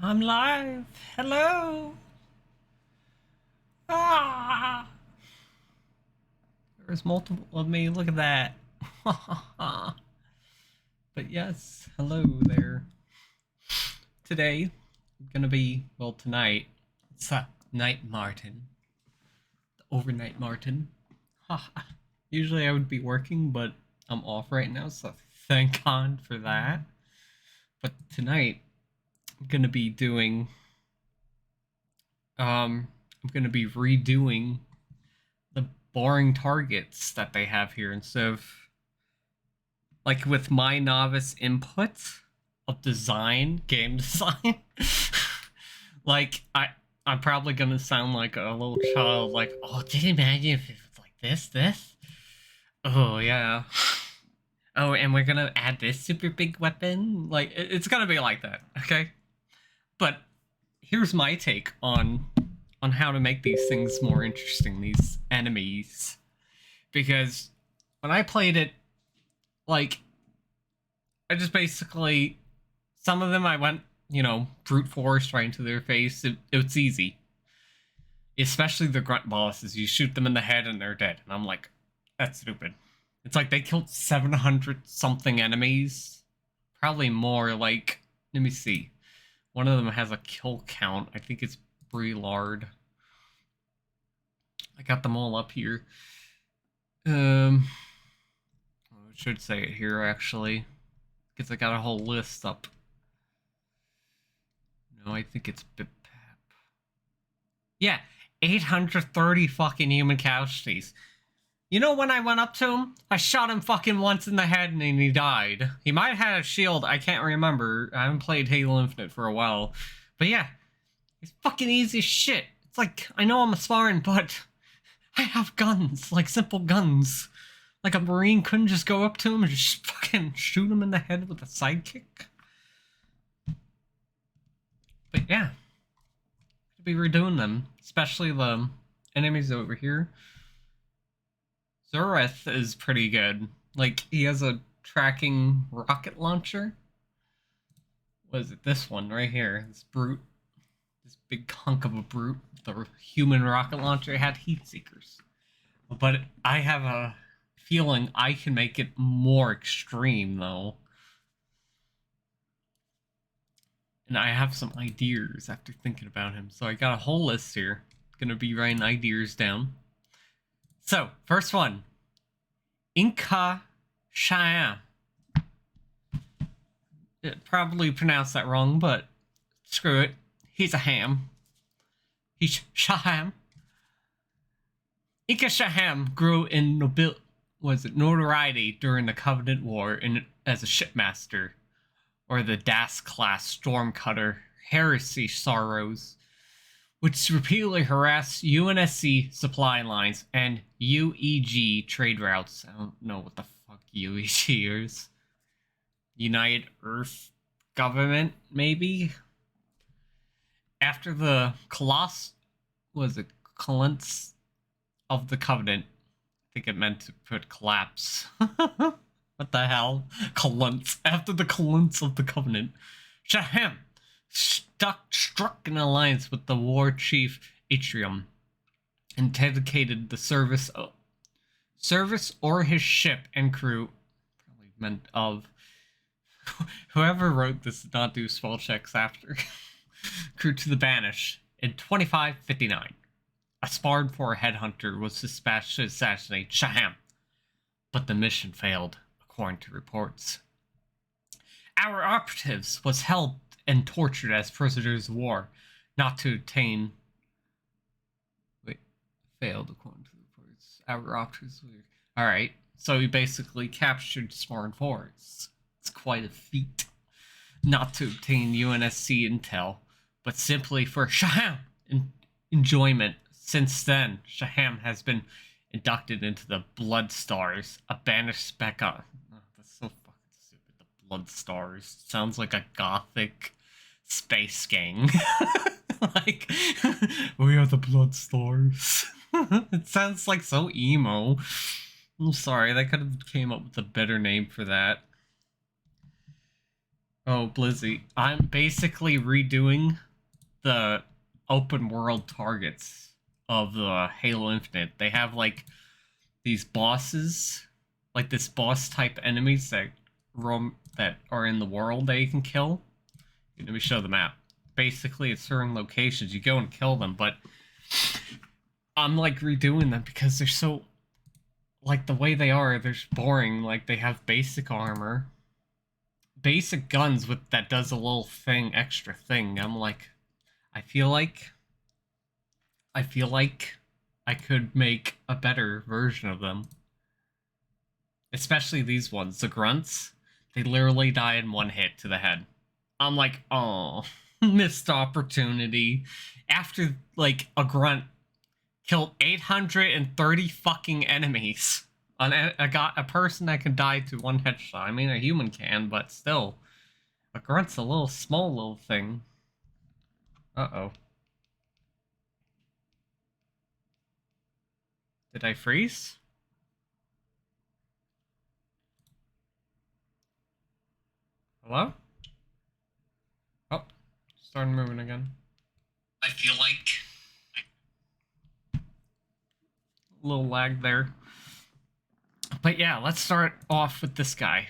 I'm live. Hello. Ah. There's multiple of me. Look at that. But yes, hello there. Today, I'm gonna be, well, tonight, it's that night marten. The overnight marten. Usually I would be working, but I'm off right now, so thank God for that. But tonight, I'm gonna be doing, I'm gonna be redoing the boring targets that they have here instead of like with my novice input of design, game design. Like I'm probably gonna sound like a little child, like, oh, did you imagine if it was like this? Oh yeah. Oh, and we're gonna add this super big weapon? Like, it's gonna be like that, okay? But here's my take on how to make these things more interesting, these enemies. Because when I played it, like, I just basically, some of them I went, brute force right into their face. It's easy. Especially the grunt bosses. You shoot them in the head and they're dead. And I'm like, that's stupid. It's like they killed 700 something enemies. Probably more, like, let me see. One of them has a kill count. I think it's Brelard. I got them all up here. I should say it here, actually. Because I got a whole list up. No, I think it's Bipap. Yeah, 830 fucking human casualties. You know, when I went up to him, I shot him fucking once in the head and he died. He might have had a shield, I can't remember. I haven't played Halo Infinite for a while. But yeah, it's fucking easy as shit. It's like, I know I'm a Spartan, but I have guns, like simple guns. Like a Marine couldn't just go up to him and just fucking shoot him in the head with a sidekick. But yeah, to be redoing them, especially the enemies over here. Zureth is pretty good. Like, he has a tracking rocket launcher. What is it? This one right here. This brute. This big hunk of a brute. The human rocket launcher had heat seekers. But I have a feeling I can make it more extreme, though. And I have some ideas after thinking about him. So I got a whole list here. Gonna be writing ideas down. So, first one. Inca Cheyenne. Probably pronounced that wrong, but screw it. He's a ham. He's Shaham. Inca Shaham grew in notoriety during the Covenant War as a shipmaster, or the DAS-class stormcutter Heresy Sorrows, which repeatedly harassed UNSC supply lines and UEG trade routes. I don't know what the fuck UEG is. United Earth Government, maybe? After the Colossus of the Covenant. I think it meant to put collapse. What the hell? Colunts. After the Colunts of the Covenant. Shaham struck an alliance with the war chief ATRIOX and dedicated the service or his ship and crew, probably meant of, whoever wrote this did not do spell checks after, crew to the Banish in 2559. A Spartan for a headhunter was dispatched to assassinate Shaham, but the mission failed, according to reports. Our operatives was held and tortured as prisoners of war, not to obtain. Failed according to reports. Our operatives were. Alright, so he basically captured Spartan forts. It's quite a feat. Not to obtain UNSC intel, but simply for Shaham enjoyment. Since then, Shaham has been inducted into the Blood Stars, a banished spec on. Oh, that's so fucking stupid. The Blood Stars sounds like a gothic space gang. Like, we are the Blood Stars. It sounds like so emo. I'm sorry, they could have came up with a better name for that. Oh, Blizzy. I'm basically redoing the open world targets of the Halo Infinite. They have like these bosses, like this boss type enemies that roam that are in the world that you can kill. Let me show the map. Basically, at certain locations, you go and kill them, but I'm like redoing them because they're so like the way they are. They're boring. Like they have basic armor, basic guns with that does a little thing, extra thing. I'm like, I feel like I could make a better version of them. Especially these ones, the grunts. They literally die in one hit to the head. I'm like, oh, missed opportunity. After like a grunt killed 830 fucking enemies. A person that can die to one headshot. I mean, a human can, but still. A grunt's a little small little thing. Uh-oh. Did I freeze? Hello? Oh, starting moving again. I feel like a little lag there. But yeah, let's start off with this guy.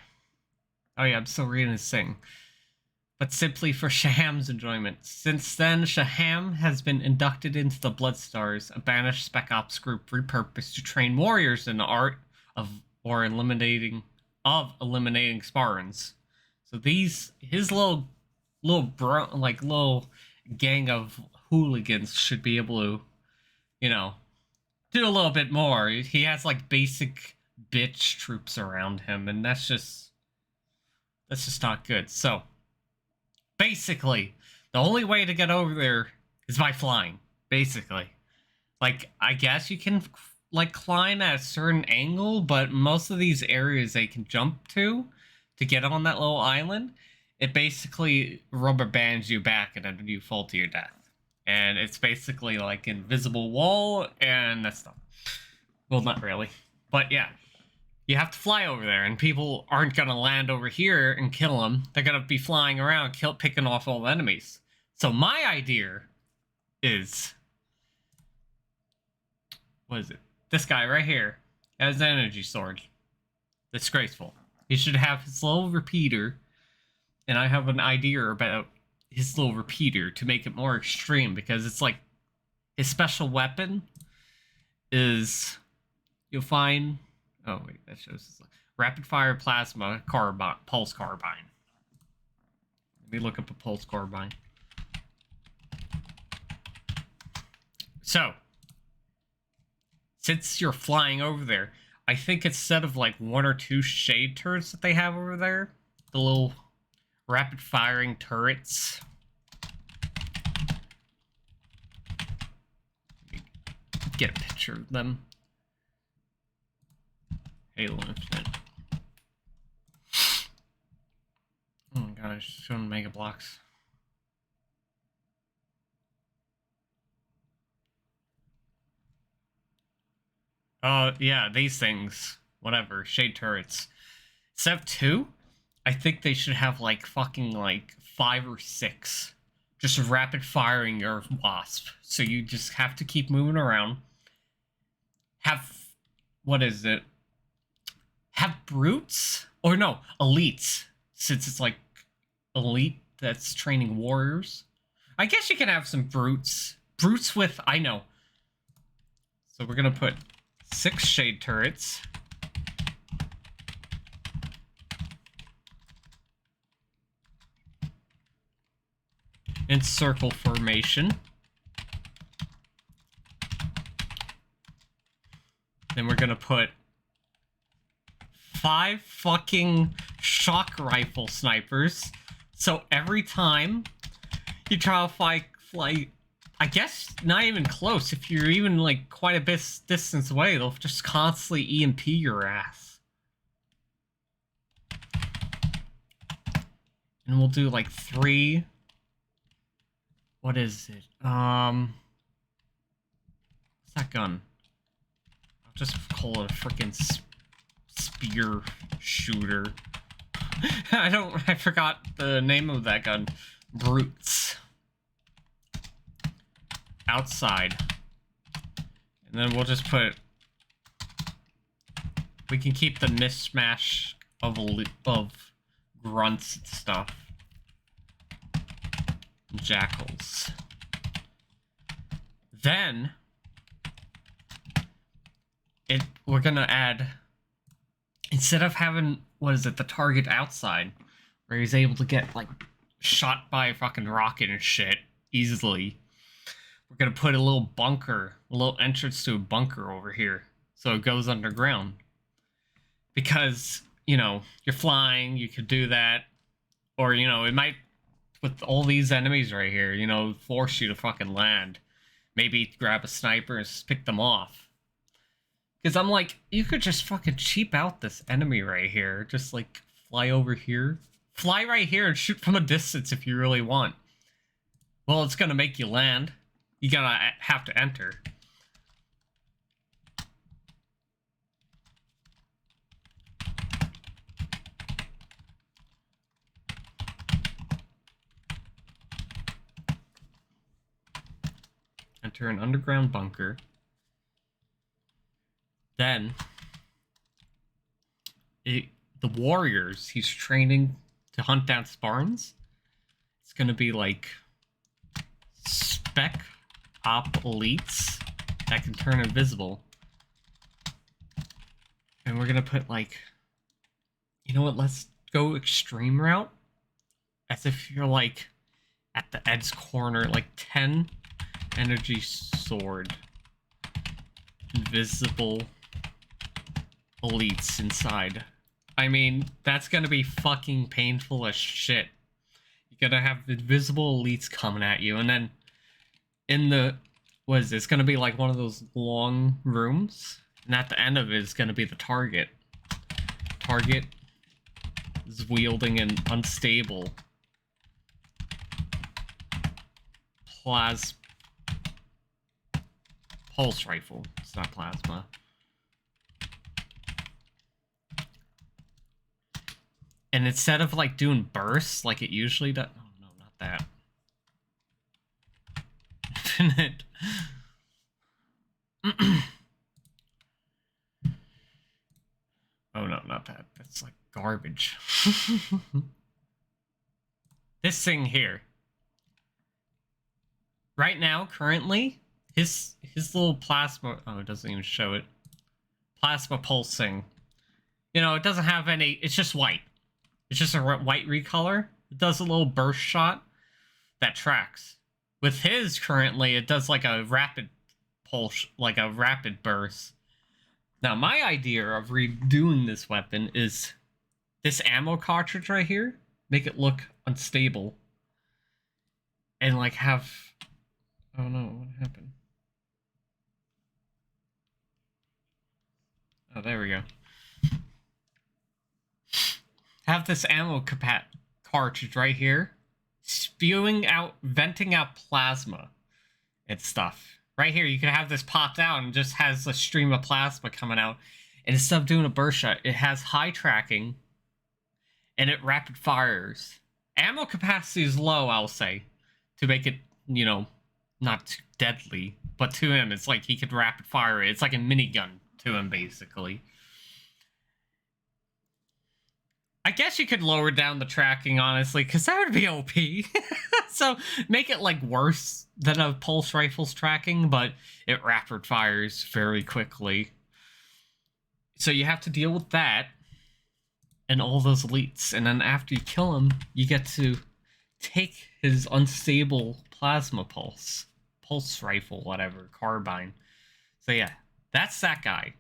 Oh yeah, I'm still reading his thing. But simply for Shaham's enjoyment. Since then, Shaham has been inducted into the Bloodstars, a banished Spec Ops group repurposed to train warriors in the art of eliminating Spartans. So his little gang of hooligans should be able to, you know, do a little bit more. He has like basic bitch troops around him, and that's just not good. So basically, the only way to get over there is by flying. Basically, like I guess you can like climb at a certain angle, but most of these areas they can jump to get on that little island, it basically rubber bands you back and then you fall to your death. And it's basically like invisible wall and that stuff. Well, not really, but yeah. You have to fly over there, and people aren't going to land over here and kill them. They're going to be flying around, picking off all the enemies. So my idea is... What is it? This guy right here has an energy sword. Disgraceful. He should have his little repeater, and I have an idea about his little repeater to make it more extreme, because it's like his special weapon is... You'll find... Oh, wait, that shows his rapid fire plasma pulse carbine. Let me look up a pulse carbine. So, since you're flying over there, I think instead of like 1 or 2 shade turrets that they have over there, the little rapid firing turrets. Get a picture of them. Halo Infinite. Oh my god, I just showing Mega Blocks. Yeah, these things. Whatever. Shade turrets. Instead of 2, I think they should have like fucking like 5 or 6. Just rapid firing your wasp. So you just have to keep moving around. Have... What is it? Have brutes? Or no, elites. Since it's like elite that's training warriors. I guess you can have some brutes. Brutes with... I know. So we're going to put 6 shade turrets. In circle formation. Then we're going to put 5 fucking shock rifle snipers. So every time you try to fly, I guess not even close. If you're even like quite a bit distance away, they'll just constantly EMP your ass. And we'll do like 3. What is it? What's that gun? I'll just call it a freaking spear shooter. I forgot the name of that gun. Brutes. Outside. And then we'll just put... We can keep the mishmash of grunts and stuff. Jackals. Then... we're gonna add... Instead of having, what is it, the target outside, where he's able to get, like, shot by a fucking rocket and shit easily, we're gonna put a little bunker, a little entrance to a bunker over here, so it goes underground. Because, you know, you're flying, you could do that, or, you know, it might, with all these enemies right here, you know, force you to fucking land. Maybe grab a sniper and pick them off. Because I'm like, you could just fucking cheap out this enemy right here. Just, like, fly over here. Fly right here and shoot from a distance if you really want. Well, it's gonna make you land. You gotta have to enter. Enter an underground bunker. Then, the warriors he's training to hunt down Spartans, it's gonna be like spec op elites that can turn invisible. And we're gonna put like, you know what, let's go extreme route. As if you're like at the edge corner, like 10 energy sword. Invisible elites inside. I mean, that's gonna be fucking painful as shit. You're gonna have invisible elites coming at you, and then in the... What is this? It's gonna be like one of those long rooms, and at the end of it is gonna be the target. Target is wielding an unstable pulse rifle. It's not plasma. And instead of like doing bursts like it usually does... Oh no, not that. Infinite. Oh no, not that. That's like garbage. This thing here. Right now, currently, his little plasma... Oh, it doesn't even show it. Plasma pulsing. You know, it doesn't have any... It's just white. It's just a white recolor. It does a little burst shot that tracks. With his, currently, it does like a rapid pulse, like a rapid burst. Now, my idea of redoing this weapon is this ammo cartridge right here. Make it look unstable. And like have... Oh no, what happened? Oh, there we go. Have this ammo cartridge right here, spewing out, venting out plasma and stuff. Right here, you can have this popped out and just has a stream of plasma coming out. And instead of doing a burst shot, it has high tracking, and it rapid fires. Ammo capacity is low, I'll say, to make it, you know, not too deadly. But to him, it's like he could rapid fire it. It's like a minigun to him, basically. I guess you could lower down the tracking, honestly, because that would be OP. So, make it, like, worse than a pulse rifle's tracking, but it rapid fires very quickly. So you have to deal with that and all those elites, and then after you kill him, you get to take his unstable plasma pulse rifle, whatever, carbine. So yeah, that's that guy.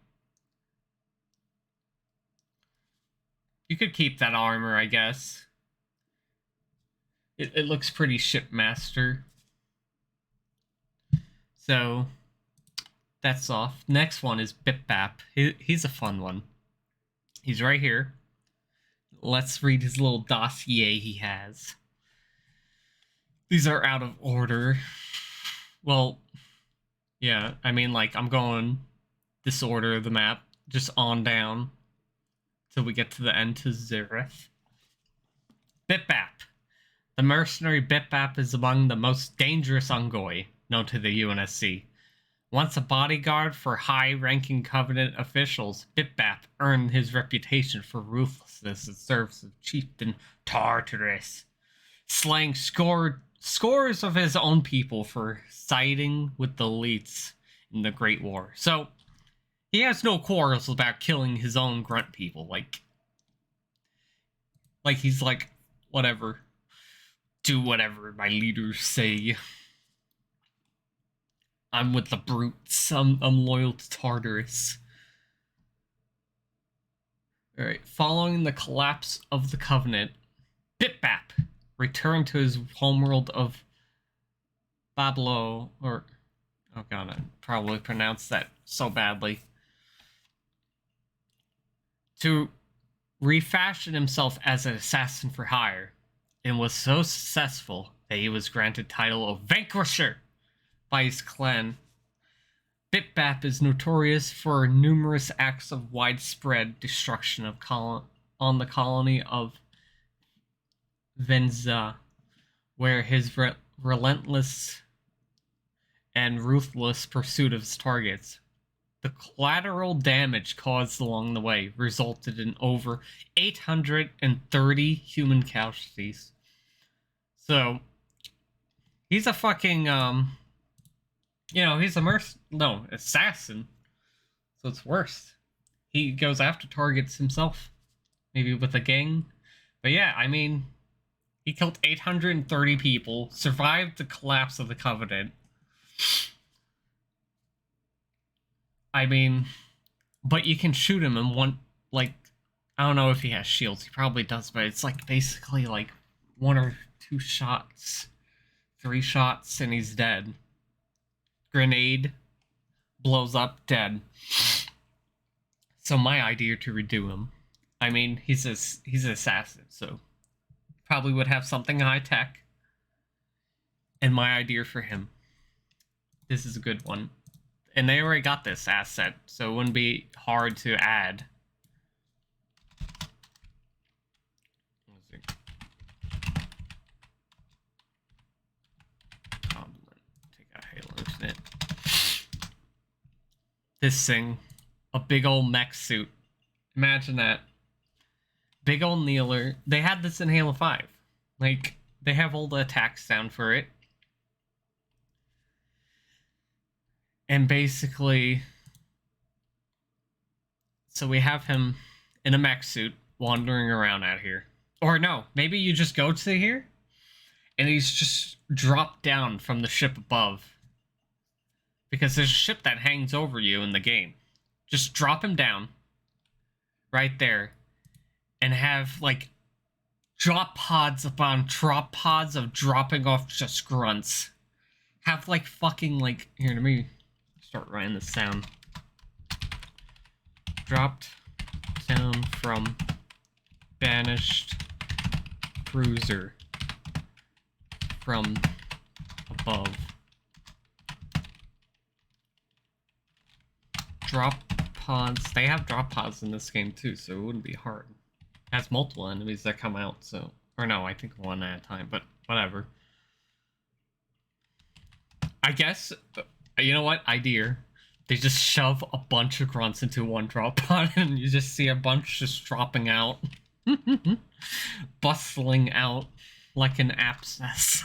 You could keep that armor, I guess. It looks pretty shipmaster. So, that's off. Next one is Bip Bap. He's a fun one. He's right here. Let's read his little dossier he has. These are out of order. Well, yeah, I mean, like, I'm going this order of the map, just on down, till we get to the end to Zareth. Bitbap. The mercenary Bitbap is among the most dangerous Ungoi known to the UNSC. Once a bodyguard for high-ranking Covenant officials, Bitbap earned his reputation for ruthlessness in service of Chieftain Tartarus, slaying scores of his own people for siding with the elites in the Great War. So, he has no quarrels about killing his own grunt people. Like he's like, whatever. Do whatever my leaders say. I'm with the brutes. I'm loyal to Tartarus. Alright, following the collapse of the Covenant, Bitbap returned to his homeworld of Bablo, or... oh god, I probably pronounced that so badly. To refashion himself as an assassin for hire, and was so successful that he was granted title of Vanquisher by his clan. Bitbap is notorious for numerous acts of widespread destruction of on the colony of Venza, where his relentless and ruthless pursuit of his targets. The collateral damage caused along the way resulted in over 830 human casualties. So, he's a fucking, he's a assassin. So it's worse. He goes after targets himself. Maybe with a gang. But yeah, I mean, he killed 830 people, survived the collapse of the Covenant. I mean, but you can shoot him in one, like, I don't know if he has shields. He probably does, but it's like basically like 1 or 2 shots, 3 shots, and he's dead. Grenade blows up, dead. So my idea to redo him, I mean, he's an assassin, so probably would have something high tech. And my idea for him, this is a good one. And they already got this asset, so it wouldn't be hard to add. Take out Halo Infinite. This thing, a big old mech suit. Imagine that. Big old kneeler. They had this in Halo 5. Like, they have all the attacks down for it. And basically, so we have him in a mech suit wandering around out here. Or no, maybe you just go to here and he's just dropped down from the ship above. Because there's a ship that hangs over you in the game. Just drop him down right there and have like drop pods upon drop pods of dropping off just grunts. Have like fucking like, here, let me start writing this down. Dropped down from banished cruiser from above. Drop pods. They have drop pods in this game too, so it wouldn't be hard. It has multiple enemies that come out, so... or no, I think one at a time, but whatever. I guess... you know what? Idea. They just shove a bunch of grunts into one drop pod and you just see a bunch just dropping out. Bustling out like an abscess.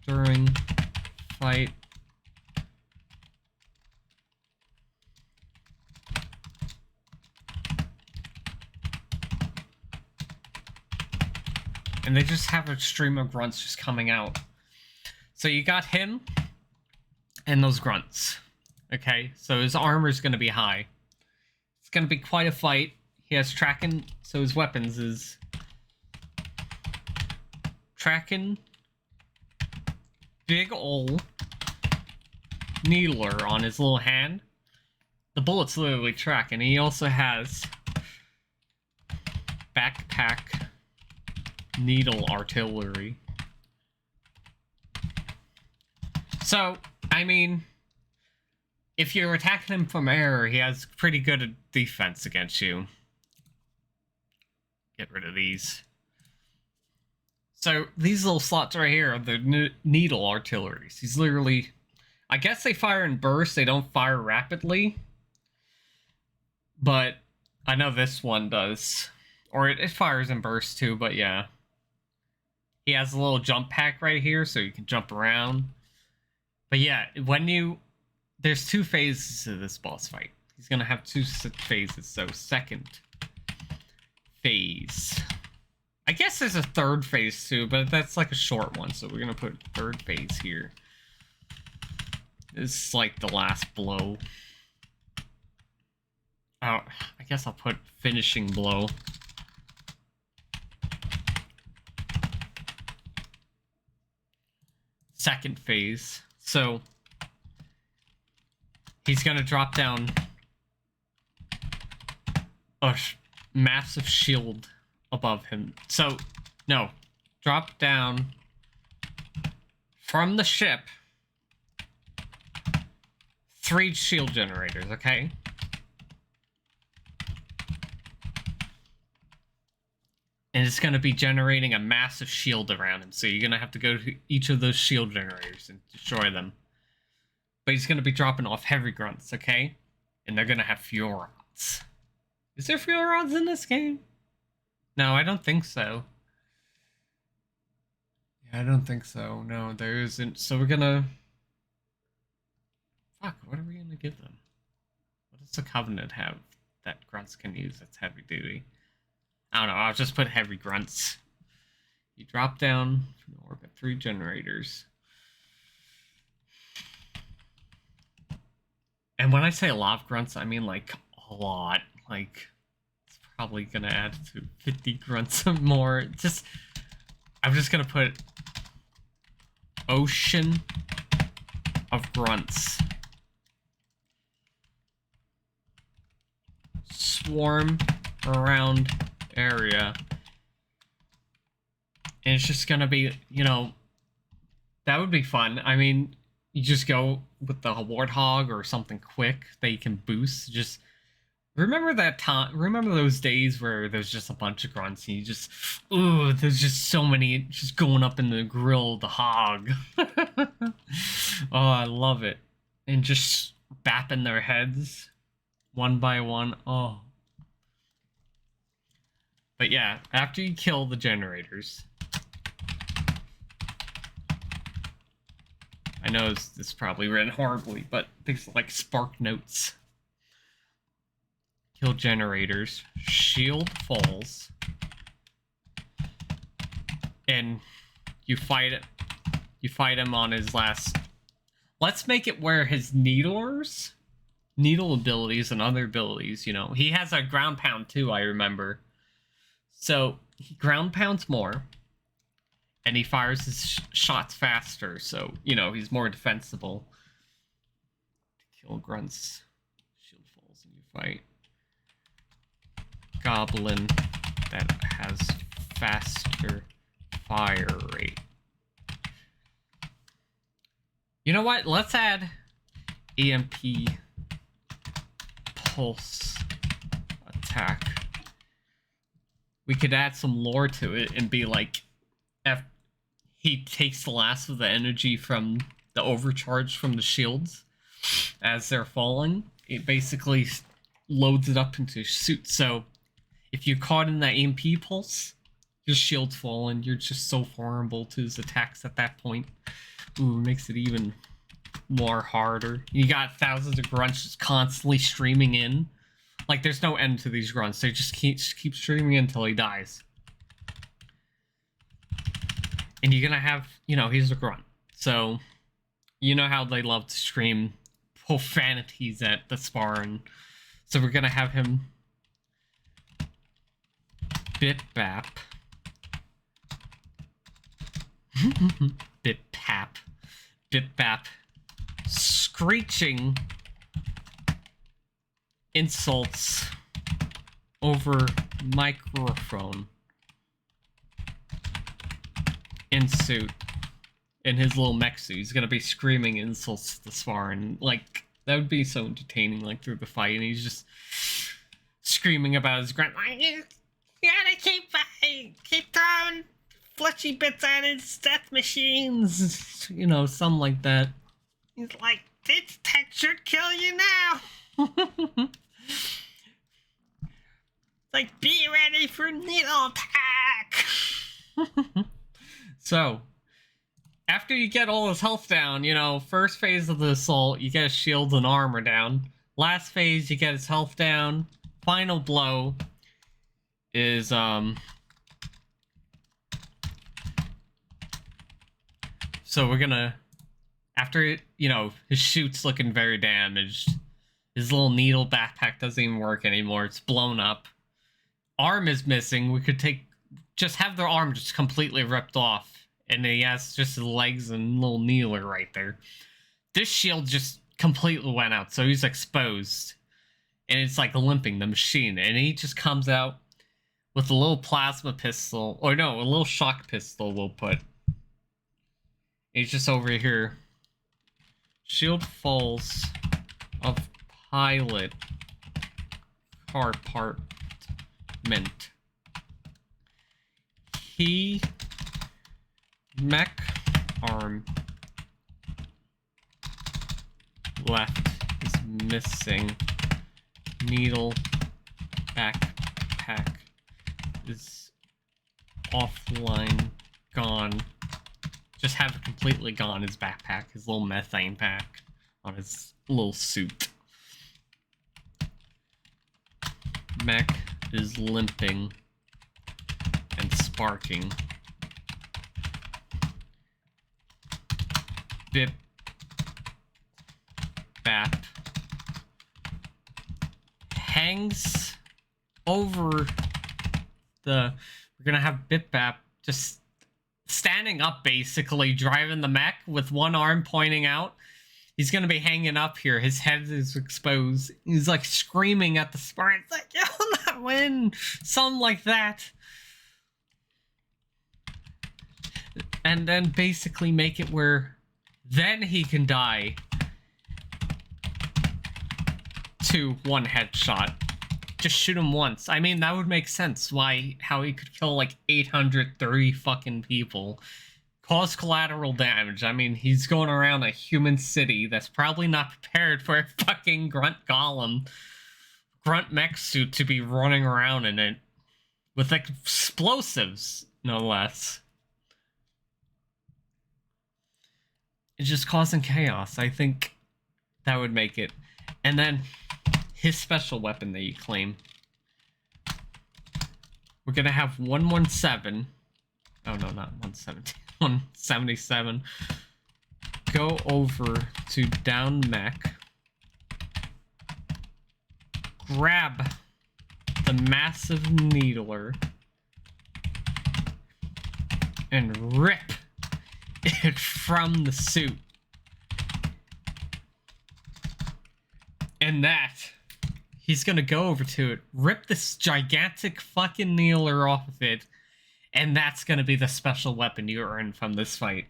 During fight. And they just have a stream of grunts just coming out. So you got him and those grunts. Okay, so his armor's going to be high. It's going to be quite a fight. He has tracking, so his weapons is... tracking... big ol' needler on his little hand. The bullets literally track, and he also has backpack needle artillery. So, I mean, if you're attacking him from air, he has pretty good defense against you. Get rid of these. So these little slots right here are the needle artilleries. He's literally, I guess they fire in bursts. They don't fire rapidly. But I know this one does. Or it fires in bursts too, but yeah. He has a little jump pack right here, so you can jump around. But yeah, there's 2 phases to this boss fight. He's going to have 2 phases, so second phase. I guess there's a 3rd phase too, but that's like a short one, so we're going to put 3rd phase here. This is like the last blow. Oh, I guess I'll put finishing blow. Second phase. So he's going to drop down a massive shield above him. So, no. Drop down from the ship 3 shield generators, okay? And it's going to be generating a massive shield around him. So you're going to have to go to each of those shield generators and destroy them. But he's going to be dropping off heavy grunts, okay? And they're going to have fuel rods. Is there fuel rods in this game? No, I don't think so. Yeah, I don't think so. No, there isn't. So we're going to... Fuck, what are we going to give them? What does the Covenant have that grunts can use that's heavy duty? I don't know, I'll just put heavy grunts. You drop down from the orbit, 3 generators. And when I say a lot of grunts, I mean like a lot. Like, it's probably gonna add to 50 grunts or more. I'm just gonna put ocean of grunts. Swarm around area, and it's just gonna be, you know, that would be fun. I mean, you just go with the warthog or something quick that you can boost. Just remember that time, remember those days where there's just a bunch of grunts and you just, ooh, there's just so many just going up in the grill, the hog. Oh, I love it. And just bapping their heads one by one. Oh. But yeah, after you kill the generators, I know this is probably written horribly, but things like spark notes. Kill generators, shield falls, and you fight it. You fight him on his last. Let's make it where his needle abilities and other abilities. You know, he has a ground pound too. I remember. So he ground pounds more, and he fires his shots faster. So, you know, he's more defensible. To kill grunts, shield falls, and you fight goblin that has faster fire rate. You know what? Let's add EMP pulse attack. We could add some lore to it and be like, if he takes the last of the energy from the overcharge from the shields as they're falling, it basically loads it up into his suit. So if you're caught in that EMP pulse, your shield's falling, you're just so vulnerable to his attacks at that point. Ooh, makes it even more harder. You got thousands of grunts just constantly streaming in. Like, there's no end to these grunts. They just keep streaming until he dies. And you're gonna have, you know, he's a grunt. So, you know how they love to scream profanities at the Sparran. So we're gonna have him bip-bap. Bip-pap. Bip-bap. Screeching insults over microphone in suit in his little mech suit. He's gonna be screaming insults to the Sparran, like That would be so entertaining, like, through the fight, and he's just screaming about his grunt, like, you gotta keep throwing fleshy bits at his death machines, you know, something like that. He's like, this tech should kill you now. Like, be ready for needle attack. So, after you get all his health down, you know, first phase of the assault, you get his shield and armor down. Last phase, you get his health down. Final blow is, so we're gonna, after it, you know, his chute's looking very damaged. His little needle backpack doesn't even work anymore. It's blown up. Arm is missing. We could just have their arm just completely ripped off. And he has just his legs and little kneeler right there. This shield just completely went out, so he's exposed. And it's like limping the machine. And he just comes out with a little plasma pistol. Or no, a little shock pistol we'll put. He's just over here. Shield falls of pilot compartment. He mech arm left is missing. Needle backpack is offline, gone. Just have it completely gone, his backpack, his little methane pack on his little suit. Mech is limping and sparking. Bip Bap hangs over the... We're gonna have Bip Bap just standing up, basically, driving the mech with one arm pointing out. He's gonna be hanging up here. His head is exposed. He's like screaming at the spark. It's like, you'll not win. Something like that. And then basically make it where then he can die to one headshot. Just shoot him once. I mean, that would make sense. How he could kill like 830 fucking people. Cause collateral damage. I mean, he's going around a human city that's probably not prepared for a fucking grunt golem, grunt mech suit to be running around in it. With explosives, no less. It's just causing chaos. I think that would make it. And then his special weapon that you claim. We're gonna have 117. Oh no, not 117. 177. Go over to down mech. Grab the massive needler. And rip it from the suit. And that, he's gonna go over to it, rip this gigantic fucking needler off of it, and that's gonna be the special weapon you earn from this fight.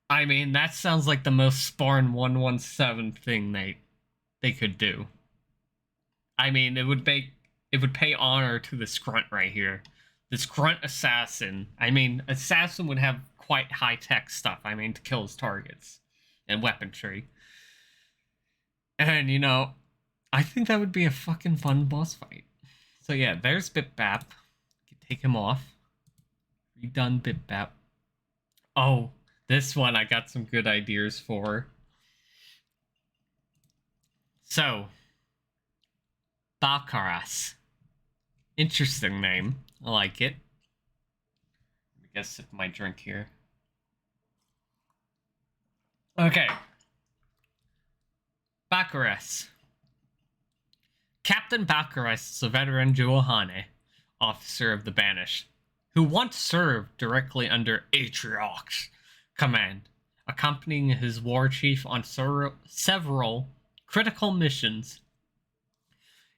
I mean, that sounds like the most Sparn 117 thing they could do. I mean, it would pay honor to this grunt right here. This grunt assassin. I mean, assassin would have quite high-tech stuff, I mean, to kill his targets. And weaponry. And, you know, I think that would be a fucking fun boss fight. So yeah, there's Bip Bap. You can take him off. Redone Bip Bap. Oh, this one I got some good ideas for. So, Bakaras. Interesting name. I like it. Let me get a sip of my drink here. Okay. Bakaras. Captain Bakaras is a veteran Juahane, officer of the BANISH, who once served directly under ATRIOX command, accompanying his war chief on several critical missions.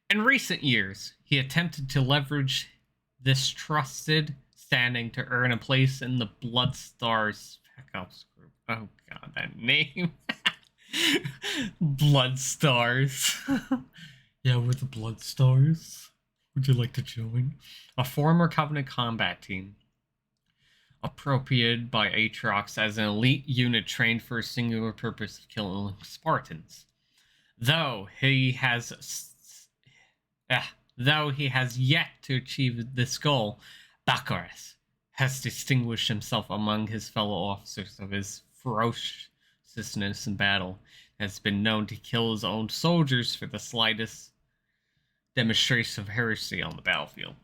In recent years, he attempted to leverage this trusted standing to earn a place in the Bloodstars Spec Ops group. Oh god, that name. Blood stars. Yeah, we're the blood stars. Would you like to join? A former Covenant combat team. Appropriated by ATRIOX as an elite unit trained for a singular purpose of killing Spartans. Though he has yet to achieve this goal, Baccharis has distinguished himself among his fellow officers of his ferociousness in battle, and has been known to kill his own soldiers for the slightest demonstration of heresy on the battlefield.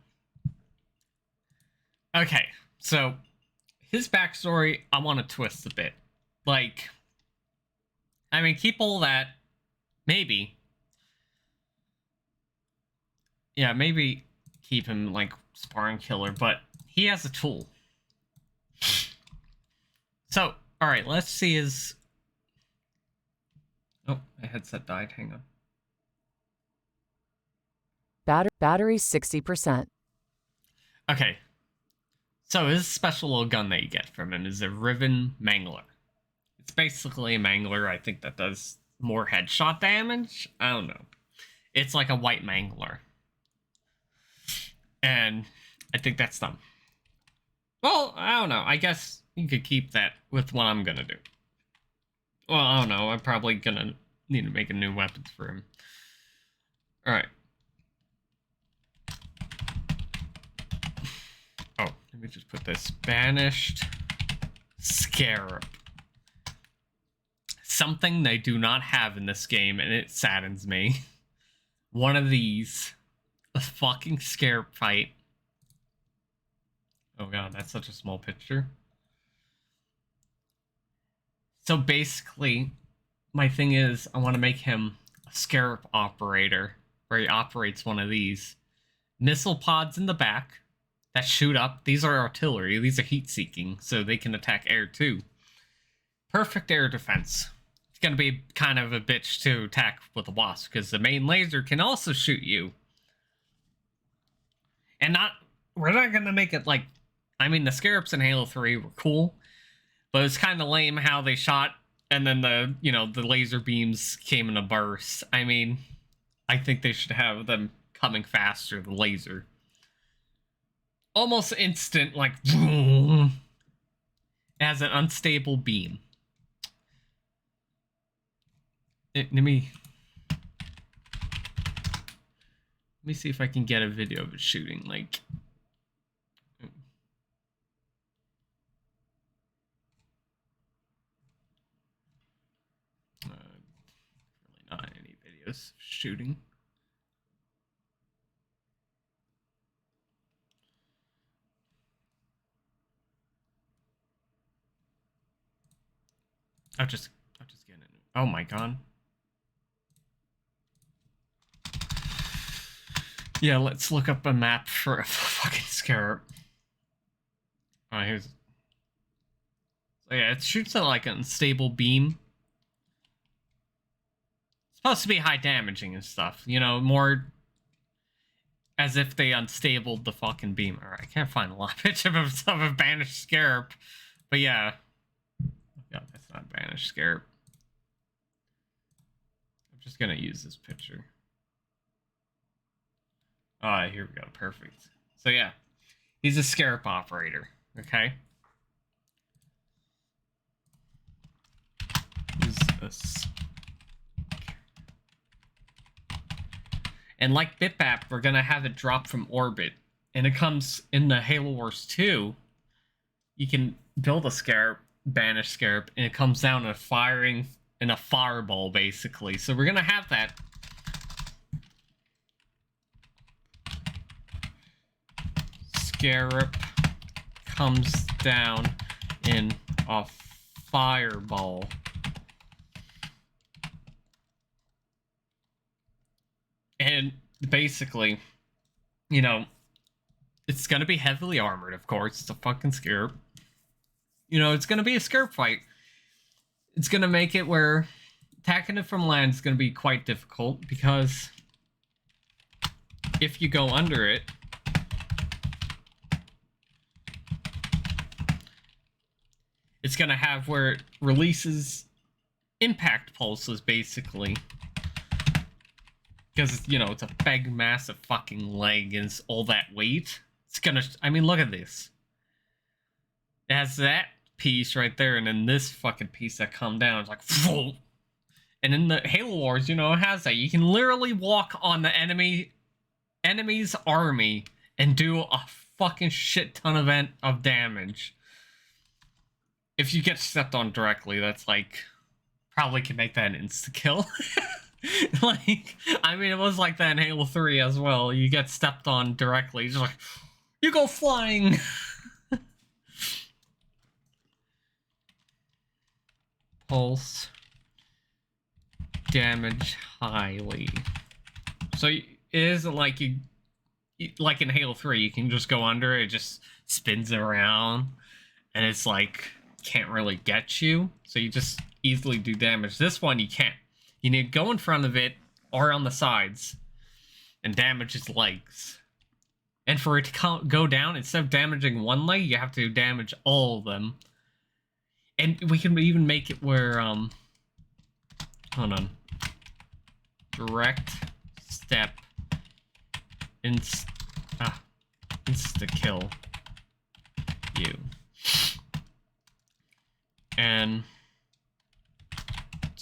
Okay, so his backstory, I want to twist a bit. Like, I mean, keep all that, maybe. Yeah, maybe keep him, like, sparring killer, but he has a tool. So, alright, let's see his... Oh, my headset died, hang on. Battery 60%. Okay. So his special little gun that you get from him is a Riven Mangler. It's basically a Mangler, I think, that does more headshot damage? I don't know. It's like a white Mangler. And I think that's dumb. Well, I don't know. I guess you could keep that with what I'm gonna do. Well, I don't know. I'm probably gonna need to make a new weapon for him. Alright. Oh, let me just put this. Banished Scarab. Something they do not have in this game, and it saddens me. One of these. A fucking Scarab fight. Oh god, that's such a small picture. So basically, my thing is, I want to make him a Scarab operator, where he operates one of these. Missile pods in the back that shoot up. These are artillery. These are heat-seeking, so they can attack air too. Perfect air defense. It's going to be kind of a bitch to attack with a wasp, because the main laser can also shoot you. And we're not going to make it like, I mean, the Scarabs in Halo 3 were cool, but it's kind of lame how they shot, and then the laser beams came in a burst. I mean, I think they should have them coming faster, the laser. Almost instant, like, it has an unstable beam. Let me see if I can get a video of it shooting, like... really not any videos of shooting. I'll just get it. Oh my god. Yeah, let's look up a map for a fucking Scarab. Alright, here's... So yeah, it shoots at like an unstable beam. It's supposed to be high damaging and stuff. You know, more as if they unstabled the fucking beam. Alright, I can't find a lot of pictures of a banished Scarab. But yeah. Yeah, that's not banished Scarab. I'm just gonna use this picture. Alright, here we go. Perfect. So yeah, he's a Scarab operator. Okay. And like Bitbap, we're gonna have it drop from orbit. And it comes in the Halo Wars 2. You can build a Scarab, banish Scarab, and it comes down and firing in a fireball, basically. So we're gonna have that. Scarab comes down in a fireball. And basically, you know, it's gonna be heavily armored, of course. It's a fucking Scarab. You know, it's gonna be a Scarab fight. It's gonna make it where attacking it from land is gonna be quite difficult, because if you go under it, it's gonna have where it releases impact pulses, basically. Because, you know, it's a big, massive fucking leg and it's all that weight. It's gonna... I mean, look at this. It has that piece right there, and then this fucking piece that come down. It's like... Phew. And in the Halo Wars, you know, it has that. You can literally walk on the enemy's army and do a fucking shit ton of damage. If you get stepped on directly, that's like... Probably can make that an insta-kill. Like, I mean, it was like that in Halo 3 as well. You get stepped on directly, just like, you go flying! Pulse. Damage highly. So it isn't like you... Like in Halo 3, you can just go under, it just spins around, and it's like, can't really get you, so you just easily do damage. This one, you can't. You need to go in front of it or on the sides and damage its legs. And for it to go down, instead of damaging one leg, you have to damage all of them. And we can even make it where, hold on. Direct step insta-kill you. And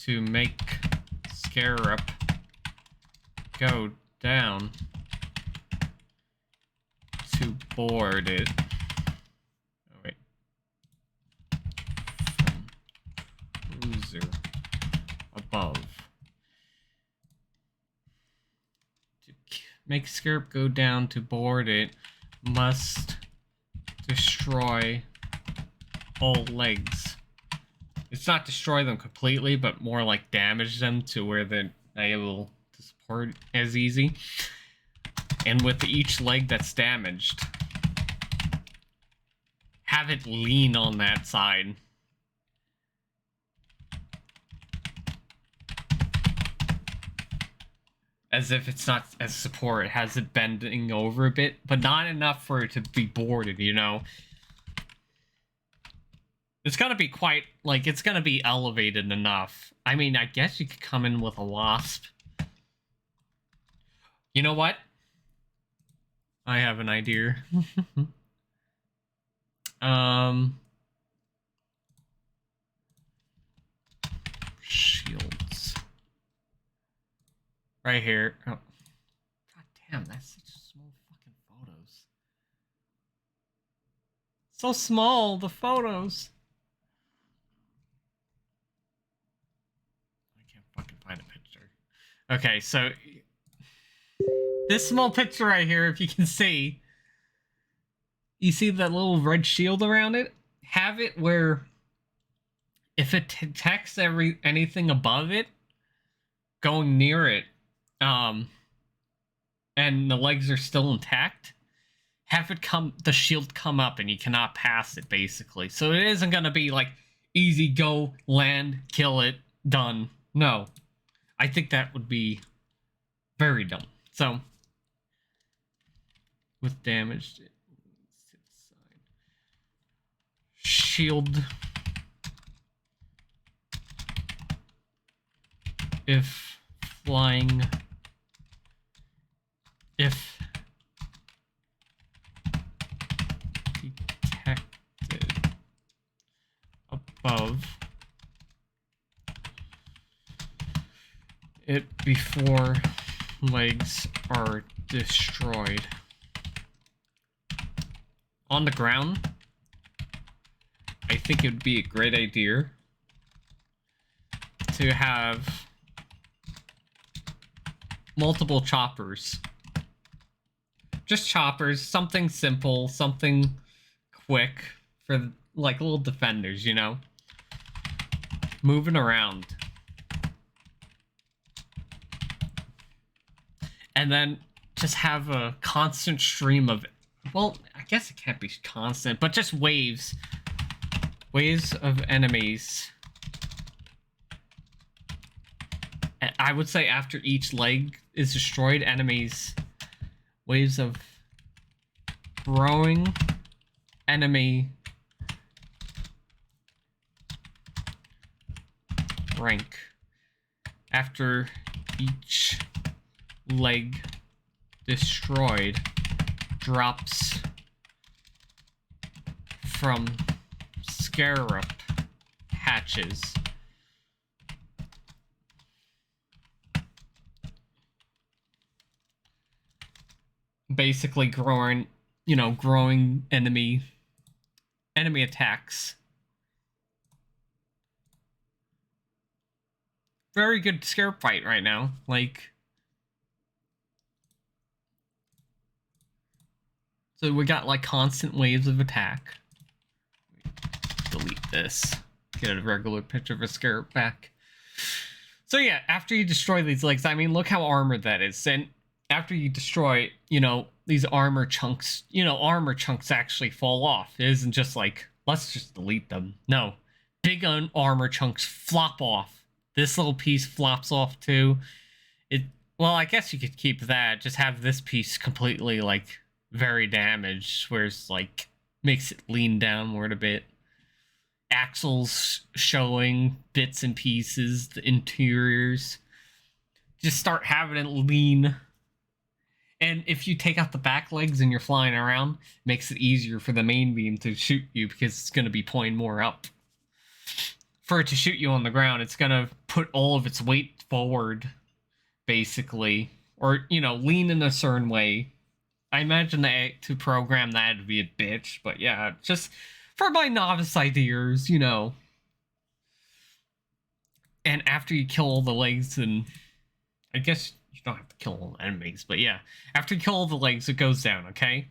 to make Scarab go down, to board it. Oh wait. From cruiser above. To make Scarab go down to board it, must destroy all legs. It's not destroy them completely, but more like damage them to where they're not able to support as easy. And with each leg that's damaged, have it lean on that side. As if it's not as support, it has it bending over a bit, but not enough for it to be boarded, you know? It's gonna be quite, like, it's gonna be elevated enough. I mean, I guess you could come in with a wasp. You know what? I have an idea. Shields. Right here. Oh. God damn, that's such small fucking photos. So small, the photos. Fucking find a picture. Okay, so this small picture right here, if you can see, you see that little red shield around it? Have it where if it detects anything above it going near it, and the legs are still intact, have it the shield come up and you cannot pass it, basically. So it isn't gonna be like easy go, land, kill it, done. No, I think that would be very dumb. So, with damage, shield if flying, if detected above it before legs are destroyed. On the ground, I think it would be a great idea to have multiple choppers. Just choppers, something simple, something quick for like little defenders, you know? Moving around. And then just have a constant stream of, well, I guess it can't be constant, but just waves. Waves of enemies. I would say after each leg is destroyed, enemies, waves of growing enemy rank after each leg destroyed drops from scarab hatches. Basically growing enemy attacks. Very good scarab fight right now. Like, so we got like constant waves of attack. Delete this. Get a regular picture of a scarab back. So yeah, after you destroy these legs, I mean, look how armored that is. And after you destroy, these armor chunks, armor chunks actually fall off. It isn't just like, let's just delete them. No. Big armor chunks flop off. This little piece flops off too. Well, I guess you could keep that. Just have this piece completely, like, very damaged, where it's, like, makes it lean downward a bit. Axles showing bits and pieces, the interiors. Just start having it lean. And if you take out the back legs and you're flying around, it makes it easier for the main beam to shoot you because it's going to be pointing more up. For it to shoot you on the ground, it's going to put all of its weight forward, basically. Or, lean in a certain way. I imagine that to program that would be a bitch, but yeah, just for my novice ideas, And after you kill all the legs, and I guess you don't have to kill all the enemies, but yeah, after you kill all the legs, it goes down, okay?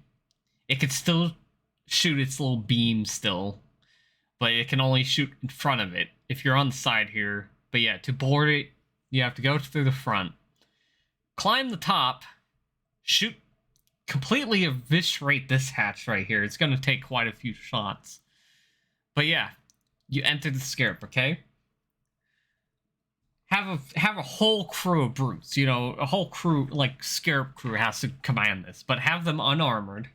It can still shoot its little beam still, but it can only shoot in front of it if you're on the side here. But yeah, to board it, you have to go through the front, climb the top, shoot, completely eviscerate this hatch right here. It's going to take quite a few shots. But yeah, you enter the scarab, okay? Have a whole crew of brutes, a whole crew, like scarab crew has to command this, but have them unarmored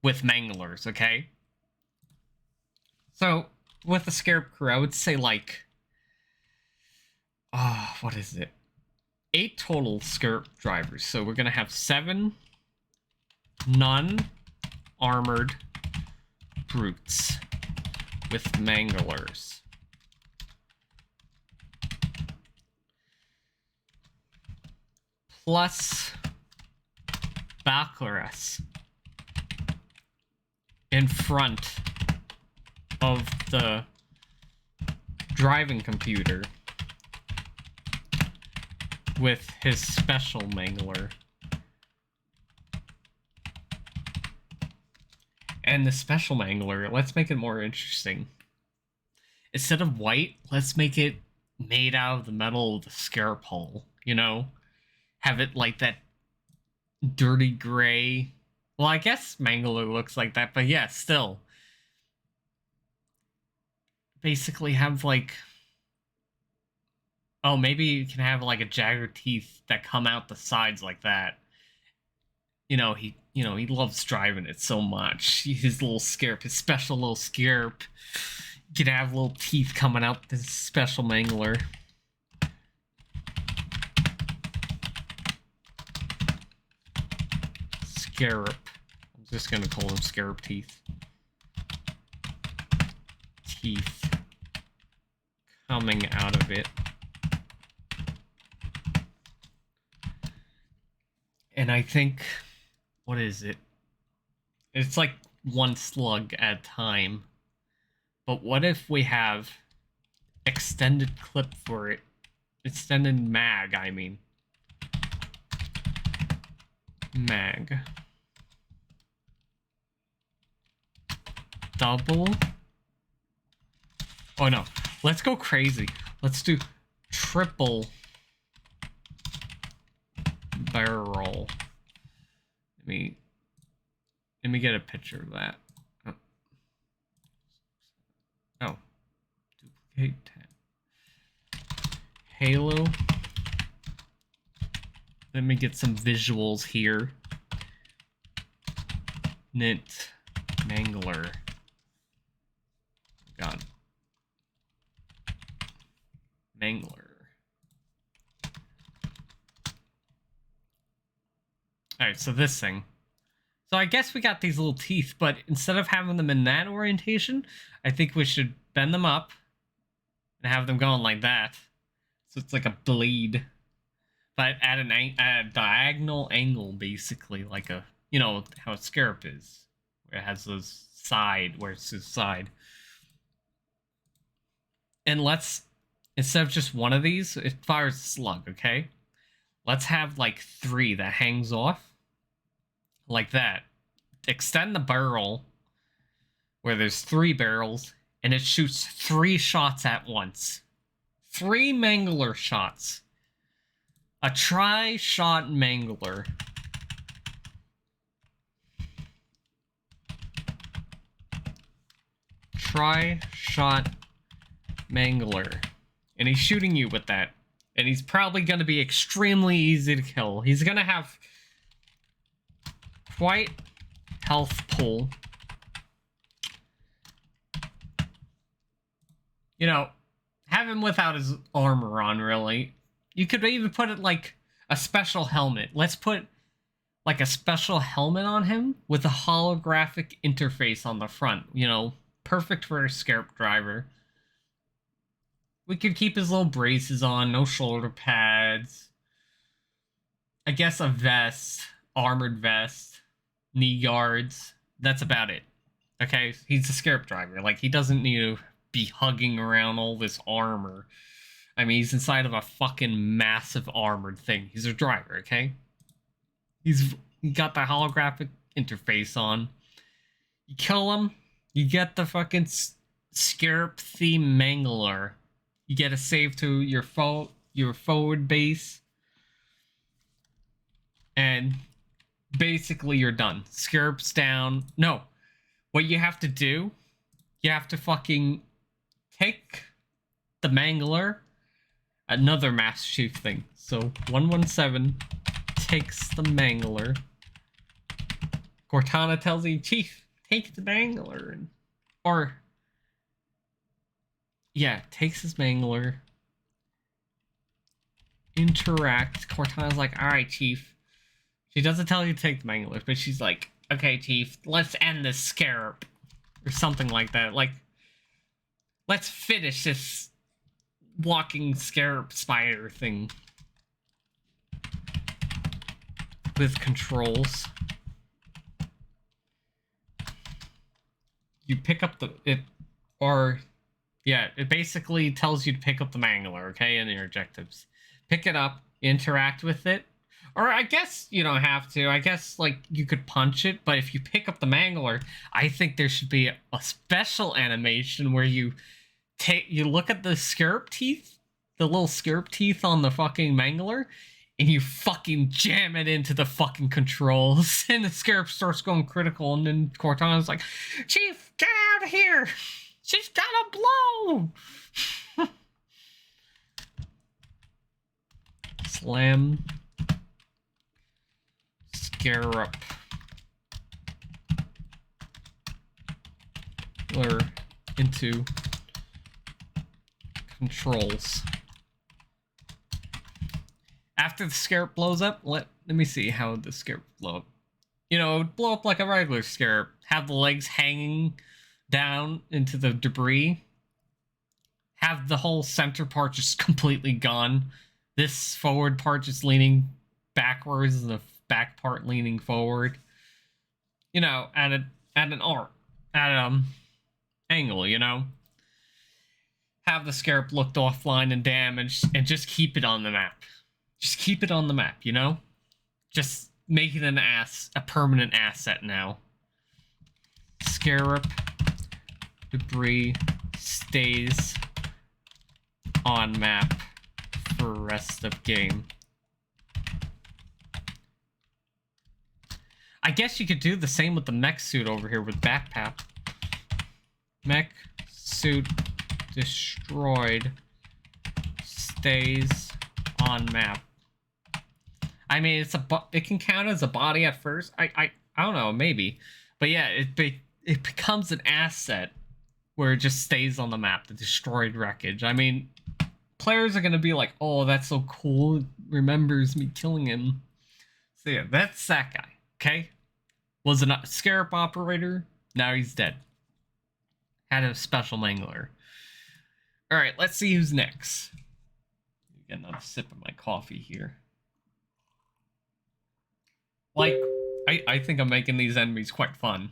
with manglers, okay? So, with the scarab crew, I would say like, what is it? 8 total scarab drivers. So we're gonna have 7 non-armored brutes with manglers. Plus Baclarus in front of the driving computer with his special mangler. And the special mangler, let's make it more interesting. Instead of white, let's make it made out of the metal of the scarab hull, Have it like that dirty gray. Well, I guess mangler looks like that, but yeah, still. Basically have like... Oh, maybe you can have like a jagged teeth that come out the sides like that. He loves driving it so much. His little scarab, his special little scarab. You can have little teeth coming out this special mangler. Scarab. I'm just gonna call them scarab teeth. Teeth coming out of it. And I think, what is it? It's like 1 slug at a time. But what if we have extended clip for it? Extended mag, I mean. Mag. Double. Oh no, let's go crazy. Let's do triple barrel. Let me get a picture of that. Oh. Duplicate 10. Halo. Let me get some visuals here. Knit mangler. God. Mangler. Alright, so this thing. So I guess we got these little teeth, but instead of having them in that orientation, I think we should bend them up and have them going like that. So it's like a blade, but at a diagonal angle, basically, like a, you know, how a scarab is, where it has those side, where it's the side. And let's, instead of just one of these, it fires a slug, okay? Let's have like 3 that hangs off. Like that. Extend the barrel where there's 3 barrels, and it shoots 3 shots at once. 3 mangler shots. A tri-shot mangler. Tri-shot mangler. And he's shooting you with that. And he's probably going to be extremely easy to kill. He's going to have quite health pool. You know, have him without his armor on, really. You could even put it like a special helmet. Let's put like a special helmet on him with a holographic interface on the front. You know, perfect for a scarab driver. We could keep his little braces on, no shoulder pads. I guess a vest, armored vest, knee guards. That's about it. Okay, he's a scarab driver. Like, he doesn't need to be hugging around all this armor. I mean, he's inside of a fucking massive armored thing. He's a driver, okay? He got the holographic interface on. You kill him, you get the fucking scarab theme mangler. You get a save to your forward base. And basically you're done. Scarab's down. No. What you have to do, you have to fucking take the mangler. Another Master Chief thing. So 117 takes the mangler. Cortana tells you, Chief, take the mangler. Or, yeah, takes his mangler. Interact. Cortana's like, alright, Chief. She doesn't tell you to take the mangler, but she's like, okay, Chief, let's end this scarab. Or something like that. Like, let's finish this walking scarab spider thing. With controls. You pick up it basically tells you to pick up the mangler, okay, and your objectives. Pick it up, interact with it. Or I guess you don't have to. I guess, like, you could punch it, but if you pick up the mangler, I think there should be a special animation where you look at the scarab teeth, the little scarab teeth on the fucking mangler, and you fucking jam it into the fucking controls, and the scarab starts going critical, and then Cortana's like, Chief, get out of here! She's gonna blow! Slam. Scarab. Into controls. After the scarab blows up, let me see how the scarab blow up. You know, it would blow up like a regular scarab. Have the legs hanging down into the debris. Have the whole center part just completely gone. This forward part just leaning backwards and the back part leaning forward. You know, at an angle, you know. Have the scarab looked offline and damaged, and just keep it on the map. Just keep it on the map, you know? Just make it a permanent asset now. Scarab debris stays on map for rest of game. I guess you could do the same with the mech suit over here with backpack. Mech suit destroyed stays on map. I mean, it can count as a body at first. I don't know, maybe, but yeah, it becomes an asset where it just stays on the map. The destroyed wreckage. I mean, players are gonna be like, oh, that's so cool. It remembers me killing him. So yeah, that's that guy. Okay, was a scarab operator. Now he's dead. Had a special mangler. All right, let's see who's next. Get another sip of my coffee here. Like, I think I'm making these enemies quite fun.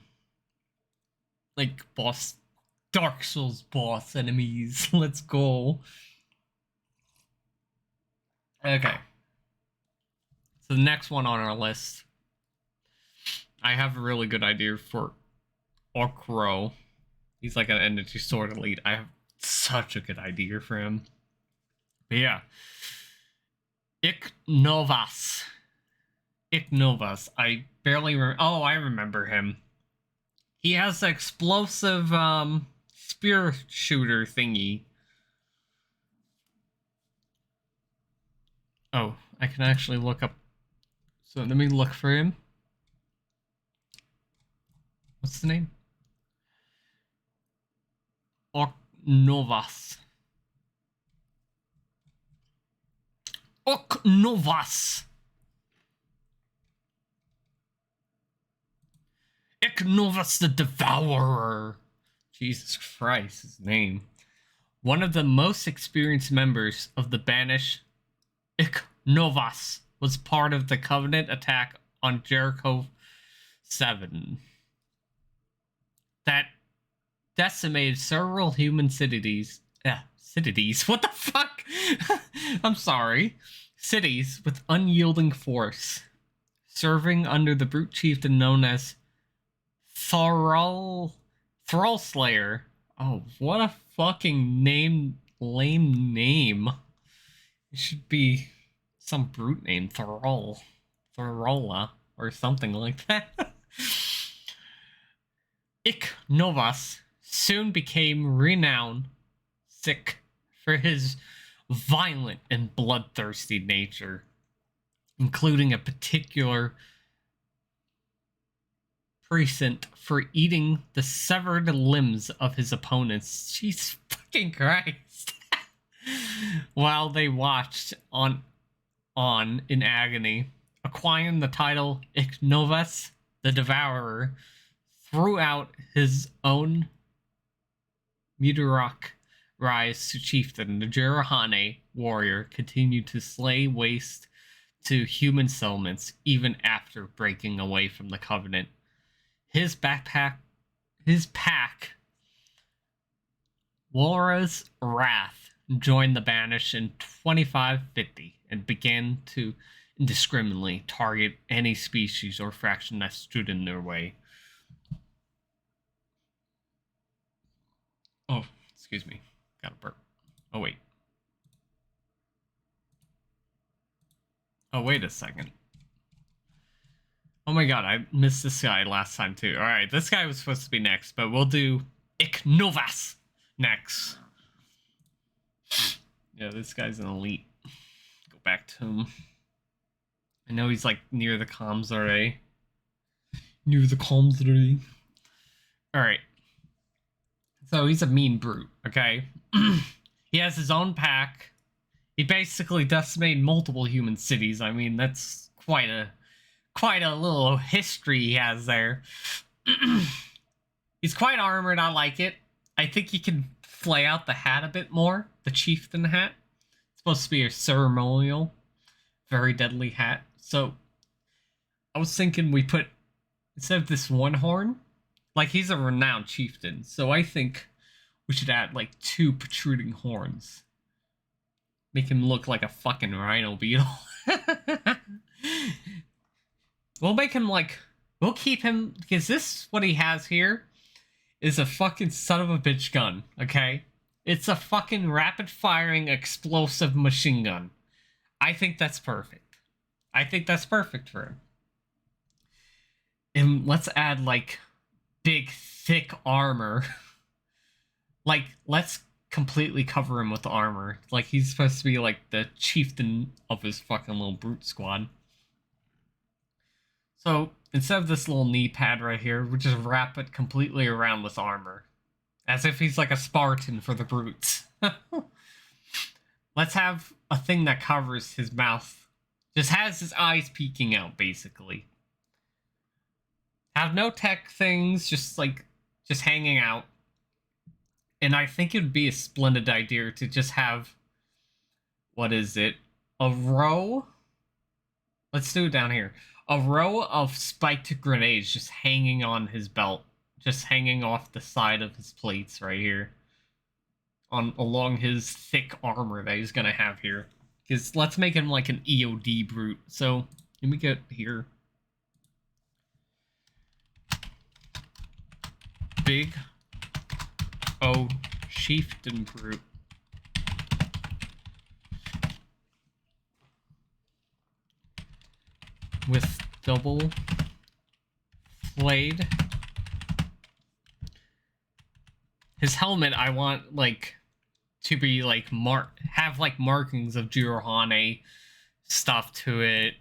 Like boss, Dark Souls boss enemies. Let's go. Okay. So the next one on our list, I have a really good idea for Okro. He's like an energy sword elite. I have such a good idea for him. But yeah. Iknovas. I barely remember. Oh, I remember him. He has the explosive spear shooter thingy. Oh, I can actually look up. So let me look for him. What's the name? Oknovas. Oknovas. Iknovas the Devourer. Jesus Christ, his name. One of the most experienced members of the BANISH, Iknovas was part of the Covenant attack on Jericho 7 that decimated several human cities. Cities? What the fuck? I'm sorry. Cities with unyielding force. Serving under the brute chieftain known as Thrall Slayer. Oh, what a fucking lame name. It should be some brute name, Throlla, or something like that. Iknovas soon became renowned for his violent and bloodthirsty nature, including a particular precinct for eating the severed limbs of his opponents. Jesus fucking Christ. While they watched on in agony, acquiring the title Iknovas the Devourer throughout his own meteoric rise to chieftain. The Jirahane warrior continued to slay waste to human settlements even after breaking away from the Covenant. His pack, Walra's Wrath, joined the Banish in 2550 and began to indiscriminately target any species or faction that stood in their way. Oh, excuse me. Got a burp. Oh, wait. Oh, wait a second. Oh my god, I missed this guy last time too. Alright, this guy was supposed to be next, but we'll do Iknovas next. Yeah, this guy's an elite. Go back to him. I know he's like near the comms already. Alright. So he's a mean brute, okay? He has his own pack. He basically decimated multiple human cities. I mean, that's quite a little history he has there. He's quite armored. I like it. I think he can flay out the hat a bit more. The chieftain hat. It's supposed to be a ceremonial, very deadly hat. So I was thinking we put, instead of this one horn, like he's a renowned chieftain. So I think we should add like 2 protruding horns. Make him look like a fucking rhino beetle. We'll make him like, we'll keep him, because this, what he has here, is a fucking son of a bitch gun, okay? It's a fucking rapid-firing explosive machine gun. I think that's perfect. I think that's perfect for him. And let's add, like, big, thick armor. Like, let's completely cover him with armor. Like, he's supposed to be, like, the chieftain of his fucking little brute squad. So, instead of this little knee pad right here, we just wrap it completely around with armor. As if he's like a Spartan for the brutes. Let's have a thing that covers his mouth. Just has his eyes peeking out, basically. Have no tech things, just hanging out. And I think it would be a splendid idea to just have, what is it? A row? Let's do it down here. A row of spiked grenades just hanging on his belt. Just hanging off the side of his plates right here. Along his thick armor that he's gonna have here. Because let's make him like an EOD brute. So, let me get here. Big O chieftain brute. With double flayed. His helmet, I want like to be like have like markings of Jirohane stuff to it,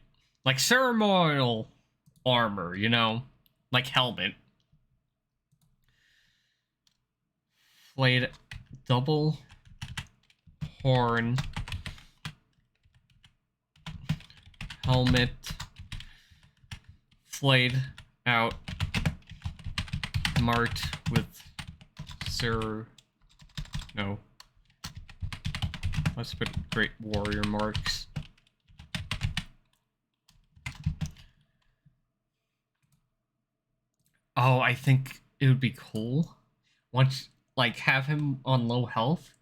like ceremonial armor, you know, like helmet. Flayed double horn helmet. Flayed out marked with no. Let's put great warrior marks. Oh, I think it would be cool. Once, like, have him on low health.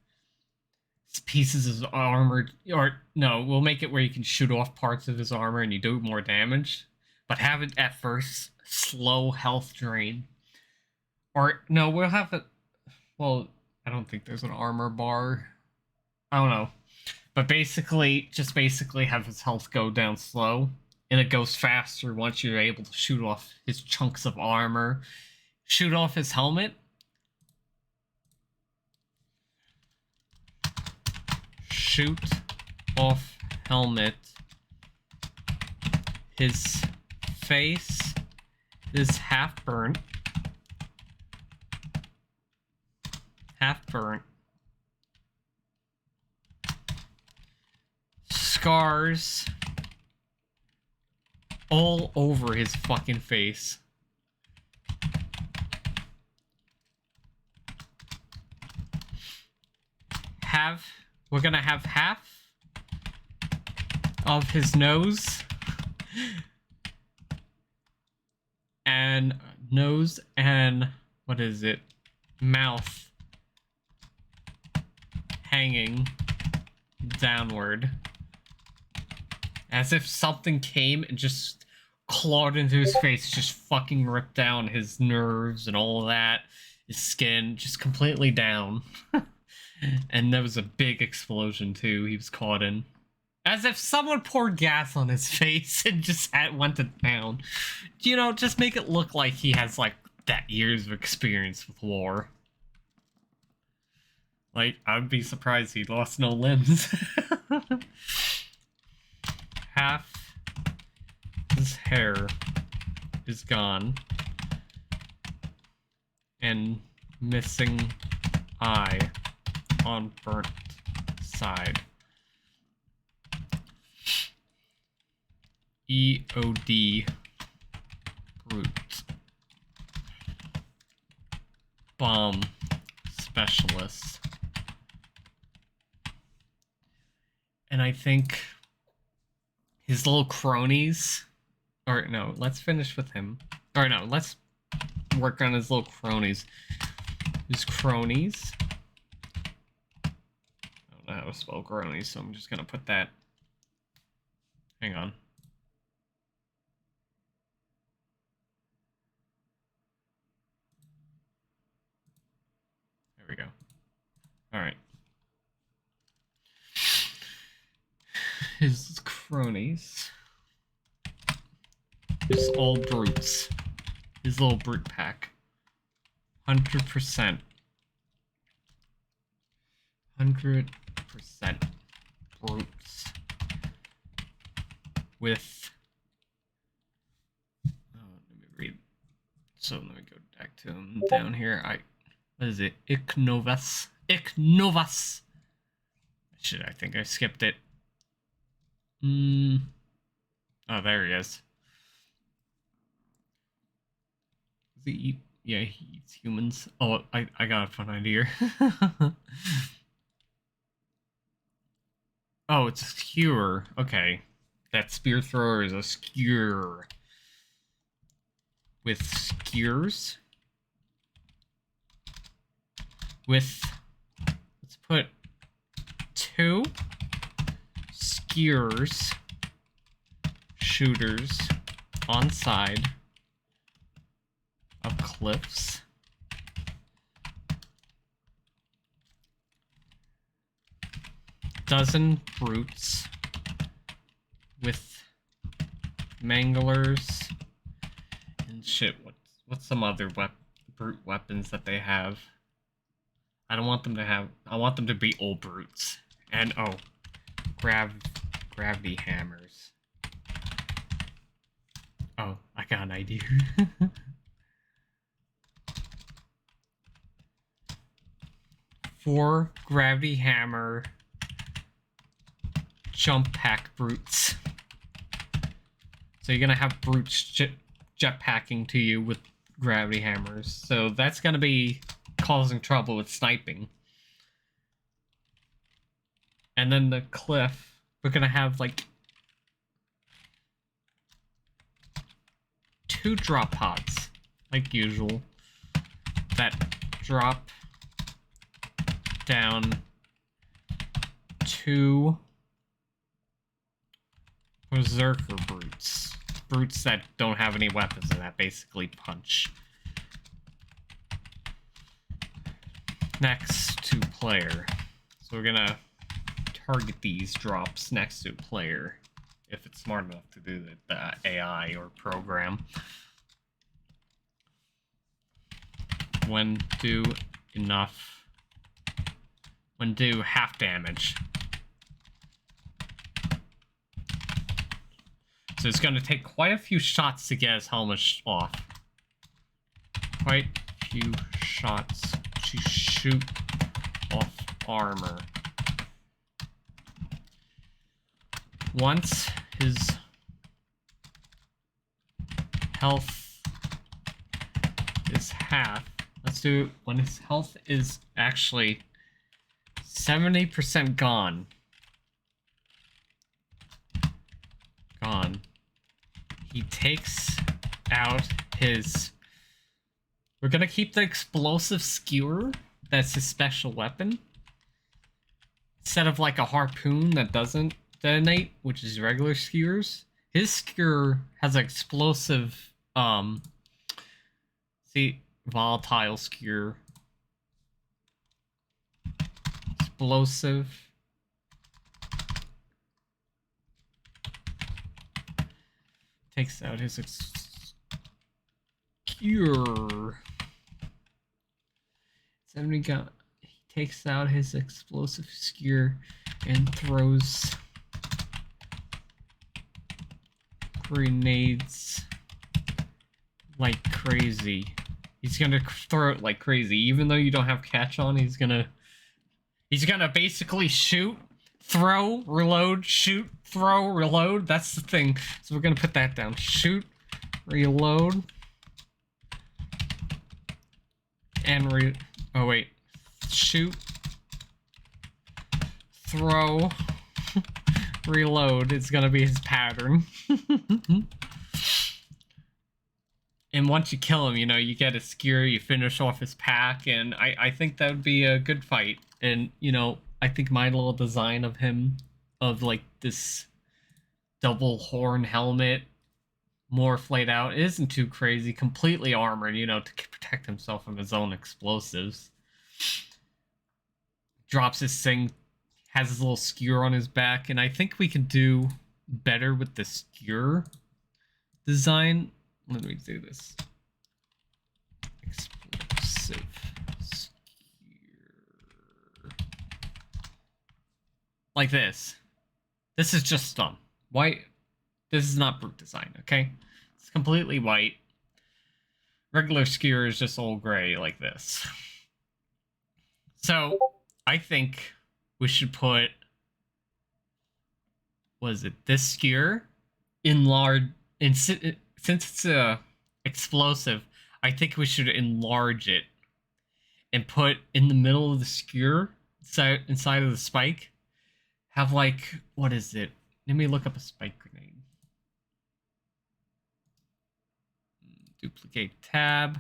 Pieces of armor, or no, we'll make it where you can shoot off parts of his armor and you do more damage. But have it at first slow health drain. Or, no, we'll have it. Well, I don't think there's an armor bar. I don't know. But basically, just have his health go down slow. And it goes faster once you're able to shoot off his chunks of armor. Shoot off his helmet. Shoot off helmet. His face is half burnt. Half burnt. Scars all over his fucking face. We're gonna have half of his nose and what is it? Mouth hanging downward. As if something came and just clawed into his face, just fucking ripped down his nerves and all of that. His skin just completely down. And there was a big explosion too he was caught in. As if someone poured gas on his face and just went to town. You know, just make it look like he has like that years of experience with war. Like, I'd be surprised he lost no limbs. Half his hair is gone. And missing eye on burnt side. EOD brute. Bomb specialist. And I think his little cronies, or no, let's finish with him. Or no, let's work on his little cronies. His cronies. I don't know how to spell cronies, so I'm just gonna put that. Hang on. There we go. All right. His cronies. His old brutes. His little brute pack. 100%. 100% brutes. With... Oh, let me read. So let me go back to him down here. What is it? Ichnovus. Ichnovus. Shit, I think I skipped it. Oh, there he is. Does he eat? Yeah, he eats humans. Oh, I got a fun idea. Oh, it's a skewer. Okay. That spear thrower is a skewer. With skewers. With, let's put 2 skewers shooters on side of cliffs. Dozen brutes with manglers and shit. What's some other brute weapons that they have? I don't want them to have. I want them to be old brutes. And oh, gravity hammers. Oh, I got an idea. 4 gravity hammer jump pack brutes. So you're gonna have brutes jetpacking to you with gravity hammers. So that's gonna be causing trouble with sniping. And then the cliff, we're gonna have like 2 drop pods, like usual, that drop down 2 berserker brutes. Brutes that don't have any weapons and that basically punch. Next to player. So we're gonna target these drops next to player if it's smart enough to do the AI or program. When do enough. When do half damage. So it's going to take quite a few shots to get his helmet off. Quite a few shots to shoot off armor. Once his health is half, let's do when his health is actually 70% gone. He takes out his... We're gonna keep the explosive skewer. That's his special weapon. Instead of like a harpoon that doesn't detonate, which is regular skewers. His skewer has an explosive, volatile skewer. Explosive. Takes out his skewer. 70 gun. He takes out his explosive skewer and throws grenades like crazy. He's gonna throw it like crazy, even though you don't have catch on. He's gonna basically shoot, throw, reload, shoot, throw, reload. That's the thing. So we're gonna put that down. Shoot, reload, and oh wait, shoot, throw, reload is gonna be his pattern. And once you kill him, you know, you get a skewer, you finish off his pack, and I think that would be a good fight. And, you know, I think my little design of him, of like this double horn helmet, more flayed out, isn't too crazy, completely armored, you know, to protect himself from his own explosives. Drops his thing, has his little skewer on his back, and I think we can do better with the skewer design. Let me do this. Explosive skewer. Like this. This is just dumb. White. This is not brute design, okay? It's completely white. Regular skewer is just all gray like this. So, I think we should put was it this skewer enlarge, and since it's a explosive, I think we should enlarge it and put in the middle of the skewer inside of the spike. Have like, what is it? Let me look up a spike grenade. Duplicate tab.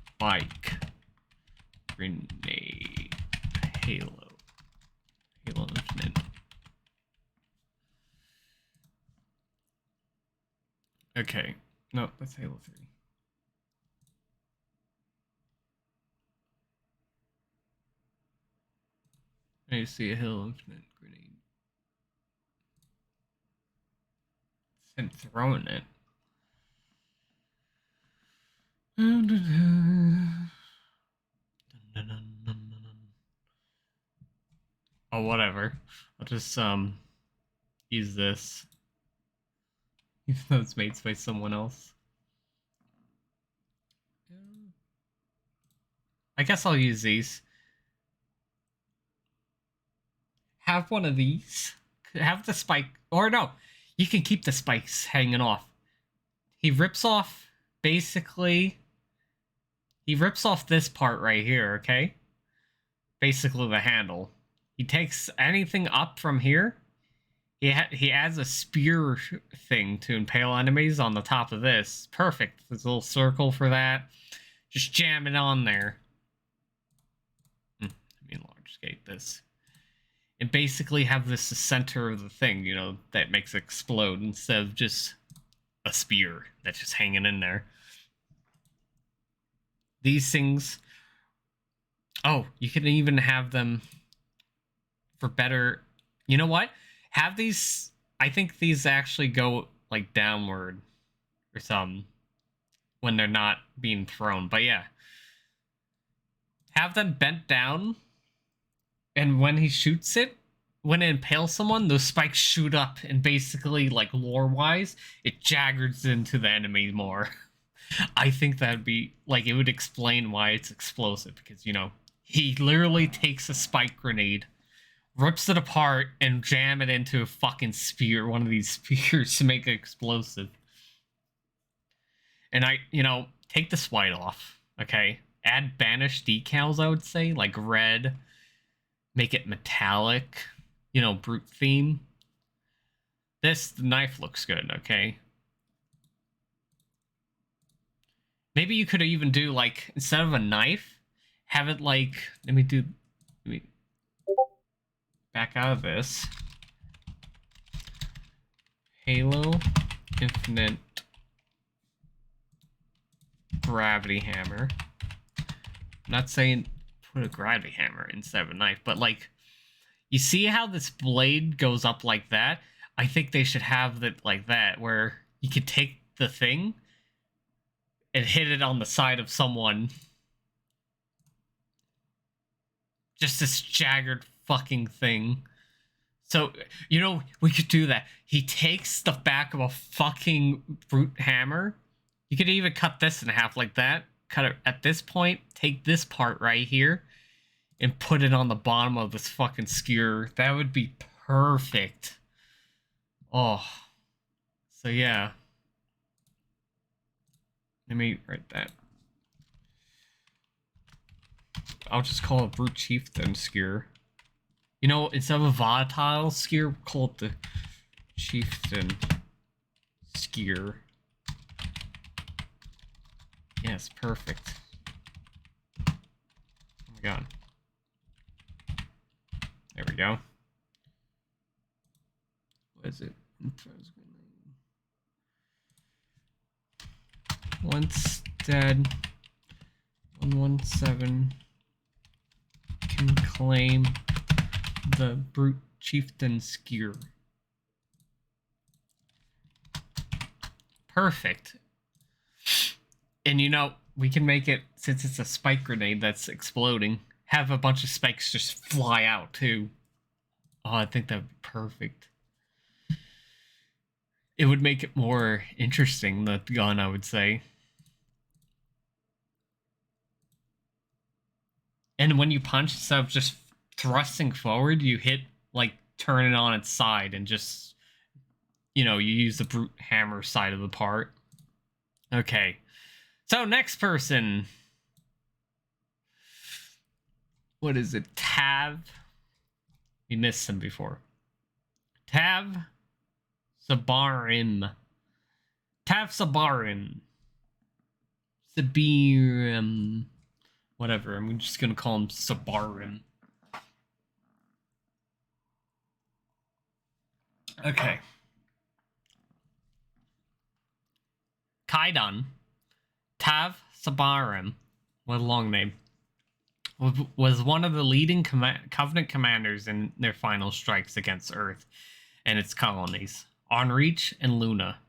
Spike grenade Halo. Halo Infinite. Okay. No, that's Halo 3. I need to see a Halo Infinite grenade. It's him throwing it. Oh, whatever. I'll just use this. Even though it's made by someone else. I guess I'll use these. Have one of these. Have the spike. Or no, you can keep the spikes hanging off. He rips off, basically, he rips off this part right here, okay? Basically the handle. He takes anything up from here. He adds a spear thing to impale enemies on the top of this. Perfect. There's a little circle for that. Just jam it on there. Let me enlarge skate this. And basically have this the center of the thing, you know, that makes it explode instead of just a spear that's just hanging in there. These things... Oh, you can even have them for better... You know what? Have these... I think these actually go, like, downward or something when they're not being thrown. But yeah. Have them bent down, and when he shoots it, when it impales someone, those spikes shoot up, and basically, like, lore-wise, it jaggers into the enemy more. I think that'd be, like, it would explain why it's explosive, because, you know, he literally takes a spike grenade, rips it apart, and jam it into a fucking spear, one of these spears, to make it explosive. And you know, take this white off, okay? Add BANISH decals, I would say, like red, make it metallic, you know, brute theme. The knife looks good, okay? Maybe you could even do, like, instead of a knife, have it like, let me back out of this. Halo Infinite Gravity Hammer. I'm not saying put a gravity hammer instead of a knife, but like, you see how this blade goes up like that? I think they should have it like that, where you could take the thing and hit it on the side of someone. Just this jagged fucking thing. So, you know, we could do that. He takes the back of a fucking brute hammer. You could even cut this in half like that. Cut it at this point. Take this part right here and put it on the bottom of this fucking skewer. That would be perfect. Oh. So, yeah. Let me write that. I'll just call it Brute Chieftain Skewer. You know, instead of a volatile skewer, call it the Chieftain Skewer. Yes, perfect. Oh my god. There we go. What is it? Once dead, 117 can claim the Brute Chieftain Skewer. Perfect. And you know, we can make it, since it's a spike grenade that's exploding, have a bunch of spikes just fly out too. Oh, I think that would be perfect. It would make it more interesting, the gun, I would say. And when you punch, instead of just thrusting forward, you hit, like, turn it on its side and just, you know, you use the brute hammer side of the part. Okay. So, next person. What is it? Tav? We missed him before. Tav Sabarim. Tav Sabarim. Sabirim. Whatever. I'm just gonna call him Sabarim. Okay. Kaidan. Tav Sabarim. What a long name. Was one of the leading Covenant commanders in their final strikes against Earth and its colonies, Onreach and Luna.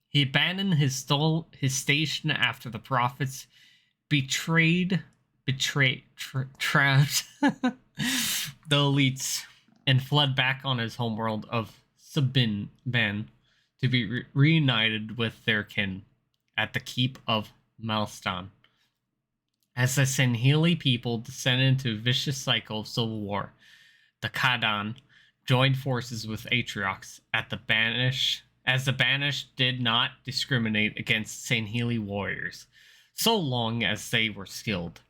He abandoned his station after the prophets trapped the elites and fled back on his homeworld of Sabin to be reunited with their kin at the keep of Malstan. As the Senhili people descended into a vicious cycle of civil war, the Kaidan joined forces with ATRIOX at the BANISH, as the BANISH did not discriminate against Senhili warriors, so long as they were skilled.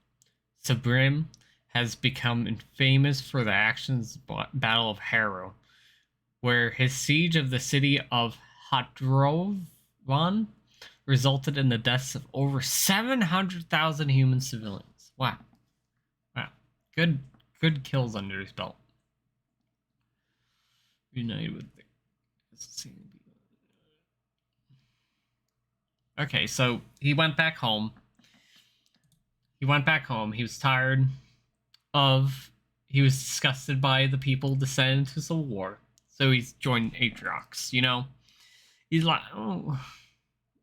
Sabrim has become famous for the actions Battle of Harrow, where his siege of the city of Hadrovan resulted in the deaths of over 700,000 human civilians. Wow. Wow. Good kills under his belt. United with the... Okay, so he went back home. He was tired of... He was disgusted by the people descending into civil war. So he's joined ATRIOX, you know? He's like, oh...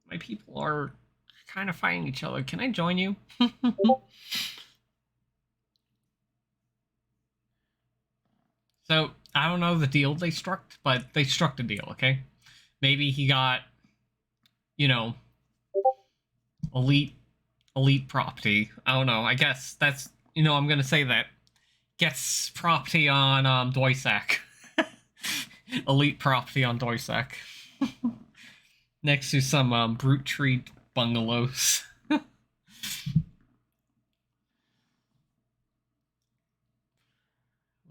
My people are kind of fighting each other. Can I join you? So, I don't know the deal they struck, but they struck the deal, okay? Maybe he got, you know, elite property. I don't know. I guess that's, you know, I'm going to say that. Gets property on Doisak. Elite property on Doisak. Next to some brute tree bungalows. What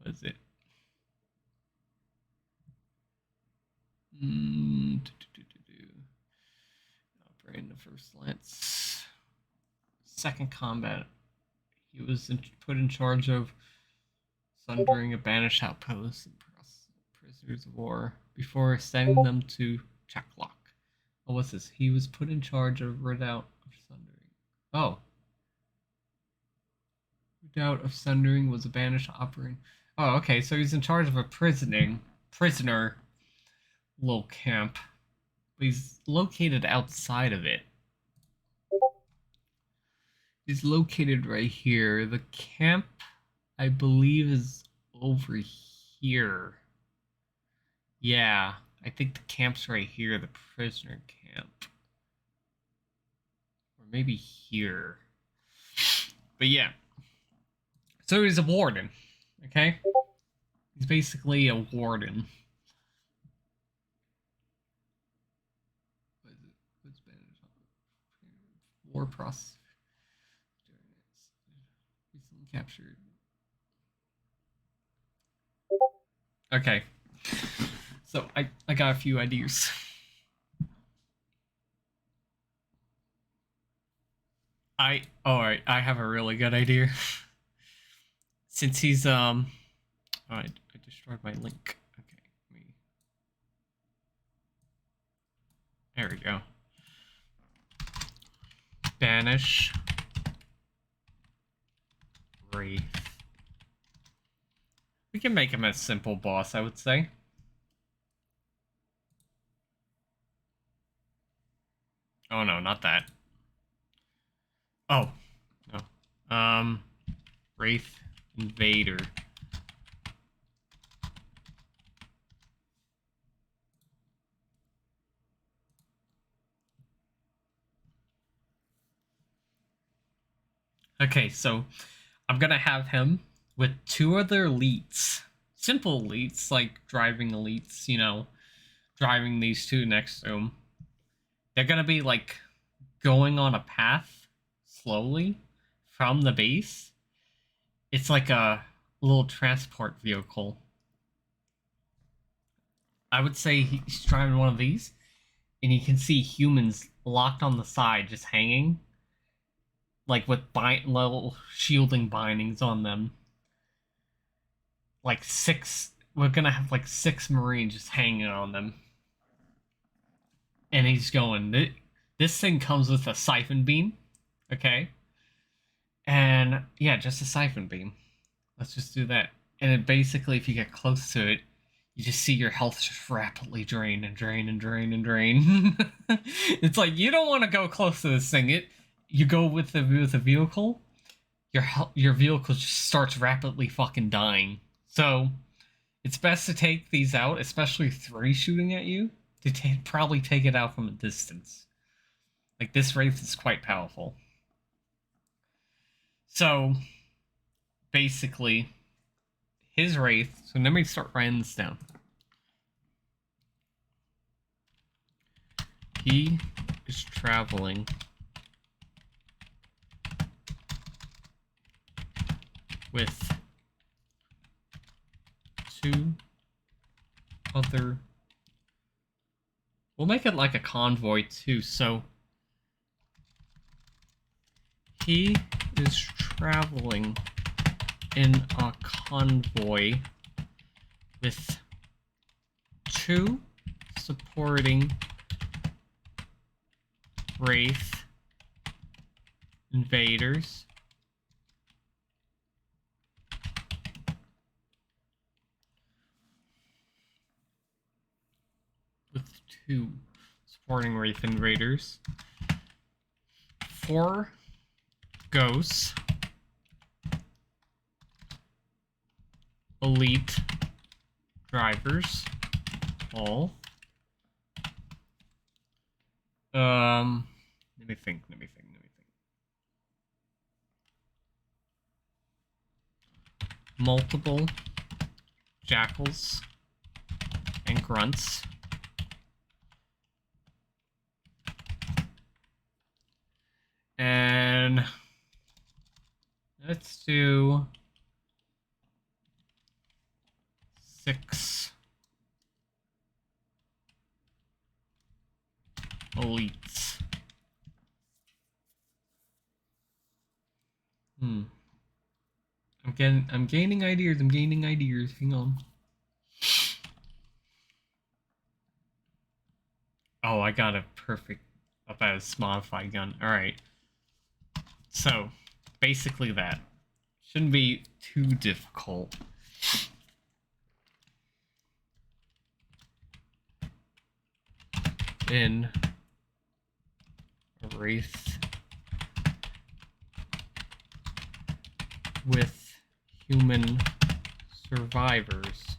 is it? Operating the first lance. Second combat. He was put in charge of sundering a banished outpost and prisoners of war before sending them to Chaklock. Oh, what's this? He was put in charge of Redoubt of Sundering. Oh. Redoubt of Sundering was a banished operating. Oh, okay, so he's in charge of a prisoner little camp. But he's located outside of it. He's located right here. The camp, I believe, is over here. Yeah, I think the camp's right here, the prisoner camp. Or maybe here. But yeah. So he's a warden, okay? He's basically a warden. What is it? What's Spanish? War process. Recently captured. Okay. So I got a few ideas. Alright, I have a really good idea. Since he's I destroyed my link. Okay, there we go. Banish Wraith. We can make him a simple boss, I would say. Oh no, not that. Oh, no. Wraith Invader. Okay, so I'm gonna have him with 2 other elites. Simple elites, like driving elites, you know, driving these 2 next to them. They're gonna be, like, going on a path slowly from the base. It's like a little transport vehicle. I would say he's driving one of these, and you can see humans locked on the side, just hanging, like with little shielding bindings on them. Like 6, we're gonna have like 6 Marines just hanging on them. And he's going, this thing comes with a siphon beam, okay? And yeah, just a siphon beam. Let's just do that. And it basically, if you get close to it, you just see your health just rapidly drain and drain and drain and drain. It's like, you don't want to go close to this thing. You go with the vehicle, your vehicle just starts rapidly fucking dying. So it's best to take these out, especially 3 shooting at you, to probably take it out from a distance. Like, this Wraith is quite powerful. So basically, his Wraith, so let me start writing this down. He is traveling with 2 other... We'll make it like a convoy too, so... He is traveling in a convoy with 2 supporting Wraith invaders with 2 supporting Wraith invaders, 4 ghosts, elite drivers, all. Let me think. Multiple jackals and grunts. And let's do 6 elites. I'm gaining ideas. Hang on. Oh, I got a perfect up as modified gun. Alright. So, basically that. Shouldn't be too difficult. In a Wraith with human survivors.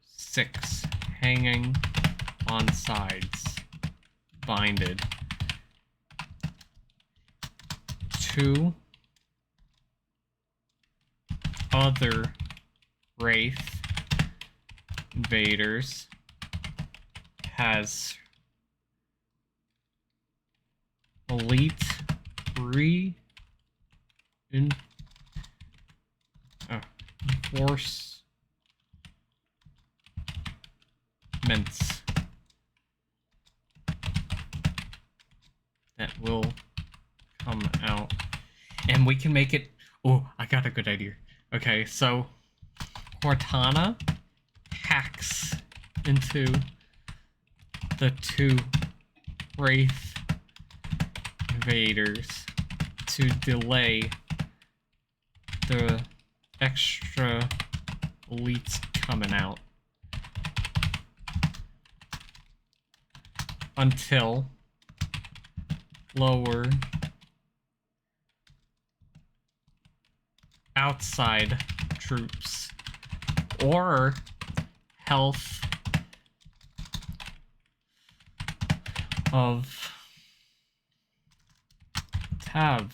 6 hanging on sides, binded. 2 other Wraith invaders has elite reinforcements that will come out, and we can make it. Oh, I got a good idea. Okay, so Cortana hacks into the 2 Wraith invaders to delay the extra elites coming out until lower outside troops or health of tab.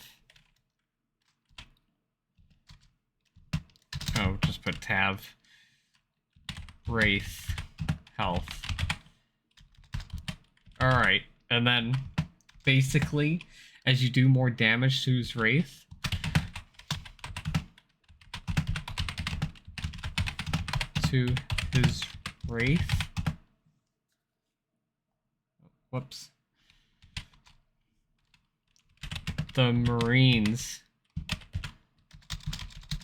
Oh, just put tab. Wraith health. Alright, and then basically, as you do more damage to his Wraith, whoops, the Marines,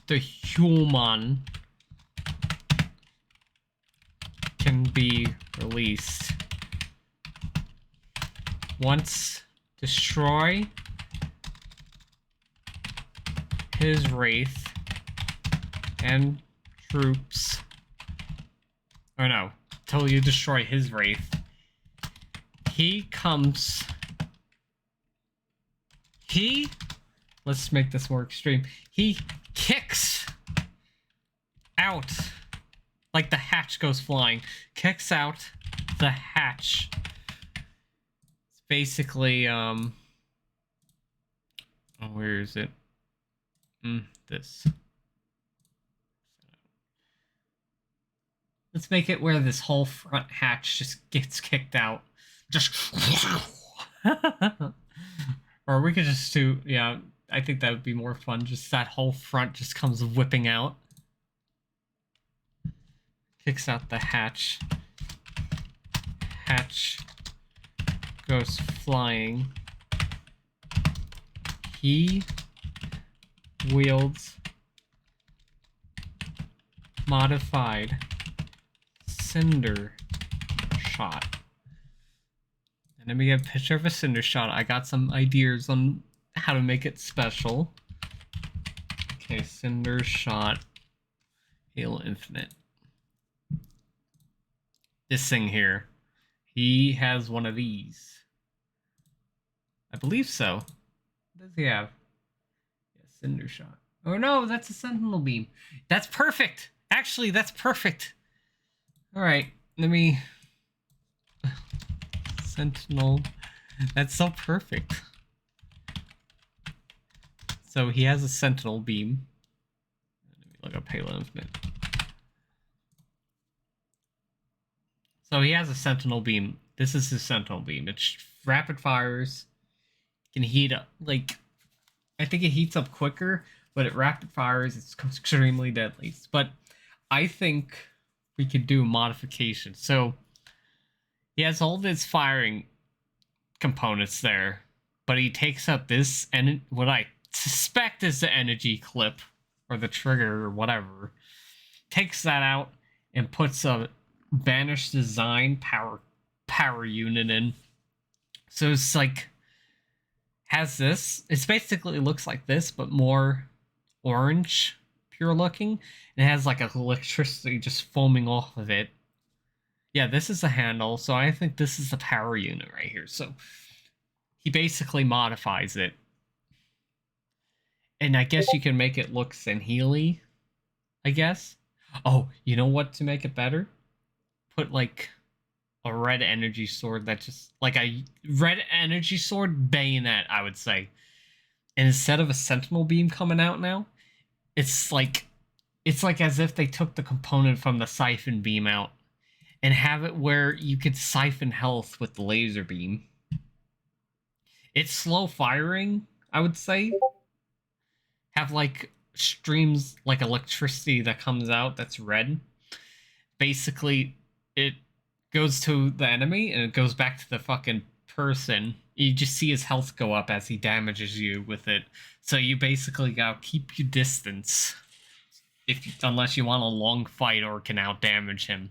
the human can be released. Once destroy his Wraith and troops, or no, till you destroy his Wraith, let's make this more extreme, he kicks out, like the hatch goes flying, kicks out the hatch. It's basically, oh, where is it? This. Let's make it where this whole front hatch just gets kicked out. Just... Or we could just do... Yeah, I think that would be more fun. Just that whole front just comes whipping out. Kicks out the hatch. Hatch goes flying. He wields modified cinder shot. And then we get a picture of a cinder shot. I got some ideas on how to make it special. Okay, cinder shot, Halo Infinite. This thing here, he has one of these. I believe so. What does he have? Yeah, cinder shot. Oh no, that's a sentinel beam. That's perfect. Actually, that's perfect. All right, let me... Sentinel. That's so perfect. So he has a sentinel beam. Let me look up Halo Infinite. So he has a sentinel beam. This is his sentinel beam. It's rapid fires. Can heat up. Like, I think it heats up quicker, but at rapid fires, it's extremely deadly. But I think we could do a modification. So he has all of his firing components there, but he takes out this, and what I suspect is the energy clip, or the trigger, or whatever. Takes that out, and puts a BANISH design power unit in. So it's like, has this, it's basically looks like this, but more orange, pure looking. It has like electricity just foaming off of it. Yeah, this is the handle, so I think this is the power unit right here. So he basically modifies it. And I guess you can make it look Sanheely, I guess. Oh, you know what to make it better? Put like a red energy sword that just, like a red energy sword bayonet, I would say. And instead of a sentinel beam coming out now, it's like as if they took the component from the siphon beam out and have it where you could siphon health with the laser beam. It's slow firing, I would say. Have like streams, like electricity that comes out that's red. Basically, it goes to the enemy and it goes back to the fucking person. You just see his health go up as he damages you with it. So you basically gotta keep your distance, unless you want a long fight or can out damage him.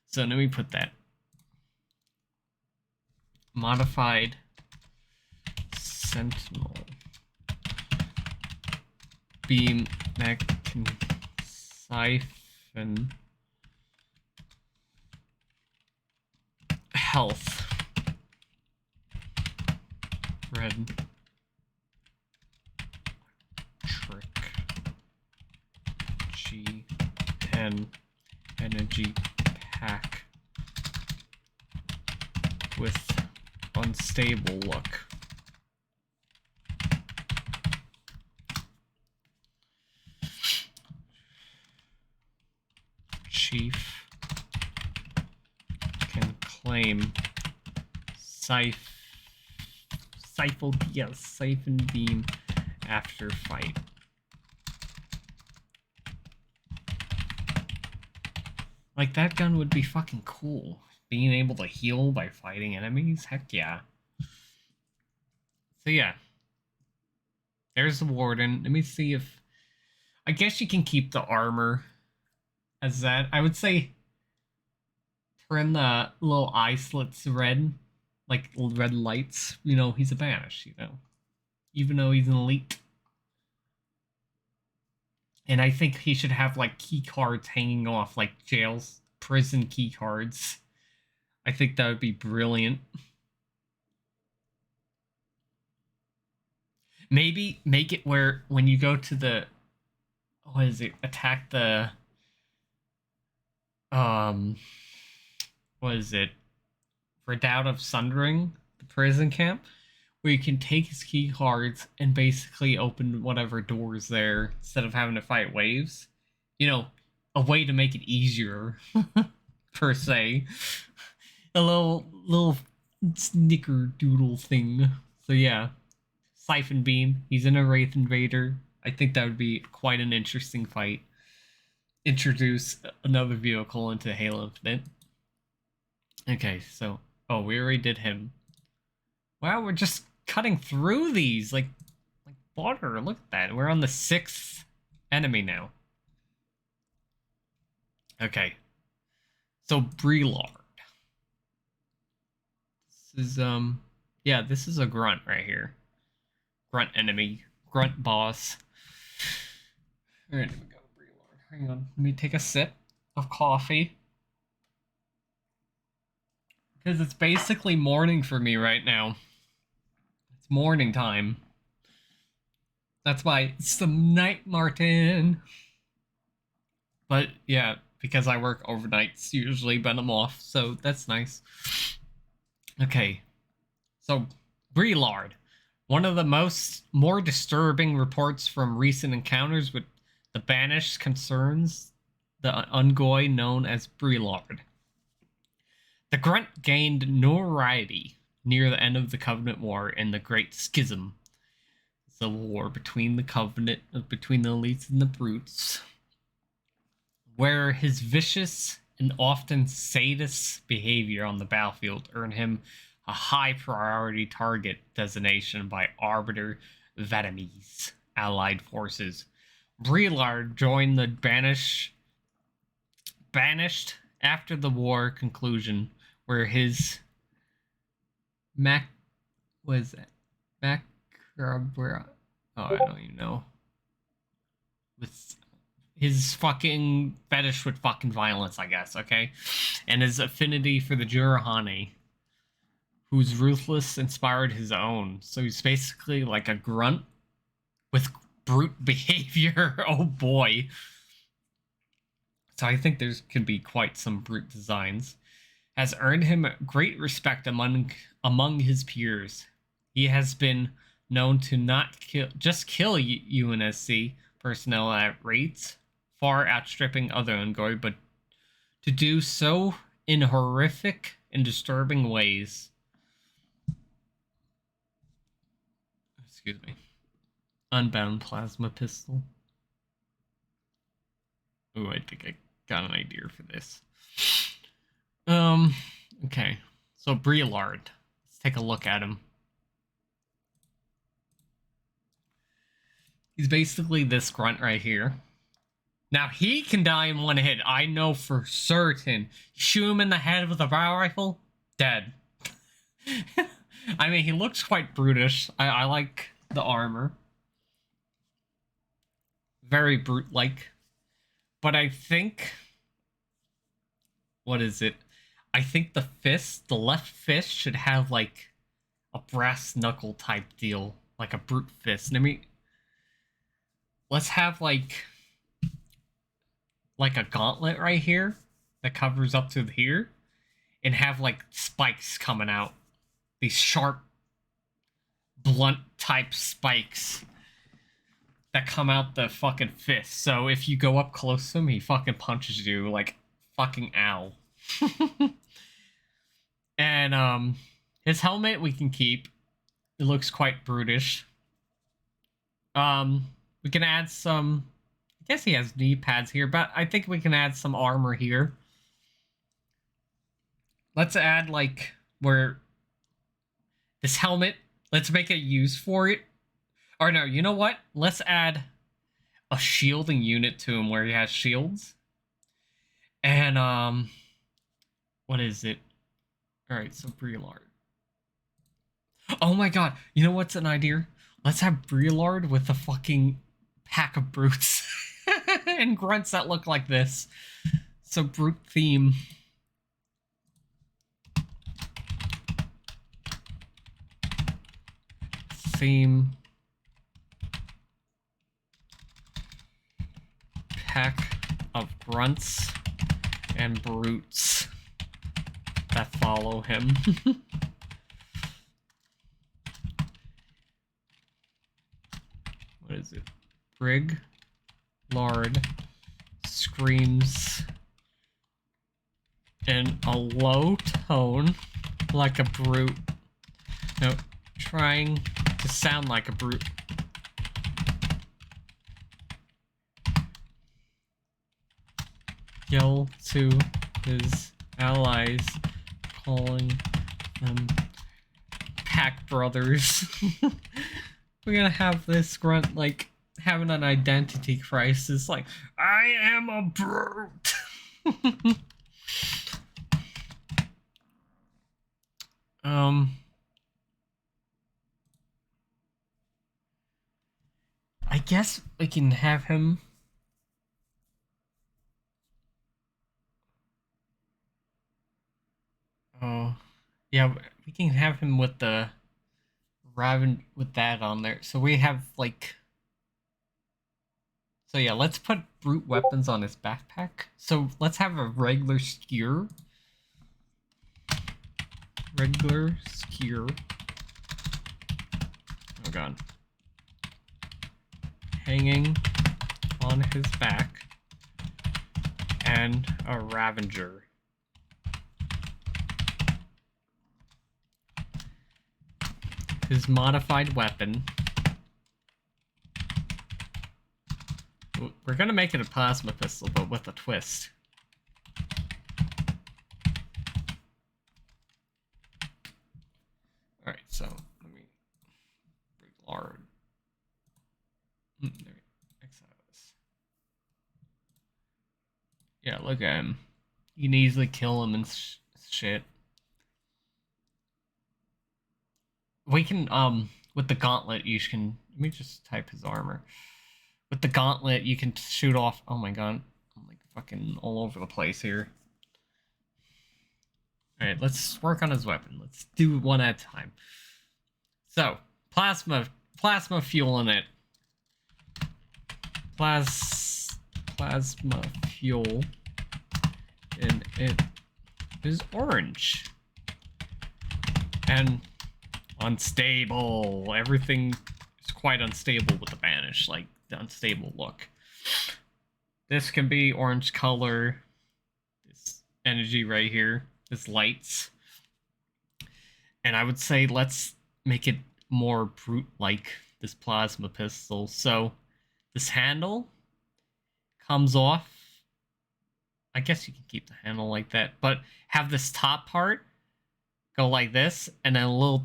So let me put that. Modified sentinel beam that can siphon health. Red trick G10 energy pack with unstable look. Chief can claim siphon beam after fight. Like, that gun would be fucking cool. Being able to heal by fighting enemies? Heck yeah. So yeah. There's the warden. Let me see if... I guess you can keep the armor as that. I would say turn the little eye slits red. Like red lights. You know, he's a banish, you know. Even though he's an elite. And I think he should have like key cards hanging off, like jails, prison key cards. I think that would be brilliant. Maybe make it where when you go to the, what is it, attack the, what is it, Redoubt of Sundering, the prison camp, where you can take his key cards and basically open whatever doors there instead of having to fight waves. You know, a way to make it easier, per se. A little snickerdoodle thing. So yeah, Siphon Beam. He's in a Wraith Invader. I think that would be quite an interesting fight. Introduce another vehicle into Halo Infinite. Okay, so... Oh, we already did him. Wow, we're just cutting through these like butter. Look at that. We're on the 6th enemy now. Okay. So Brelard. This is yeah, this is a grunt right here. Grunt enemy. Grunt boss. Alright, we go Brelard. Hang on. Let me take a sip of coffee. Because it's basically morning for me right now. It's morning time. That's why it's the night, Martin. But yeah, because I work overnights usually, but I'm off, so that's nice. Okay, so Brelard. One of the more disturbing reports from recent encounters with the Banish concerns the Ungoi known as Brelard. The Grunt gained notoriety near the end of the Covenant War and the Great Schism, the war between the between the elites and the brutes, where his vicious and often sadist behavior on the battlefield earned him a high priority target designation by Arbiter Vietnamese allied forces. Brelard joined the banished after the war conclusion, where his oh, I don't even know. With his fucking fetish with fucking violence, I guess, okay? And his affinity for the Jurahani, whose ruthless inspired his own. So he's basically like a grunt with brute behavior. Oh boy. So I think there could be quite some brute designs. Has earned him great respect among his peers. He has been known to not just kill UNSC personnel at rates far outstripping other Ungoi, but to do so in horrific and disturbing ways. Excuse me. Unbound plasma pistol. Ooh, I think I got an idea for this. Okay. So Brelard. Let's take a look at him. He's basically this grunt right here. Now, he can die in one hit. I know for certain. Shoot him in the head with a bow rifle, dead. I mean, he looks quite brutish. I like the armor. Very brute-like. But I think... What is it? I think the fist, the left fist, should have, like, a brass knuckle type deal. Like a brute fist. I mean... Let's have, like a gauntlet right here that covers up to here, and have like spikes coming out. these sharp, blunt type spikes that come out the fucking fist. So if you go up close to him, he fucking punches you like fucking ow. And his helmet we can keep. It looks quite brutish. We can add some. I guess he has knee pads here, but I think we can add some armor here. Let's add like where this helmet. Let's make a use for it. Or no, you know what? Let's add a shielding unit to him where he has shields. And what is it? All right, so Breelard. Oh my god, you know what's an idea? Let's have Breelard with a fucking pack of brutes and grunts that look like this. So brute theme. Pack of grunts and brutes that follow him. What is it? Brig Lard screams in a low tone like a brute. No, trying to sound like a brute. Yell to his allies, calling them pack brothers. We're gonna have this grunt like having an identity crisis, like, I am a brute. I guess we can have him. Oh, yeah, we can have him with the Raven with that on there. So we have like. So yeah, let's put brute weapons on his backpack. So let's have a regular skewer. Regular skewer. Oh god. Hanging on his back. And a Ravenger. His modified weapon. We're gonna make it a plasma pistol, but with a twist. Alright, so let me break lard. There we go. Exile this. Yeah, look at him. You can easily kill him and shit. We can, with the gauntlet, you can. Let me just type his armor. With the gauntlet, you can shoot off. Oh my god. I'm like fucking all over the place here. Alright, let's work on his weapon. Let's do it one at a time. So, plasma fuel in it. Plasma fuel in it is orange. And unstable. Everything is quite unstable with the Banish, like the unstable look. This can be orange color. This energy right here, this lights. And I would say let's make it more brute-like, this plasma pistol. So this handle comes off. I guess you can keep the handle like that, but have this top part go like this, and then a little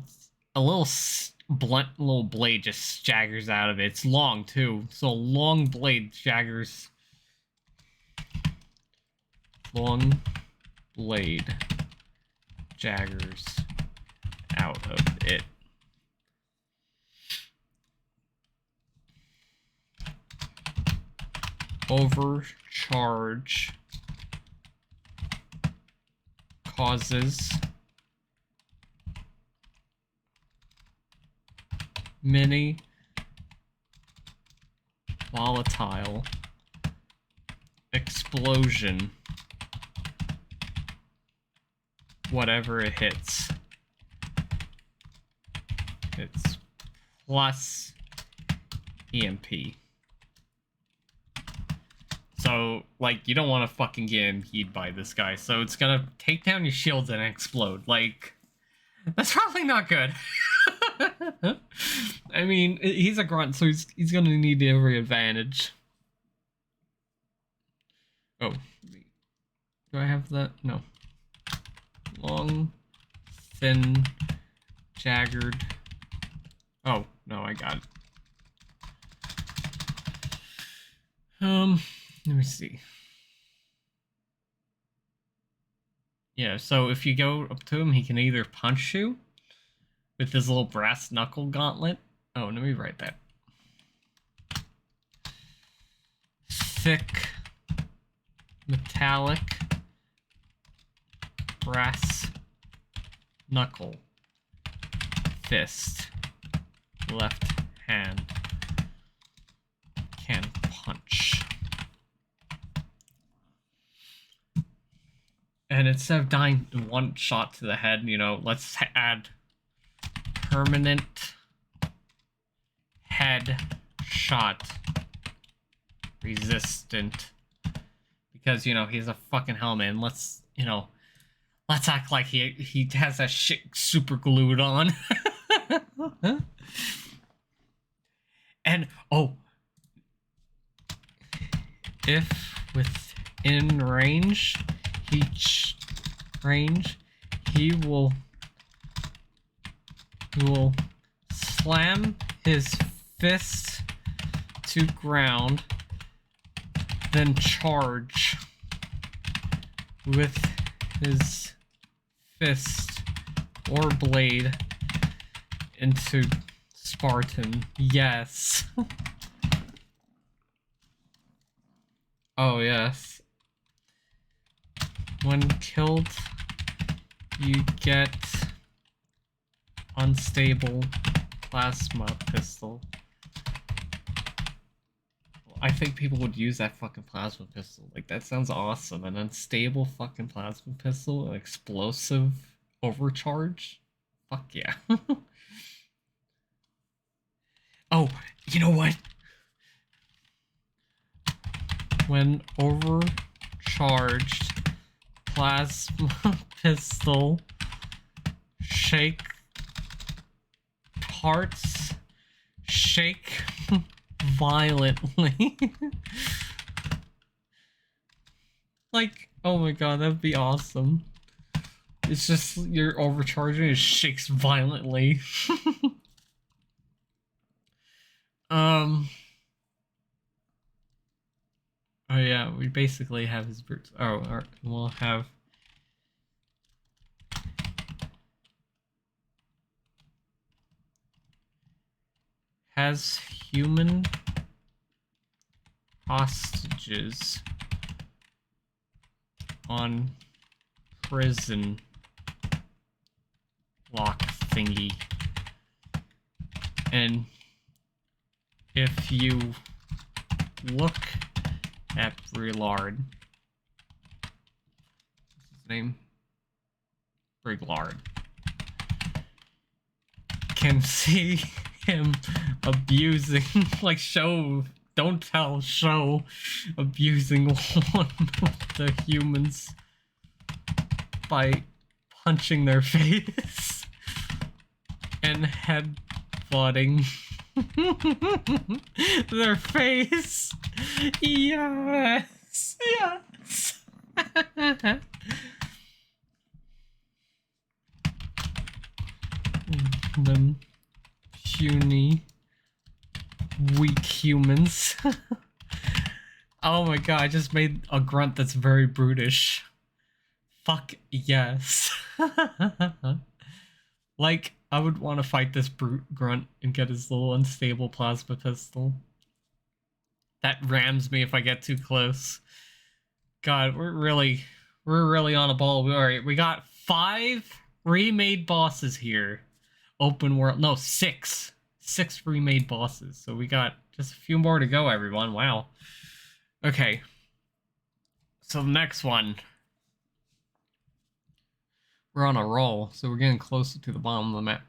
blunt little blade just jaggers out of it. It's long too, so a long blade jaggers. Long blade jaggers out of it. Overcharge causes mini volatile explosion whatever it hits. hits plus EMP. So, like, you don't want to fucking get impeded by this guy. So it's gonna take down your shields and explode. Like, that's probably not good. I mean, he's a grunt, so he's gonna need every advantage. Oh. Do I have that? No. Long, thin, jagged. Oh, no, I got it. Let me see. Yeah, so if you go up to him, he can either punch you with his little brass knuckle gauntlet. Oh, let me write that. Thick, metallic, brass knuckle, fist, left hand, can punch. And instead of dying in one shot to the head, you know, let's add permanent head shot resistant. Because, you know, he's a fucking helmet, and let's, you know, let's act like he has that shit super glued on. And, oh, if within range, he will slam his fist to ground, then charge with his fist or blade into Spartan. Yes. Oh, yes. When killed, you get unstable plasma pistol. I think people would use that fucking plasma pistol. Like, that sounds awesome. An unstable fucking plasma pistol, an explosive overcharge. Fuck yeah. Oh, you know what? When overcharged, plasma pistol shake parts shake violently. Like, oh my god, that'd be awesome. It's just you're overcharging, it shakes violently. Oh yeah, we basically have his brutes. Oh, we'll have has human hostages on prison lock thingy. And if you look at Brillard, what's his name? Brillard. Can see him abusing, like, don't tell, show abusing one of the humans by punching their face and headbutting their face. Yes, yes. Them puny, weak humans. Oh my god, I just made a grunt that's very brutish. Fuck yes. Like, I would want to fight this brute grunt and get his little unstable plasma pistol. That rams me if I get too close. God, we're really on a ball. Alright, we got 5 remade bosses here. Open world, no, 6 remade bosses. So we got just a few more to go, everyone. Wow. Okay. So the next one. We're on a roll, so we're getting closer to the bottom of the map.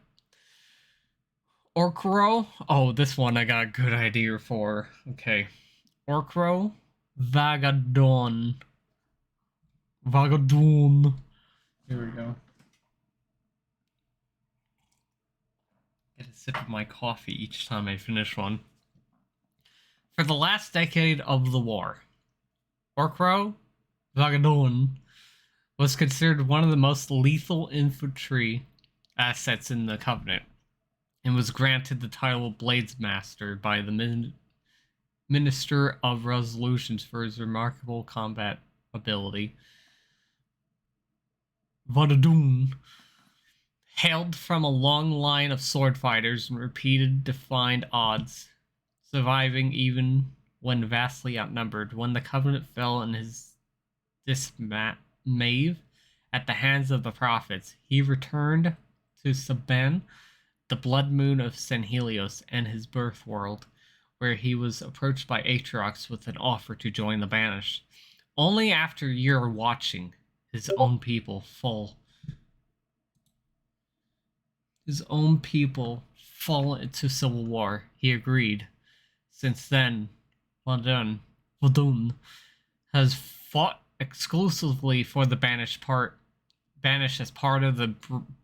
Orcro? Oh, this one I got a good idea for. Okay. Orcro Vagadon. Vagadon. Here we go. Get a sip of my coffee each time I finish one. For the last decade of the war, Orcro Vagadon was considered one of the most lethal infantry assets in the Covenant, and was granted the title of Blades Master by the Minister of Resolutions for his remarkable combat ability. Vagadon hailed from a long line of sword fighters and repeated defiant odds, surviving even when vastly outnumbered. When the Covenant fell in his dismay at the hands of the prophets, he returned to Saban, the blood moon of San Helios, and his birth world, where he was approached by ATRIOX with an offer to join the BANISH. Only after a year watching his own people fall into civil war, he agreed. Since then, Vadun has fought exclusively for the BANISH as part of the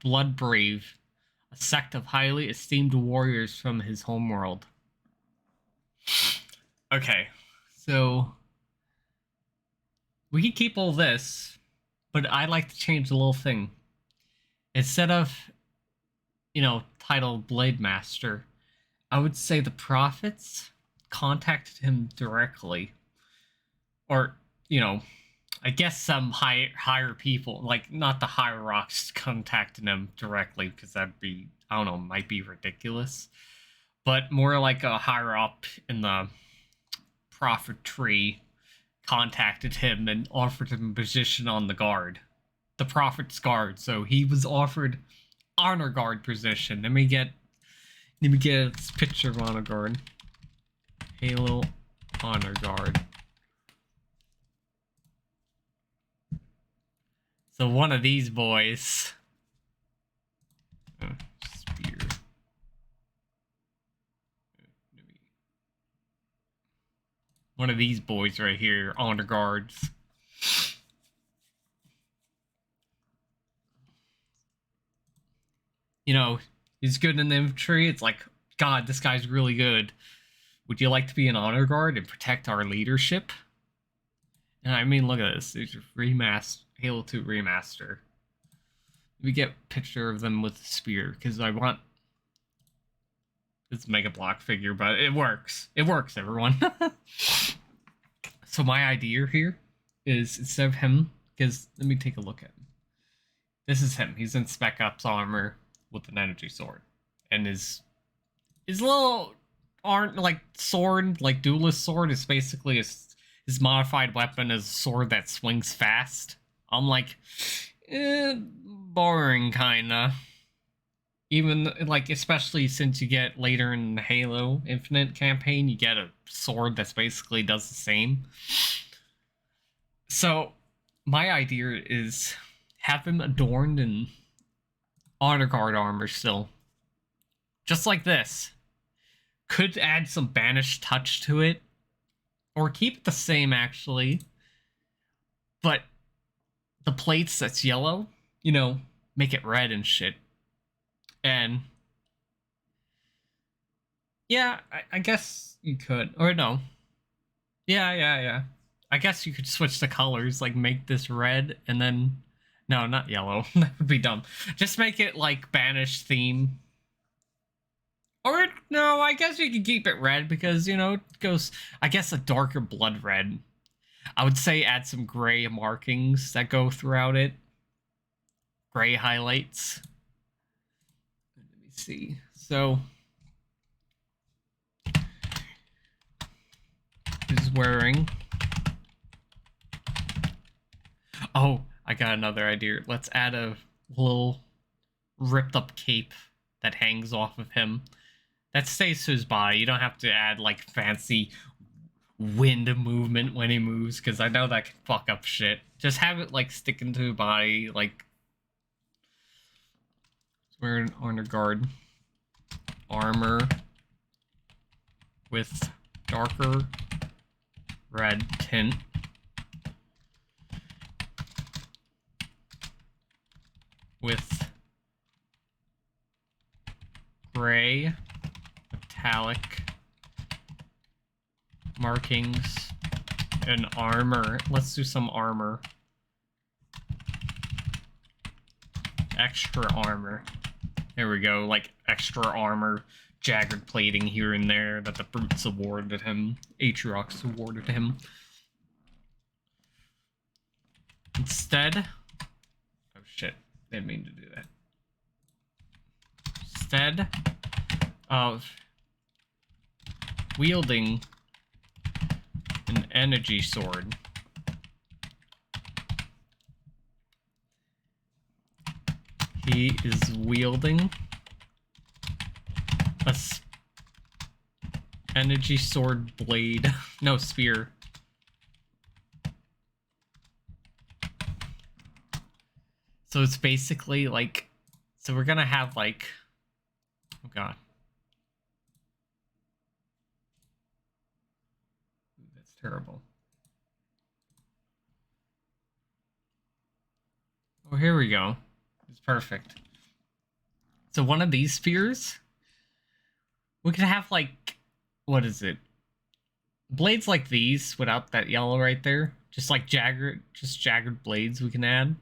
Blood Brave, a sect of highly esteemed warriors from his homeworld. Okay, so we can keep all this, but I'd like to change a little thing. Instead of, title Blade Master, I would say the prophets contacted him directly. Or, I guess some higher people, like not the hierarchs contacting him directly, because that'd be, I don't know, might be ridiculous. But more like a higher up in the prophet tree contacted him and offered him a position on the guard. The prophet's guard. So he was offered honor guard position. Let me get this picture of honor guard. Halo honor guard. So one of these boys. Spear. One of these boys right here, honor guards. He's good in the infantry. It's like, God, this guy's really good. Would you like to be an honor guard and protect our leadership? And I mean, look at this. There's a Halo 2 remaster. We get a picture of them with a spear, because I want this Mega Block figure, but it works. It works, everyone. So my idea here is, instead of him, because let me take a look at him. This is him. He's in Spec Ops armor with an energy sword, and his little sword, like duelist sword, is basically his modified weapon is a sword that swings fast. I'm like, boring kinda. Even especially since you get later in the Halo Infinite campaign, you get a sword that's basically does the same. So my idea is have him adorned in honor guard armor still. Just like this. Could add some BANISH touch to it. Or keep it the same, actually. But the plates that's yellow, make it red and shit. And yeah, I guess you could. Or no. Yeah. I guess you could switch the colors, make this red and then... No, not yellow. That would be dumb. Just make it BANISH theme. Or, no, I guess you could keep it red because, it goes, I guess, a darker blood red. I would say add some gray markings that go throughout it. Gray highlights. Let me see. So, he's wearing... Oh, I got another idea. Let's add a little ripped up cape that hangs off of him. That stays to his body. You don't have to add fancy wind movement when he moves, because I know that can fuck up shit. Just have it sticking to his body, wear an honor guard armor with darker red tint. With gray metallic markings and armor. Let's do some armor. Extra armor. There we go, like extra armor, jagged plating here and there that the brutes awarded him. ATRIOX awarded him. Instead, oh shit, didn't mean to do that. Instead of wielding an energy sword, he is wielding a energy sword blade. No, spear. So it's basically like, so we're gonna have like, oh god. Ooh, that's terrible. Oh, here we go. It's perfect. So one of these spears, we could have like, what is it? Blades like these without that yellow right there. Just like jagged blades we can add.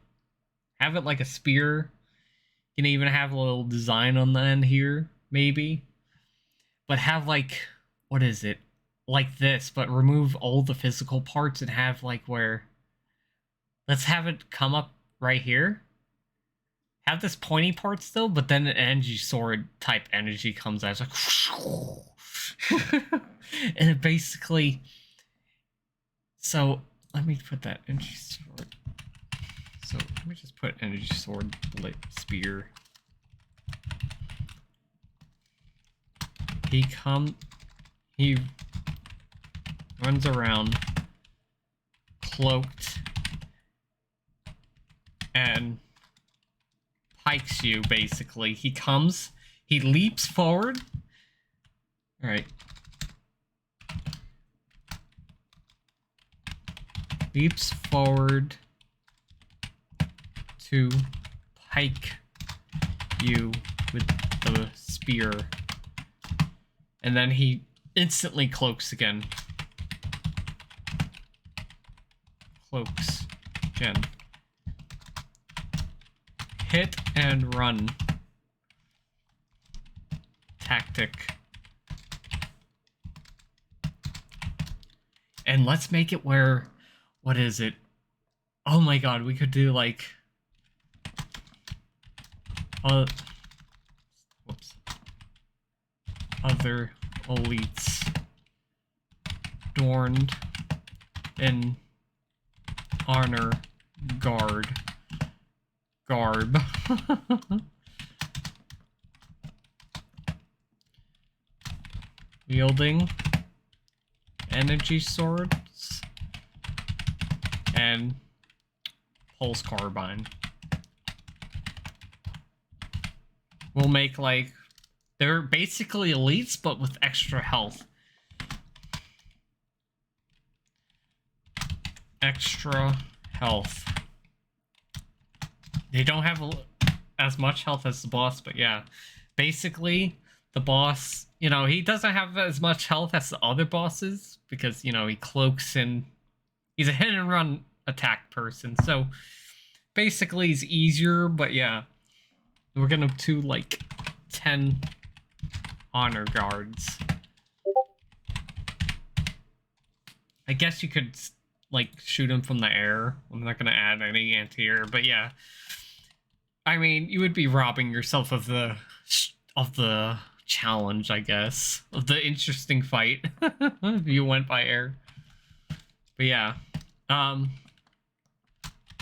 Have it like a spear. You can even have a little design on the end here, maybe. But have like, what is it? Like this, but remove all the physical parts and have like where, let's have it come up right here. Have this pointy part still, but then an energy sword type energy comes out. It's like, and it basically, so let me put that energy sword. So let me just put energy sword, lit spear. He runs around cloaked and pikes you, basically. He comes, he leaps forward. Alright. Leaps forward to pike you with the spear. And then he instantly cloaks again. Cloaks again. Hit and run. Tactic. And let's make it where, what is it? Oh my god, we could do like, whoops. Other elites adorned in honor garb. Wielding energy swords and pulse carbine. We'll make like, they're basically elites but with extra health. Extra health. They don't have as much health as the boss, but yeah. Basically, the boss, you know, he doesn't have as much health as the other bosses because, you know, he cloaks and he's a hit and run attack person. So basically he's easier, but yeah. We're gonna do like 10 honor guards. I guess you could like shoot him from the air. I'm not gonna add any anti-air, but yeah. I mean, you would be robbing yourself of the challenge, I guess, of the interesting fight if you went by air. But yeah,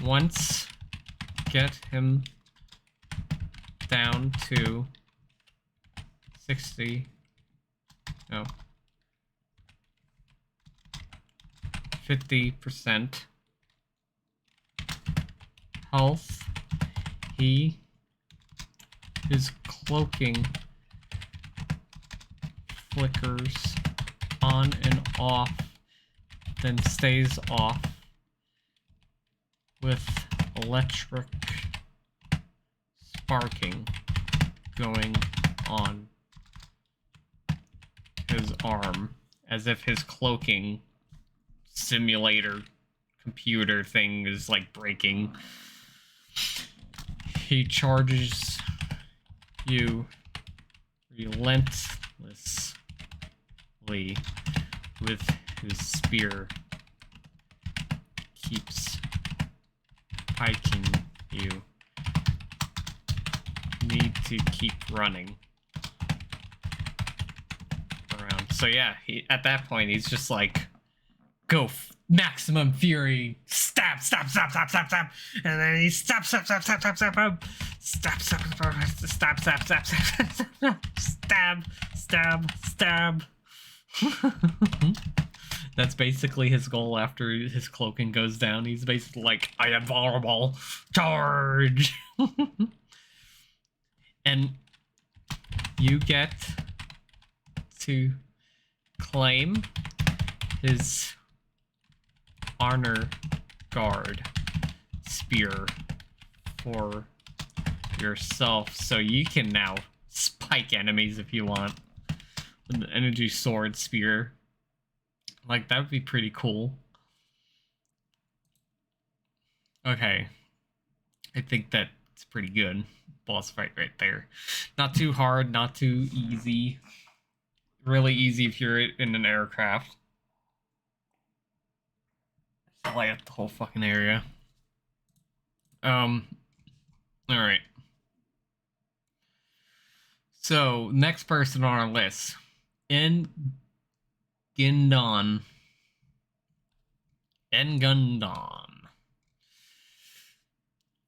once get him down to 60. No. 50% health. He is cloaking flickers on and off, then stays off with electric sparking going on his arm, as if his cloaking simulator computer thing is like breaking. He charges you relentlessly with his spear, keeps piking you. Need to keep running around. So yeah, at that point he's just like, go maximum fury, stab, stab, stab, stab, stab, stab, and then he stab, stab, stab, stab, stab, stab, stab, stab, stab, stab, stab, stab, stab, stab, stab. That's basically his goal after his cloaking goes down. He's basically like, I am vulnerable, charge. And you get to claim his honor guard spear for yourself, so you can now spike enemies if you want with the energy sword spear. Like, that would be pretty cool. Okay, I think that's pretty good. Boss fight right there. Not too hard, not too easy. Really easy if you're in an aircraft. Light up the whole fucking area. Alright. So, next person on our list. Engundon.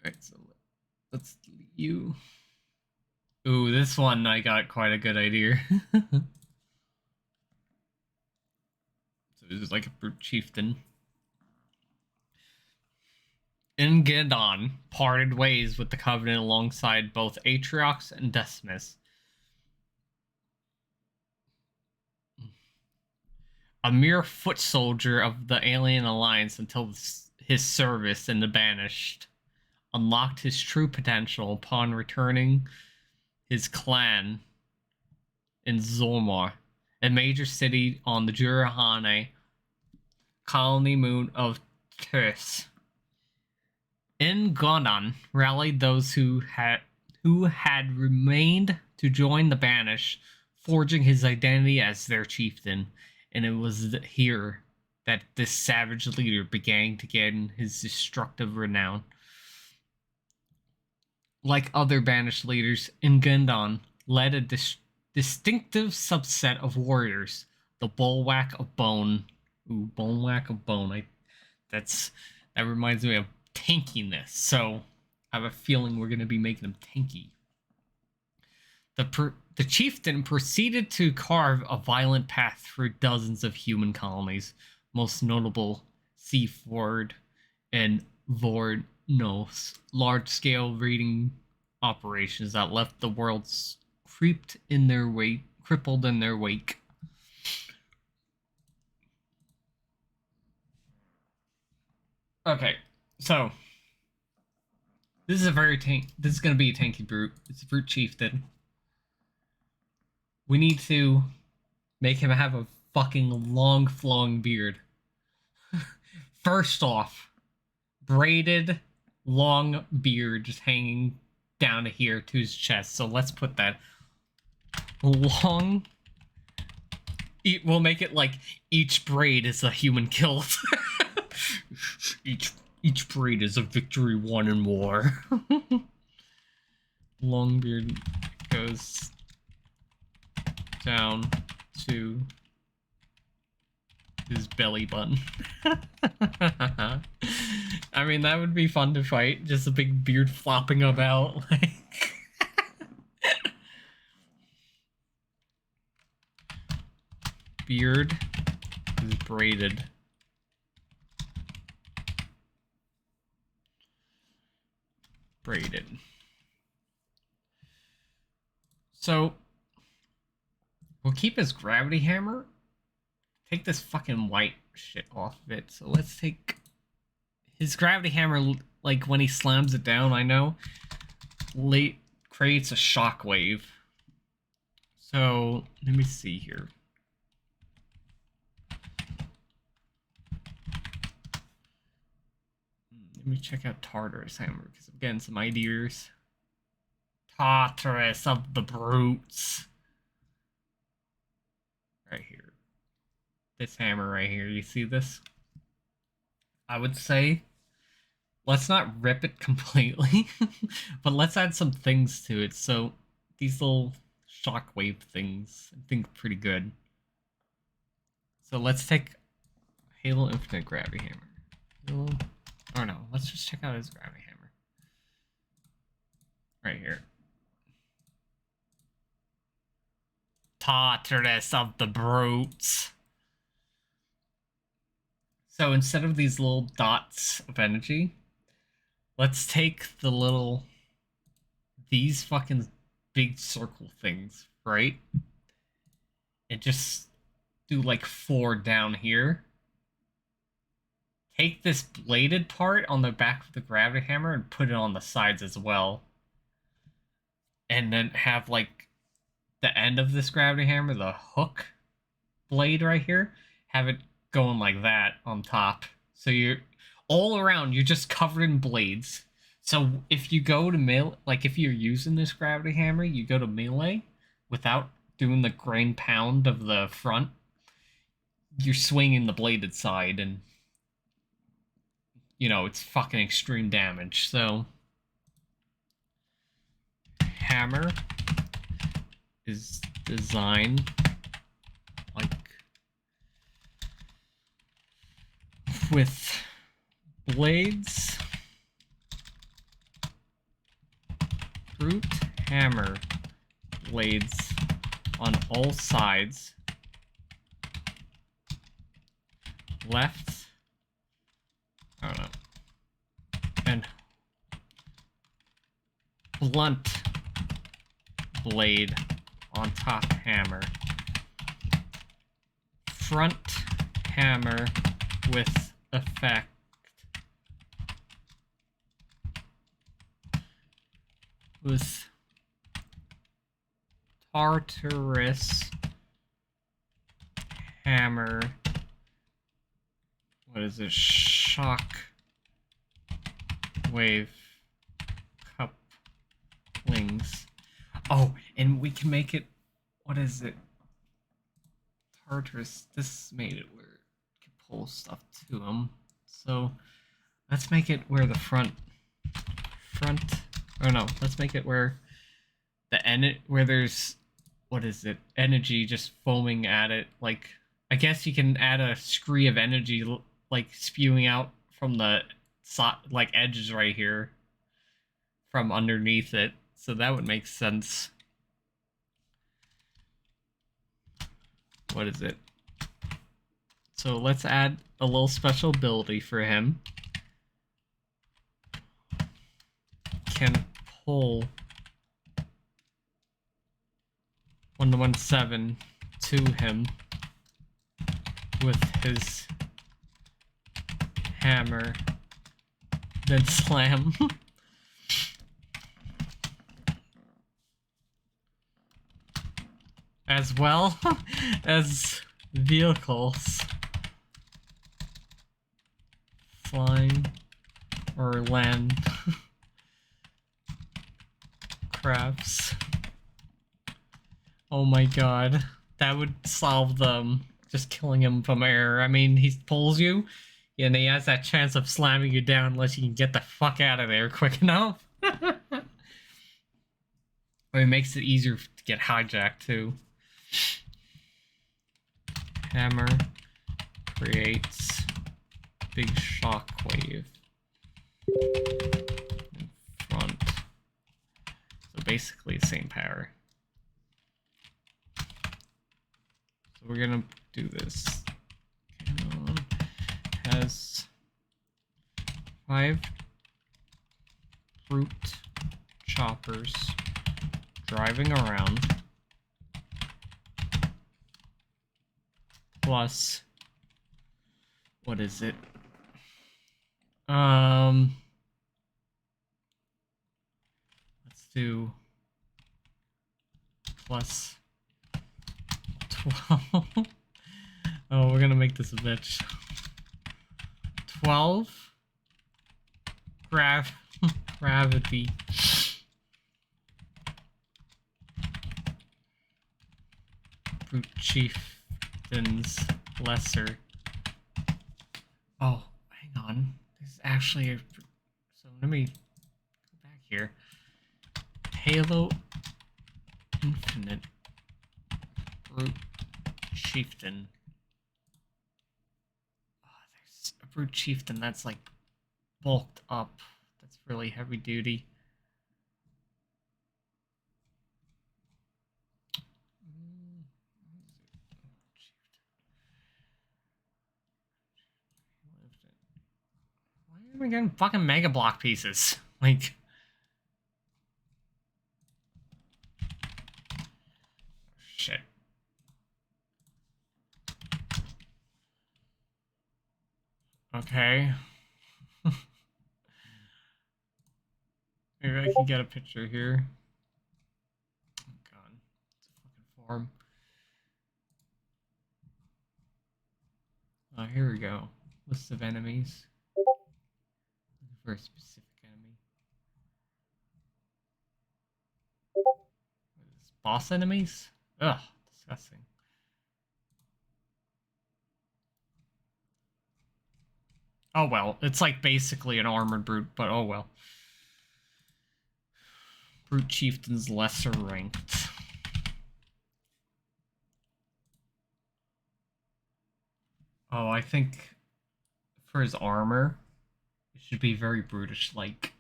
Alright, so let's you. Ooh, this one I got quite a good idea. So this is like a brute chieftain. Engundon parted ways with the Covenant alongside both ATRIOX and Decimus. A mere foot soldier of the Alien Alliance until his service in the Banished, unlocked his true potential upon returning his clan in Zolmar, a major city on the Jurahane colony moon of Turs. Engundon rallied those who had remained to join the Banished, forging his identity as their chieftain. And it was here that this savage leader began to gain his destructive renown. Like other Banished leaders, Engundon led a distinctive subset of warriors, the Bulwark of Bone. Ooh, Bulwark of Bone. That reminds me of tankiness. So I have a feeling we're going to be making them tanky. The chieftain proceeded to carve a violent path through dozens of human colonies, most notable Seaford and Vornos, large-scale raiding operations that left the worlds crippled in their wake. Okay, so this is this is gonna be a tanky brute. It's a brute chieftain. We need to make him have a fucking long flowing beard. First off, braided long beard just hanging down to here to his chest. So let's put that long. We'll make it like each braid is a human killed. Each braid is a victory won in war. Long beard goes down to his belly button. I mean, that would be fun to fight. Just a big beard flopping about. Like beard is braided. So We'll keep his gravity hammer. Take this fucking white shit off of it. So let's take his gravity hammer. Like when he slams it down, I know, creates a shockwave. So let me see here. Let me check out Tartarus hammer because I'm getting some ideas. Tartarus of the brutes. Right here. This hammer right here. You see this? I would say let's not rip it completely, but let's add some things to it. So these little shockwave things, I think, pretty good. So let's take Halo Infinite Gravity Hammer. Halo, or no, let's just check out his Gravity Hammer. Right here. Tartarus of the brutes. So instead of these little dots of energy, let's take these fucking big circle things, right? And just do like 4 down here. Take this bladed part on the back of the gravity hammer and put it on the sides as well. And then have like the end of this gravity hammer, the hook blade right here, have it going like that on top. So you're all around, you're just covered in blades. So if you go to melee, like if you're using this gravity hammer, you go to melee without doing the grain pound of the front, you're swinging the bladed side and, you know, it's fucking extreme damage. So hammer is designed like with blades, brute hammer blades on all sides, left, I don't know, and blunt blade on top hammer, front hammer with effect, with Tartarus hammer, what is this, shock wave couplings. Oh, and we can make it, what is it, Tartarus, this made it where it can pull stuff to them. So let's make it where the front, oh no, let's make it where where there's, what is it, energy just foaming at it. Like, I guess you can add a scree of energy like spewing out from the like edges right here from underneath it. So that would make sense. What is it? So let's add a little special ability for him. Can pull 117 to him with his hammer, then slam. As well as vehicles, flying or land crafts. Oh my god, that would solve them just killing him from air. I mean, he pulls you, and he has that chance of slamming you down unless you can get the fuck out of there quick enough. Or it makes it easier to get hijacked too. Hammer creates big shockwave in front. So basically the same power. So we're gonna do this. Cannon has 5 brute choppers driving around plus, what is it? Let's do plus 12. Oh, we're gonna make this a bitch. 12 gravity. Brute chieftains lesser. Oh, hang on. This is actually a... So let me go back here. Halo infinite brute chieftain. Oh, there's a brute chieftain that's like bulked up. That's really heavy duty. Why am I getting fucking mega block pieces? Like, shit. Okay. Maybe I can get a picture here. Oh god. It's a fucking form. Oh, here we go. List of enemies. Looking for a specific enemy. What is this? Boss enemies? Ugh, disgusting. Oh well, it's like basically an armored brute, but oh well. Brute chieftain's lesser ranked. Oh, I think for his armor, it should be very brutish-like.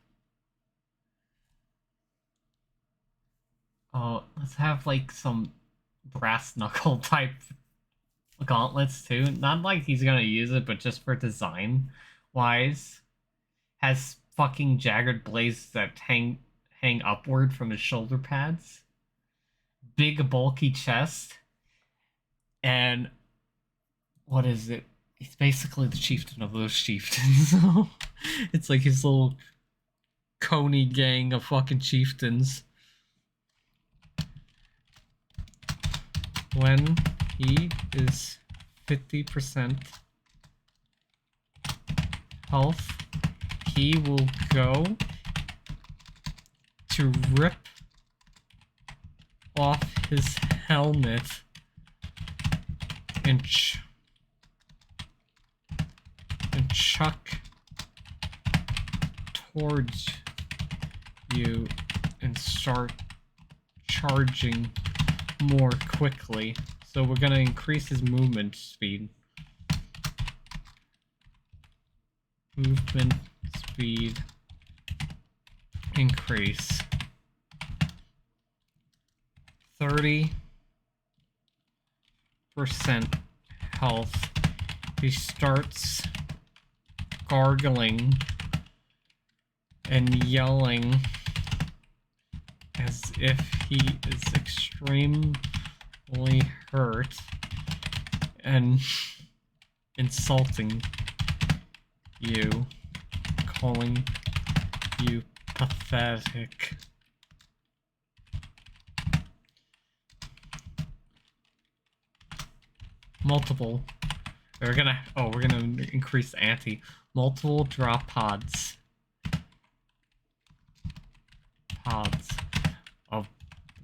Oh, let's have like some brass knuckle type gauntlets too. Not like he's gonna use it, but just for design wise. Has fucking jagged blades that hang upward from his shoulder pads. Big bulky chest. And what is it? He's basically the chieftain of those chieftains. It's like his little coney gang of fucking chieftains. When he is 50% health, he will go to rip off his helmet and chuck towards you and start charging more quickly. So we're gonna increase his movement speed. Movement speed increase 30% health. He starts gargling and yelling as if he is extremely hurt and insulting you, calling you pathetic. Multiple. We're gonna increase the ante. Multiple drop pods of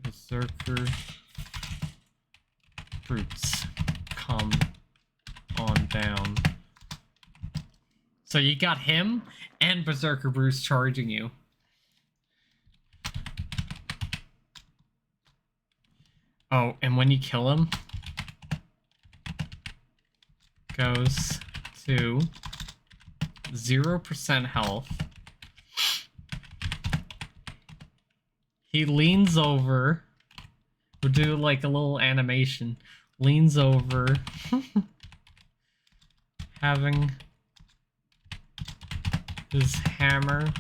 berserker brutes come on down. So you got him and berserker brutes charging you. Oh, and when you kill him, goes to 0% health. He leans over. We'll do like a little animation. Leans over. Having his hammer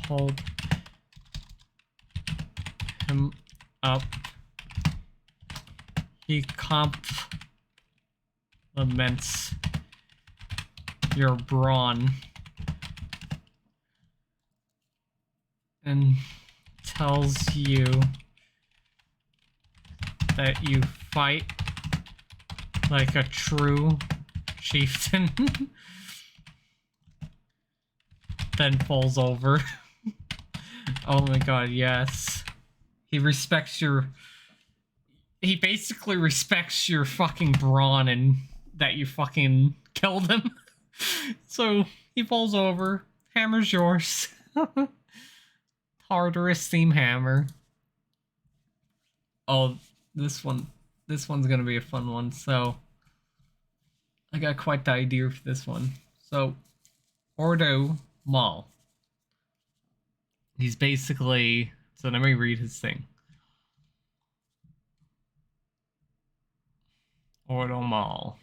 hold him up. He laments your brawn and tells you that you fight like a true chieftain, then falls over. Oh my god, yes. He basically respects your fucking brawn and that you fucking killed him. So he falls over. Hammer's yours. Tartarus theme hammer. Oh, this one's gonna be a fun one. So I got quite the idea for this one. So Ordo Mall. He's basically, so let me read his thing. Ordo Mall.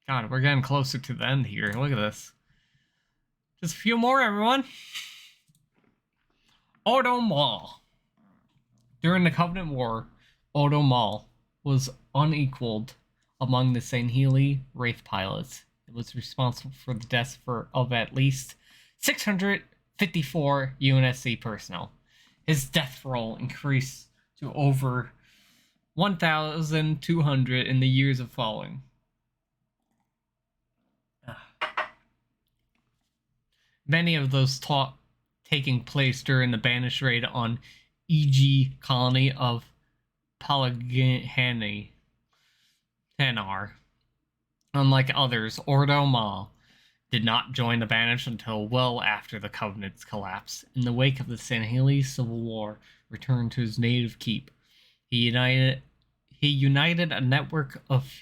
God, we're getting closer to the end here. Look at this. Just a few more, everyone. Ordo Mall. During the Covenant War, Ordo Mall was unequaled among the Sangheili Wraith pilots. It was responsible for the deaths of at least 654 UNSC personnel. His death roll increased to over 1,200 in the years of following. Many of those taking place during the Banish raid on EG colony of Palaghanar. Unlike others, Ordo Mall did not join the Banish until well after the Covenant's collapse. In the wake of the Sangheili Civil War, returned to his native keep. He united a network of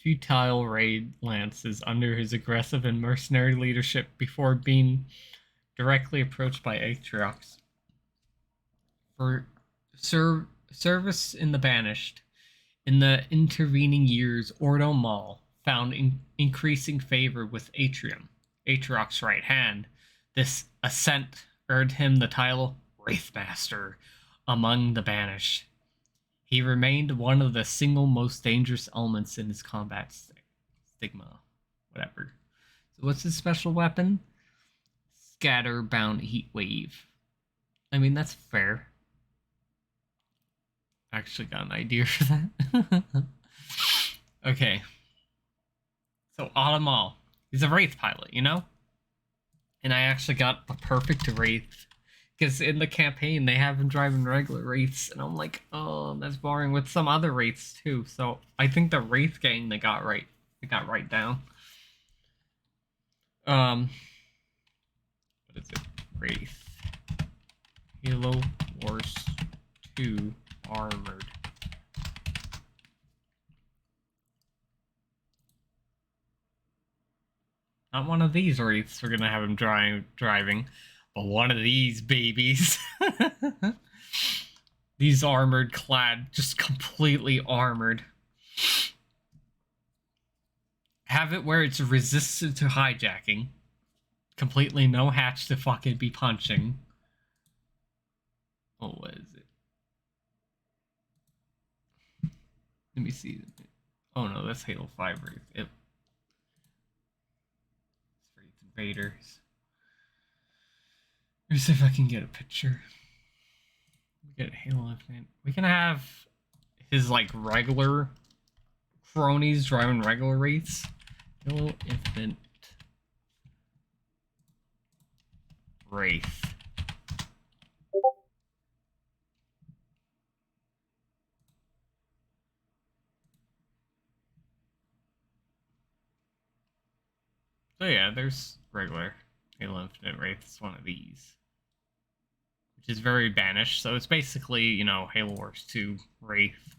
futile raid lances under his aggressive and mercenary leadership before being directly approached by ATRIOX for service in the Banished. In the intervening years, Ordo Mall found increasing favor with ATRIOX's right hand. This ascent earned him the title Wraithmaster among the Banished. He remained one of the single most dangerous elements in his combat stigma. Whatever. So what's his special weapon? Scatterbound Heat Wave. I mean, that's fair. I actually got an idea for that. Okay. So Autumn, he's a Wraith pilot, you know? And I actually got the perfect Wraith. Because in the campaign, they have him driving regular Wraiths. And I'm like, oh, that's boring with some other Wraiths too. So I think the Wraith gang they got right down. What is it? Wraith. Halo Wars 2 Armored. Not one of these Wraiths we're gonna have him driving, but one of these babies. These armored clad, just completely armored. Have it where it's resistant to hijacking. Completely no hatch to fucking be punching. Oh, what is it? Let me see. Oh no, that's Halo 5 Wraith. It's Wraith Invaders. Let me see if I can get a picture. We get Halo Infinite. We can have his like regular cronies driving regular Wraiths. Halo Infinite Wraith. So yeah, there's regular Halo Infinite Wraith. It's one of these, which is very banished. So it's basically, you know, Halo Wars 2 Wraith.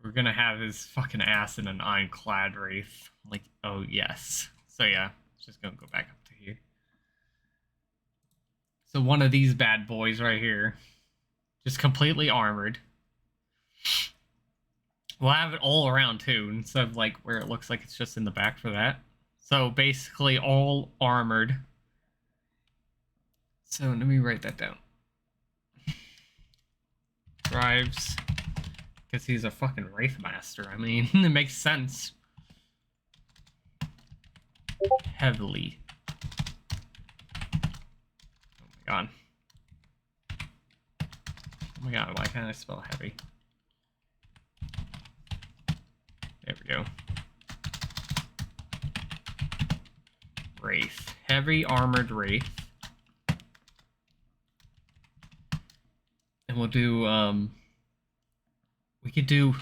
We're gonna have his fucking ass in an ironclad Wraith. Like, oh yes. So yeah, just gonna go back up to here. So one of these bad boys right here, just completely armored. We'll have it all around too, instead of like where it looks like it's just in the back for that. So basically all armored. So let me write that down. drives. Because he's a fucking Wraith Master. I mean, it makes sense. Heavily. Oh my god. Oh my god, why can't I spell heavy? There we go. Wraith. Heavy armored Wraith. And we'll do, we could do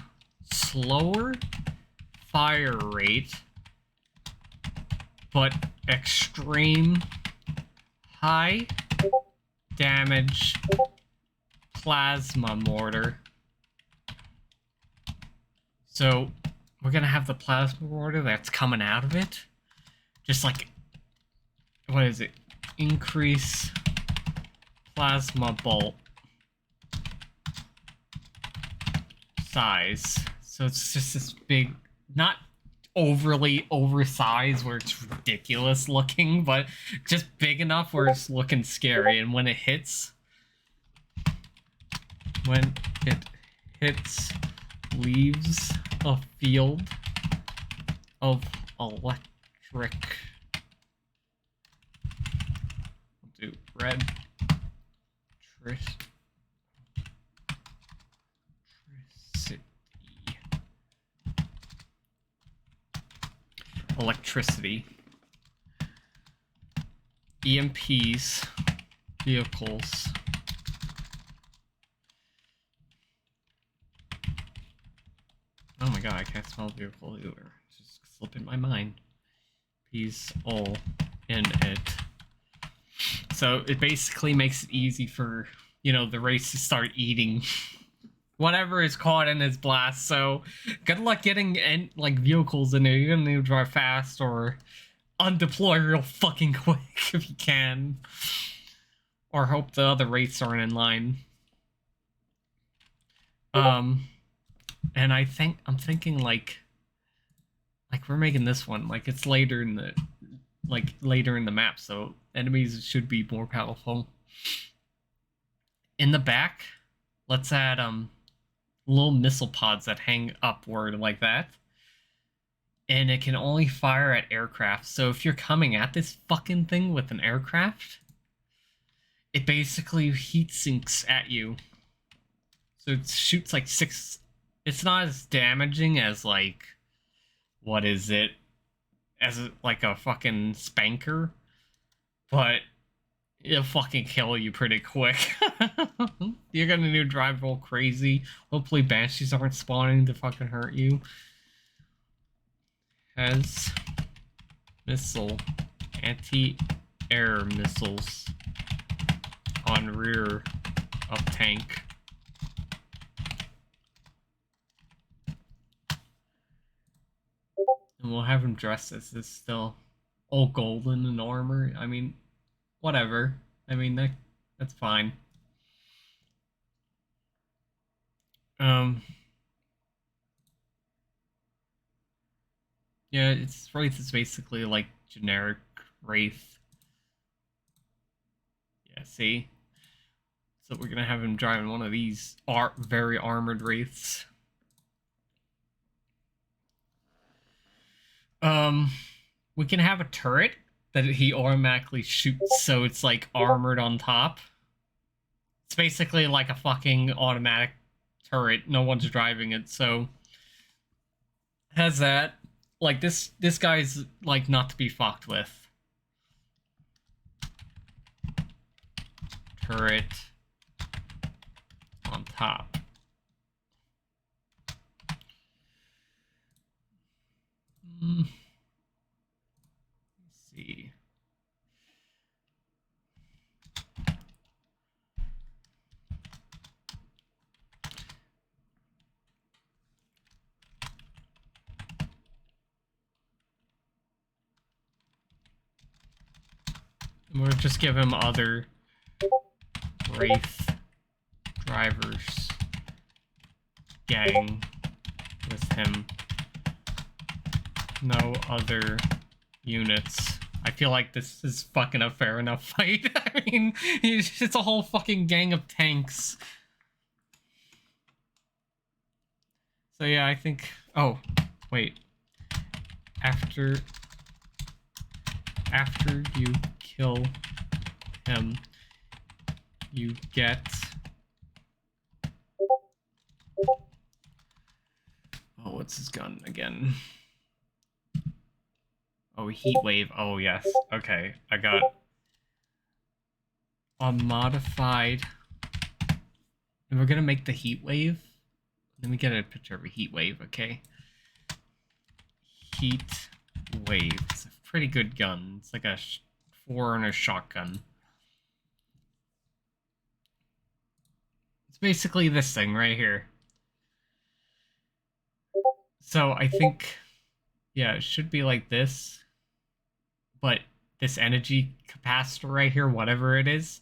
slower fire rate, but extreme high damage plasma mortar. So we're gonna have the plasma mortar that's coming out of it. Just like, what is it? Increase plasma bolt size. So it's just this big, not overly oversized where it's ridiculous looking, but just big enough where it's looking scary. And when it hits, leaves a field of electric. We'll do red. Electricity. EMPs. Vehicles. Oh my god, I can't smell vehicle either. It's just slipping my mind. Peas all in it. So it basically makes it easy for, you know, the race to start eating whatever is caught in his blast. So good luck getting like vehicles in there. You're gonna need to drive fast or undeploy real fucking quick if you can, or hope the other rates aren't in line. And I'm thinking like we're making this one like it's later in the map, so enemies should be more powerful. In the back, let's add little missile pods that hang upward like that. And it can only fire at aircraft. So if you're coming at this fucking thing with an aircraft, it basically heat sinks at you. So it shoots like 6. It's not as damaging as like, what is it? As like a fucking spanker. But it'll fucking kill you pretty quick. You're gonna need to drive all crazy. Hopefully banshees aren't spawning to fucking hurt you. Has missile, anti-air missiles on rear of tank. And we'll have him dressed as this still all golden and armor. I mean, whatever. I mean, that's fine. Yeah, Wraith is basically like generic Wraith. Yeah, see? So we're gonna have him driving one of these very armored Wraiths. We can have a turret that he automatically shoots, so it's like armored on top. It's basically like a fucking automatic turret. No one's driving it, so has that. Like this guy's like not to be fucked with. Turret on top. Let's see. We'll just give him other Wraith drivers gang with him. No other units. I feel like this is fucking a fair enough fight. I mean, it's a whole fucking gang of tanks. So yeah, I think... Oh, wait. After you kill him, you get... Oh, what's his gun again? Oh, heat wave. Oh, yes. Okay, I got a modified... And we're gonna make the heat wave. Let me get a picture of a heat wave, okay? Heat wave. It's a pretty good gun. It's like a foreigner shotgun. It's basically this thing right here. So I think, yeah, it should be like this. But this energy capacitor right here, whatever it is,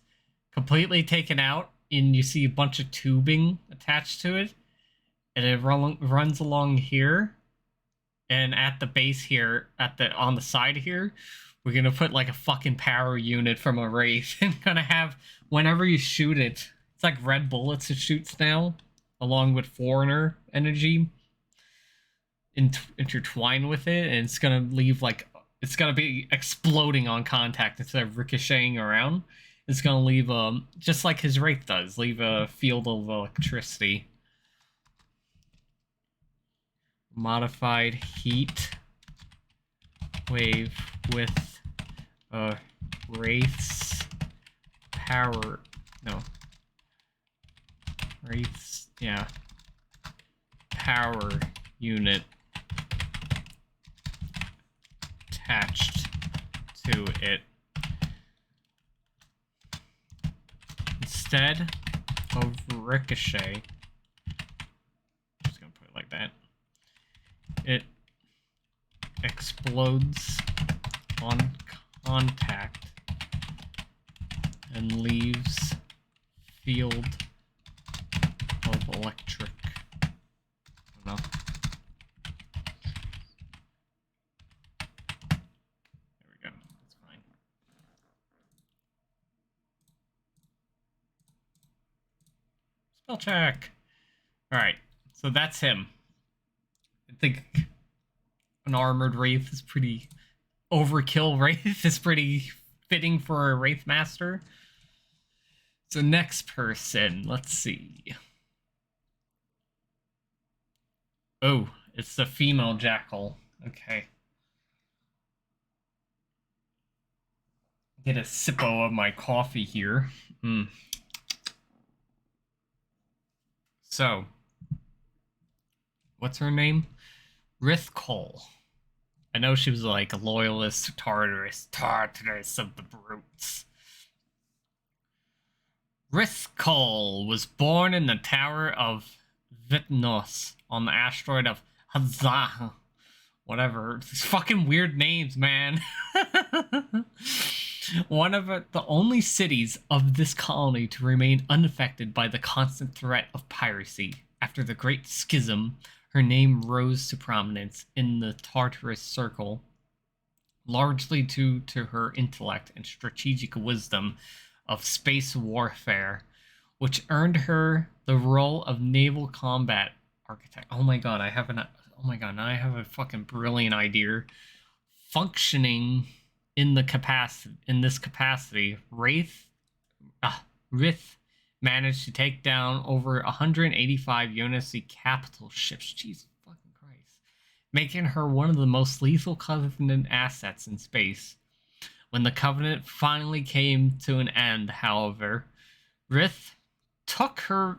completely taken out, and you see a bunch of tubing attached to it, and it runs along here, and at the base here, on the side here, we're gonna put like a fucking power unit from a Wraith, and gonna have, whenever you shoot it, it's like red bullets it shoots now, along with foreigner energy intertwined with it, and it's gonna leave like, it's gonna be exploding on contact instead of ricocheting around. It's gonna leave just like his Wraith does, leave a field of electricity. Modified heat wave with Wraith's power. No. Wraith's, yeah. Power unit attached to it. Instead of ricochet, I'm just gonna put it like that, it explodes on contact and leaves field of electric. I don't know. There we go. That's fine. Spell check. Alright, so that's him. I think an armored Wraith is pretty... Overkill Wraith is pretty fitting for a Wraith Master. So next person, let's see. Oh, it's the female Jackal. Okay. Get a sippo of my coffee here. So, what's her name? Rithkol. I know she was like a loyalist to Tartarus of the Brutes. Rithkol was born in the Tower of Vitnos on the asteroid of Hazah. Whatever. These fucking weird names, man. One of the only cities of this colony to remain unaffected by the constant threat of piracy. After the Great Schism, her name rose to prominence in the Tartarus Circle, largely due to her intellect and strategic wisdom of space warfare, which earned her the role of naval combat architect. Oh my god, now I have a fucking brilliant idea. Functioning in this capacity, Rith managed to take down over 185 UNSC capital ships. Jesus fucking Christ. Making her one of the most lethal Covenant assets in space. When the Covenant finally came to an end, however, Rith took her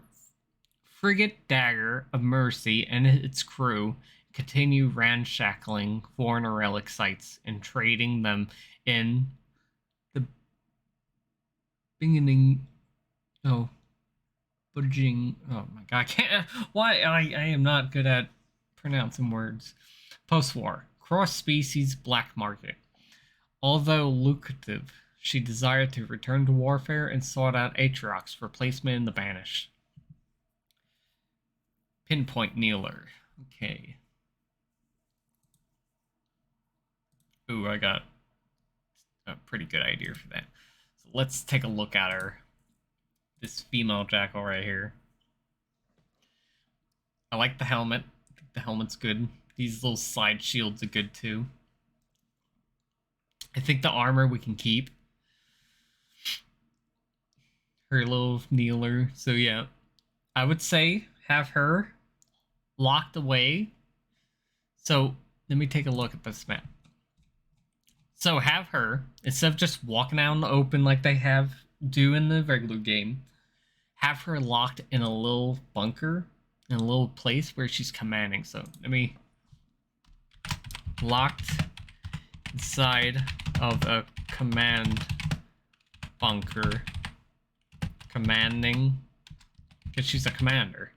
frigate Dagger of Mercy and its crew, continue ransacking foreign relic sites and trading them in the beginning. Oh, budging. Oh my god, I can't. Why? I am not good at pronouncing words. Post-war, cross-species black market. Although lucrative, she desired to return to warfare and sought out ATRIOX for placement in the BANISH. Pinpoint Kneeler. Okay. Ooh, I got a pretty good idea for that. So let's take a look at her. This female Jackal right here. I like the helmet. the helmet's good. These little side shields are good too. I think the armor we can keep. Her little kneeler. So yeah, I would say have her locked away. So let me take a look at this map. So have her, instead of just walking out in the open like they do in the regular game, have her locked in a little bunker, in a little place where she's commanding. So let me locked inside of a command bunker, commanding, because she's a commander.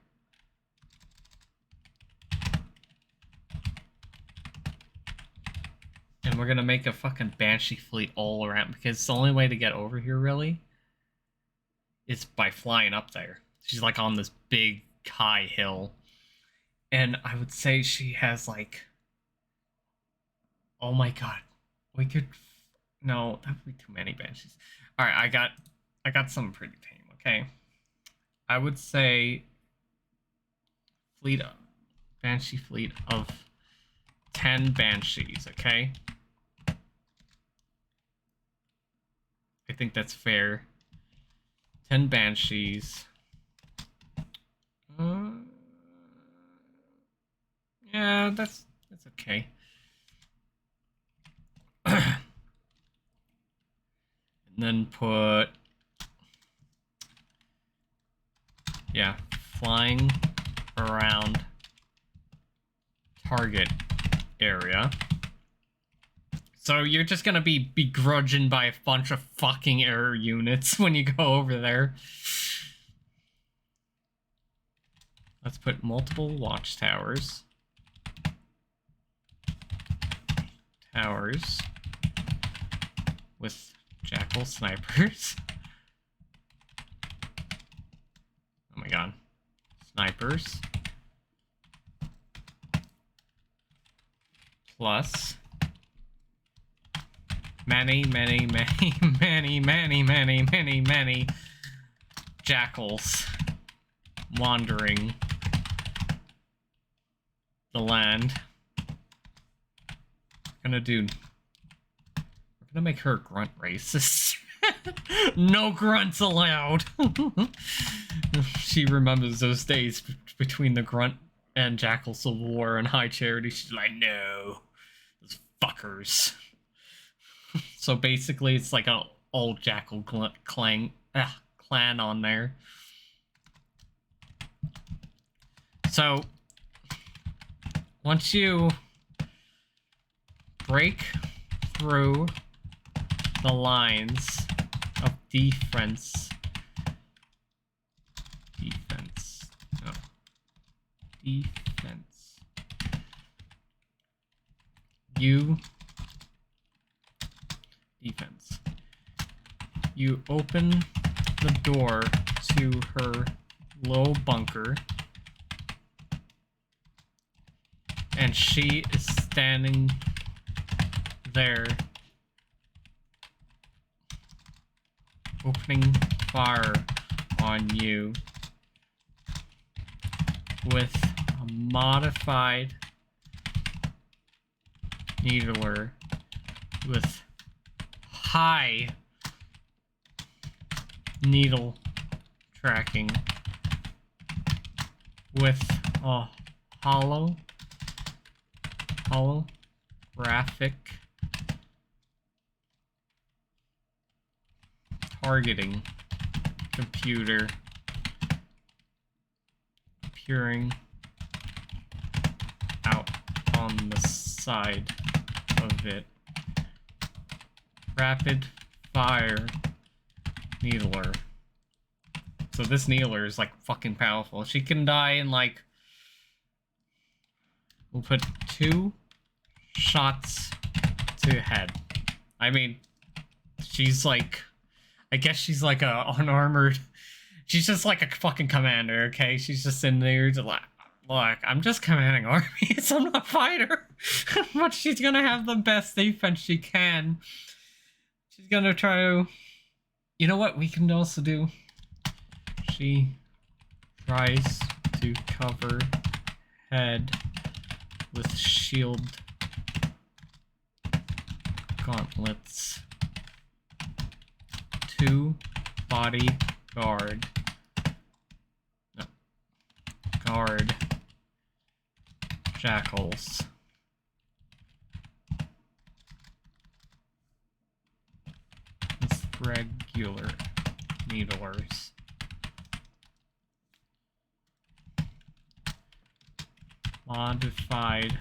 And we're gonna make a fucking Banshee fleet all around, because the only way to get over here, really, is by flying up there. She's like on this big high hill. And I would say she has like... Oh my god. We could... No, that would be too many Banshees. Alright, I got something pretty tame, okay? I would say... Banshee fleet of 10 Banshees, okay? I think that's fair. 10 Banshees. Yeah, that's okay. And then put... Yeah, flying around target area. So you're just gonna be begrudged by a bunch of fucking air units when you go over there. Let's put multiple watchtowers. Towers with jackal snipers. Oh my god. Snipers. Plus many jackals wandering the land. We're gonna make her grunt racist. No grunts allowed. She remembers those days between the grunt and jackal civil war and high charity. She's like, no, those fuckers. So basically, it's like an old jackal clan on there. So once you break through the lines of defense, you open the door to her low bunker, and she is standing there opening fire on you with a modified needler with high needle tracking with a holographic targeting computer appearing out on the side of it. Rapid fire needler. So this needler is like fucking powerful. She can die in like... We'll put 2 shots to head. I mean, she's like... I guess she's like a unarmored... She's just like a fucking commander, okay? She's just in there to like... Look, I'm just commanding armies. I'm not a fighter. But she's gonna have the best defense she can. She's gonna try to... You know what we can also do? She tries to cover head with shield gauntlets. 2 body guard. No. Guard jackals. With regular needlers. Modified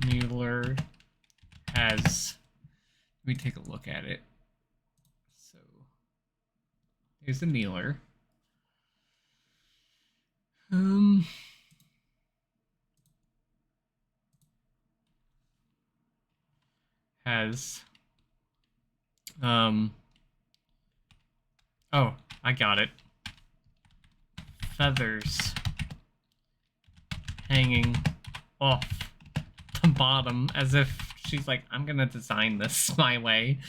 needler has. Let me take a look at it. So here's the needler. Has oh, I got it. Feathers hanging off the bottom as if she's like, I'm gonna design this my way.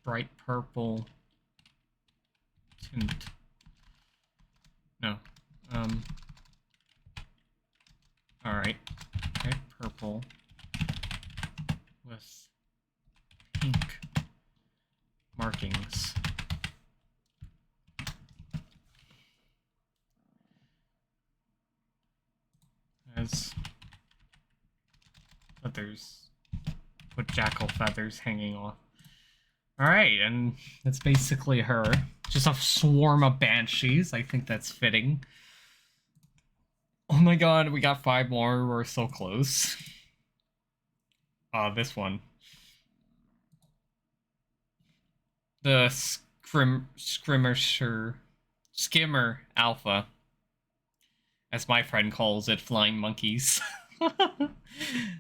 Bright purple tint. No. Alright. Bright purple with pink markings. As feathers. Put jackal feathers hanging off. Alright, and that's basically her. Just a swarm of banshees. I think that's fitting. Oh my god, we got 5 more. We're so close. This one. The skimmer alpha. As my friend calls it, flying monkeys.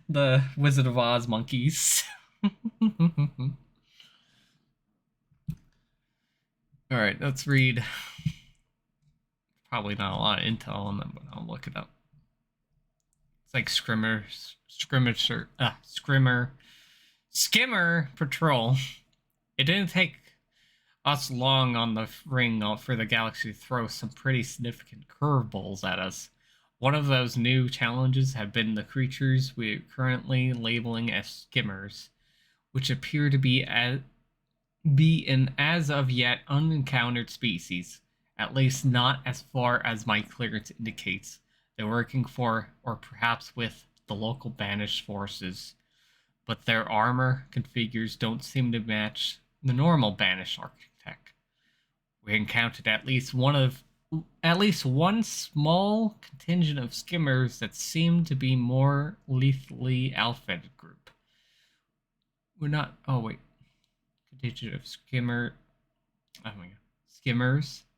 The Wizard of Oz monkeys. Alright, let's read. Probably not a lot of intel on them, but I'll look it up. It's like skimmer patrol. It didn't take us long on the ring for the galaxy to throw some pretty significant curveballs at us. One of those new challenges have been the creatures we are currently labeling as skimmers, which appear to be an as of yet unencountered species, at least not as far as my clearance indicates. They're working for, or perhaps with, the local BANISH forces, but their armor configures don't seem to match the normal BANISH architect. We encountered at least one small contingent of skimmers that seemed to be more lethally outfitted group. We're not. Oh wait, contingent of skimmers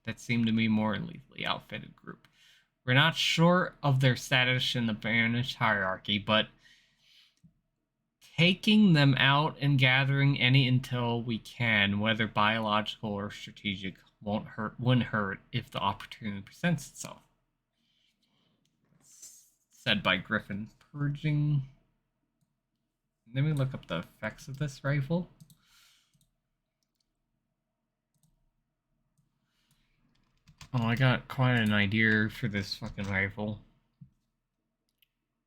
that seem to be more lethally outfitted group. We're not sure of their status in the BANISH hierarchy, but taking them out and gathering any intel we can, whether biological or strategic, wouldn't hurt if the opportunity presents itself. Said by Griffin. Purging. Let me look up the effects of this rifle. Oh, I got quite an idea for this fucking rifle.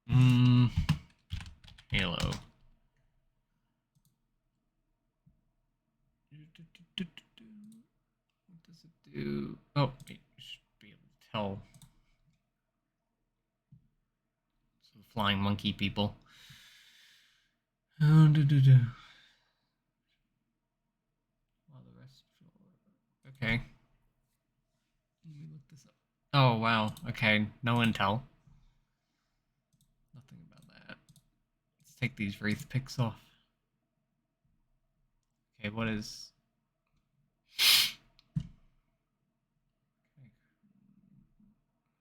Halo. What does it do? Oh, wait, you should be able to tell. So the flying monkey people. Oh, okay. Let me look this up. Oh, wow. Okay, no intel. Nothing about that. Let's take these wraith picks off. Okay, what is...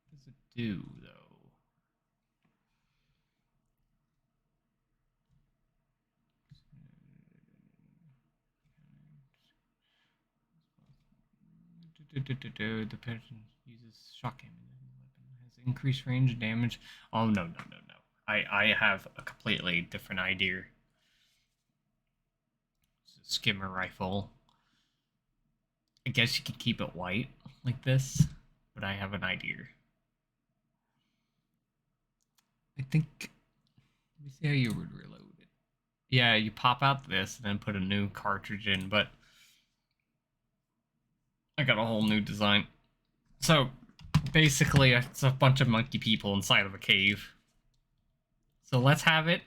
What does it do, though? The person uses shock ammunition weapon, has increased range of damage. Oh, no. I have a completely different idea. It's a skimmer rifle. I guess you could keep it white like this. but I have an idea. I think, let me see how you would reload it. Yeah, you pop out this and then put a new cartridge in, but I got a whole new design. So basically, it's a bunch of monkey people inside of a cave. So let's have it.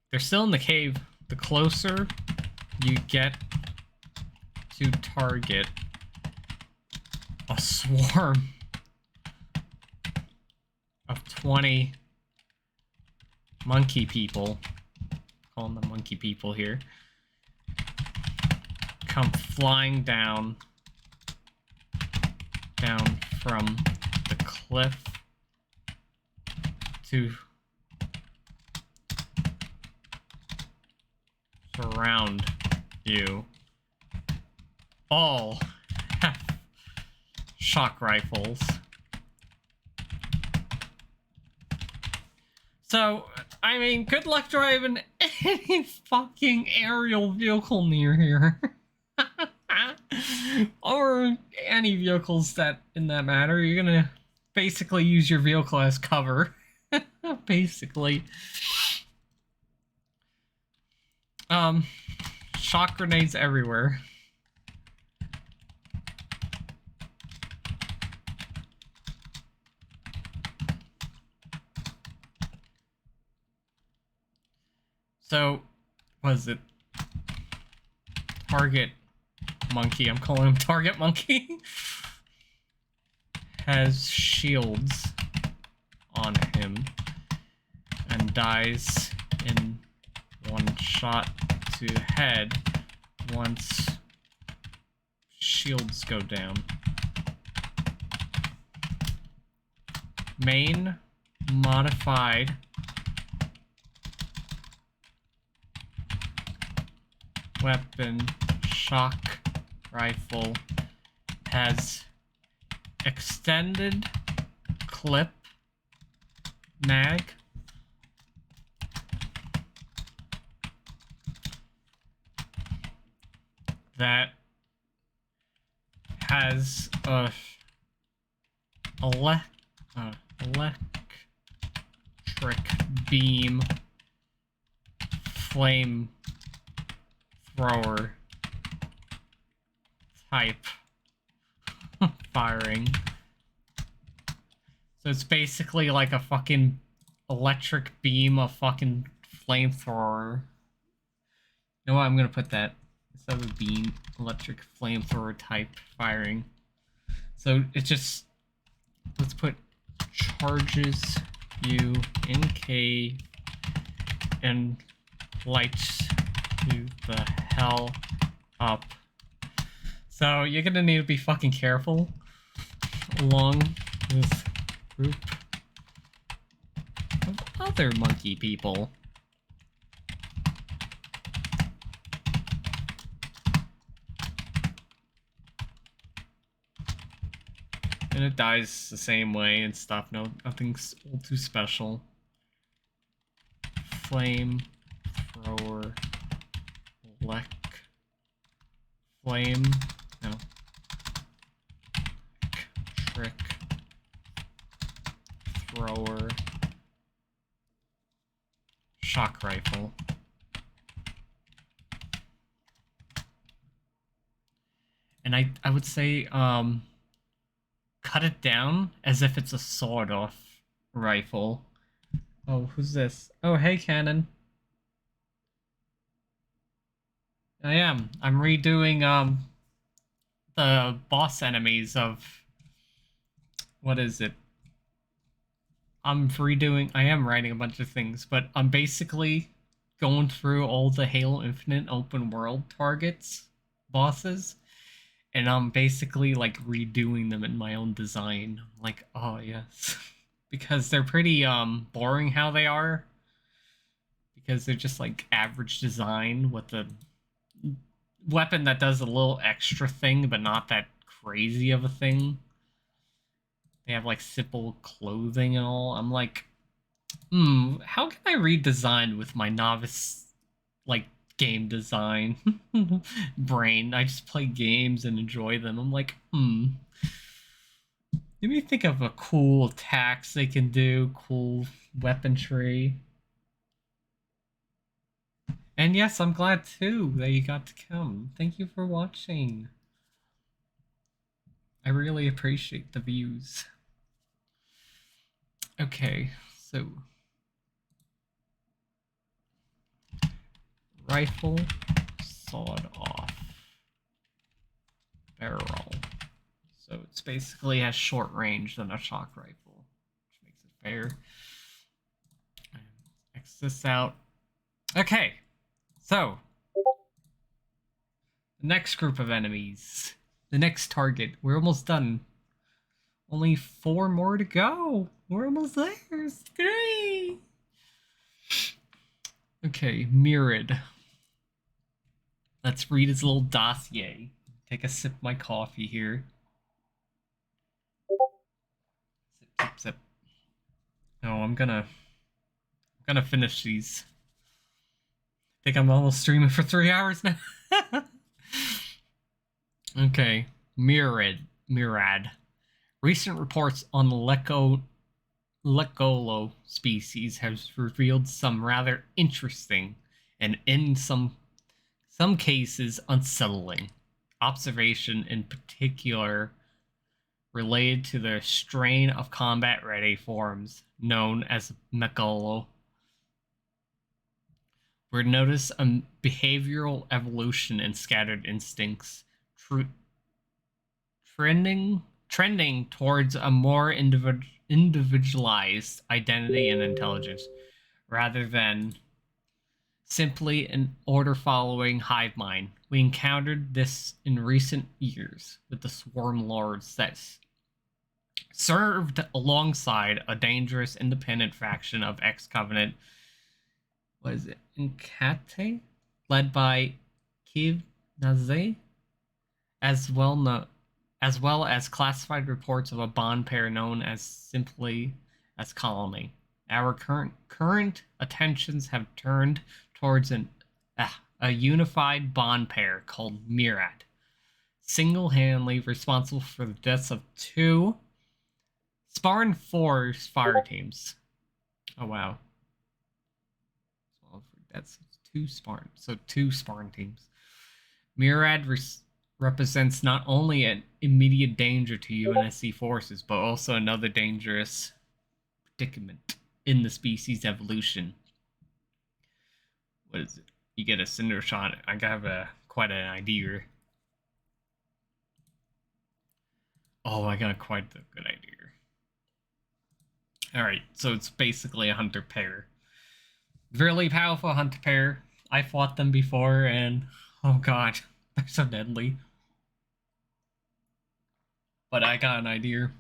They're still in the cave. The closer you get to target a swarm of 20 monkey people, calling them monkey people here, come flying down from the cliff to surround you. All have shock rifles. So, I mean, good luck driving any fucking aerial vehicle near here. Or any vehicles that, in that matter, you're gonna basically use your vehicle as cover. Basically. Shock grenades everywhere. So, was it Target Monkey? I'm calling him Target Monkey. Has shields on him and dies in one shot to head once shields go down. Main modified weapon shock rifle has extended clip mag, that has a electric beam flame thrower type firing. So it's basically like a fucking electric beam of fucking flamethrower. You know what? I'm gonna put that instead of a beam, electric flamethrower type firing. So it just, let's put charges you in cave and lights you the hell up. So you're gonna need to be fucking careful along this group of other monkey people. And it dies the same way and stuff. No, nothing's all too special. Flame thrower, flame, no, trick thrower, shock rifle. And I would say, cut it down as if it's a sawed-off rifle. Oh, who's this? Oh, hey, Cannon. I'm redoing, the boss enemies of... What is it? I am writing a bunch of things, but I'm basically going through all the Halo Infinite open world targets, bosses, and I'm basically, like, redoing them in my own design. Like, oh, yes. Because they're pretty, boring how they are. Because they're just, like, average design with a weapon that does a little extra thing, but not that crazy of a thing. They have, like, simple clothing and all. I'm like, how can I redesign with my novice, like, game design brain? I just play games and enjoy them. I'm like, Let me think of a cool attacks they can do, cool weaponry. And yes, I'm glad too that you got to come. Thank you for watching. I really appreciate the views. Okay, so rifle, sawed off, barrel. So it's basically has short range than a shock rifle, which makes it fair. X this out. Okay, so the next group of enemies, the next target. We're almost done. Only 4 more to go. We're almost there. It's great. Okay, Mirrid. Let's read his little dossier. Take a sip of my coffee here. Sip, sip, sip. No, I'm gonna finish these. I think I'm almost streaming for 3 hours now. Okay, Mirrid. Recent reports on the Lekolo species have revealed some rather interesting and in some cases unsettling observation, in particular related to the strain of combat-ready forms known as Mekolo. We notice a behavioral evolution in scattered instincts, trending towards a more individualized identity and intelligence, rather than simply an order-following hive mind. We encountered this in recent years with the Swarm Lords that served alongside a dangerous independent faction of X-Covenant. What is it? Inkate? Led by Kiv Naze? As well as classified reports of a bond pair known as simply as Colony. Our current attentions have turned towards a unified bond pair called Mirad, single-handedly responsible for the deaths of 2 Spartan 4 fire teams. Oh wow. That's 2 Spartan. So 2 Spartan teams. Mirad represents not only an immediate danger to UNSC forces, but also another dangerous predicament in the species evolution. What is it? You get a cinder shot. I have quite an idea. Oh, I got quite a good idea. Alright, so it's basically a hunter pair. Really powerful hunter pair. I fought them before, and oh god, they're so deadly. But I got an idea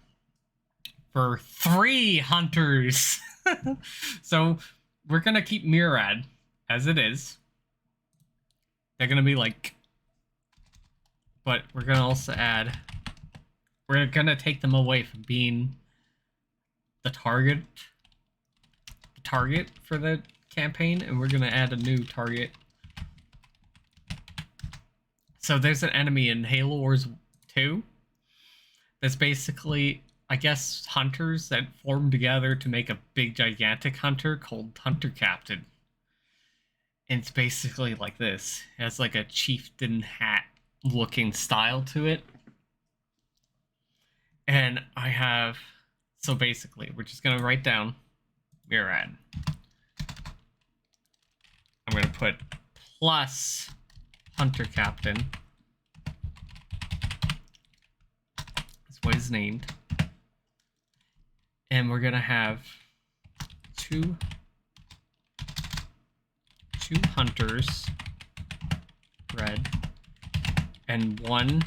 for 3 hunters. So we're gonna keep Mirad as it is. They're gonna be like, but we're gonna also add, we're gonna take them away from being the target for the campaign, and we're gonna add a new target. So there's an enemy in Halo Wars 2 that's basically, I guess, hunters that form together to make a big gigantic hunter called Hunter Captain. And it's basically like this. It has like a chieftain hat looking style to it. And I have, so basically we're just gonna write down Mirad. I'm gonna put plus Hunter Captain. That's what it's named. And we're gonna have two hunters, red, and 1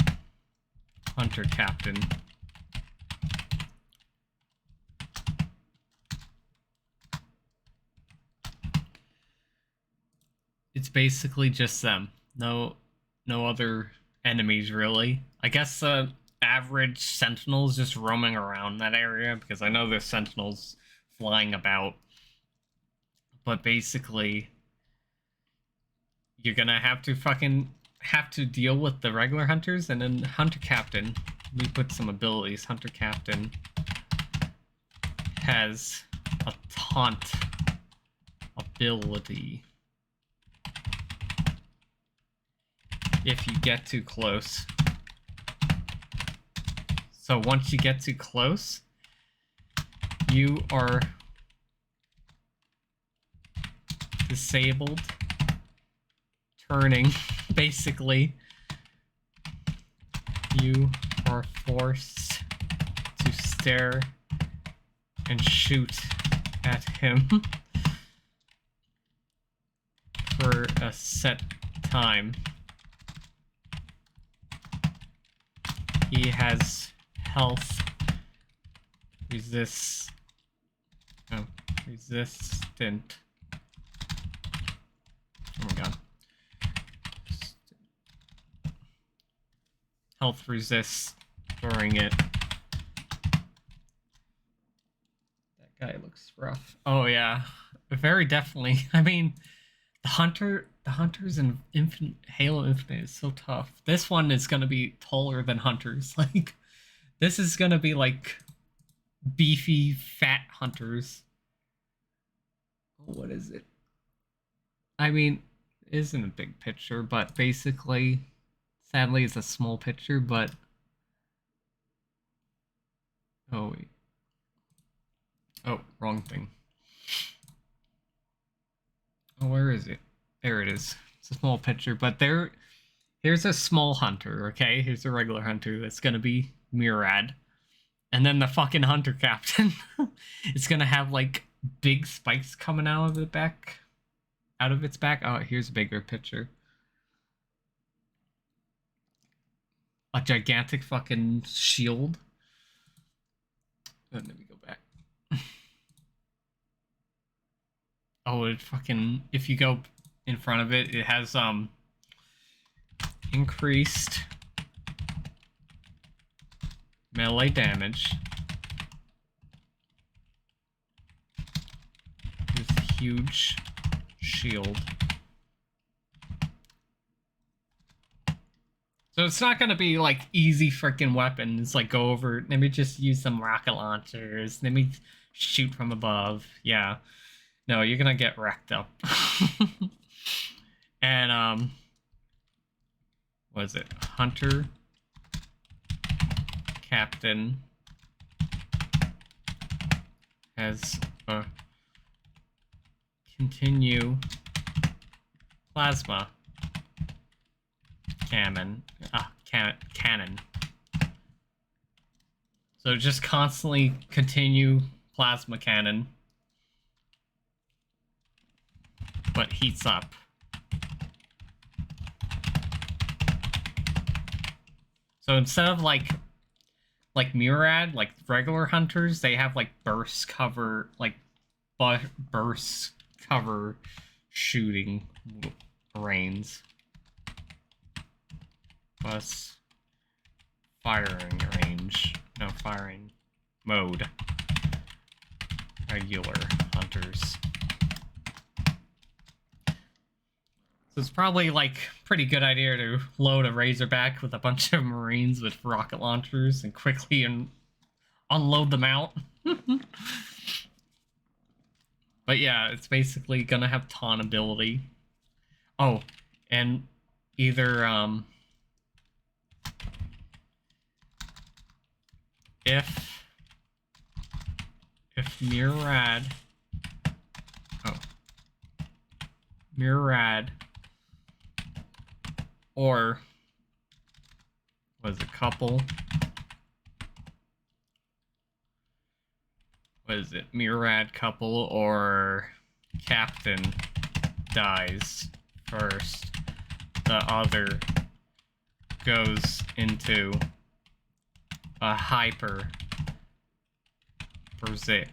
hunter captain. It's basically just them. No other enemies really. I guess the average sentinels just roaming around that area, because I know there's sentinels flying about. But basically, you're gonna have to fucking have to deal with the regular hunters, and then Hunter Captain, we put some abilities. Hunter Captain has a taunt ability. If you get too close. So once you get too close, you are disabled, turning, basically. You are forced to stare and shoot at him for a set time. He has health resistant. Oh my god. Health resists during it. That guy looks rough. Oh yeah, very definitely. I mean, the hunters in Halo Infinite is so tough. This one is gonna be taller than hunters. Like, this is gonna be like beefy, fat hunters. What is it? I mean, it isn't a big picture, but basically, sadly, it's a small picture. But oh wait, oh, wrong thing. Oh, where is it? There it is. It's a small picture, but here's a small hunter, okay? Here's a regular hunter that's gonna be Murad. And then the fucking hunter captain is gonna have like big spikes coming out of its back. Oh, here's a bigger picture. A gigantic fucking shield. Let me go back. Oh, it fucking, if you go in front of it, it has increased melee damage. This huge shield. So it's not gonna be like easy freaking weapons, like go over, let me just use some rocket launchers, let me shoot from above. Yeah. No, you're gonna get wrecked up. And what is it? Hunter Captain has a continue plasma cannon. Cannon. So just constantly continue plasma cannon, but heats up. So instead of like Murad, like regular hunters, they have like burst cover, like burst cover shooting range. Plus firing range. No, firing mode. Regular hunters. So it's probably like pretty good idea to load a Razorback with a bunch of Marines with rocket launchers and quickly unload them out. But yeah, it's basically gonna have taunt ability. Oh, and either if Murad or was it couple? Was it Murad couple or captain dies first, the other goes into a hyper berserk.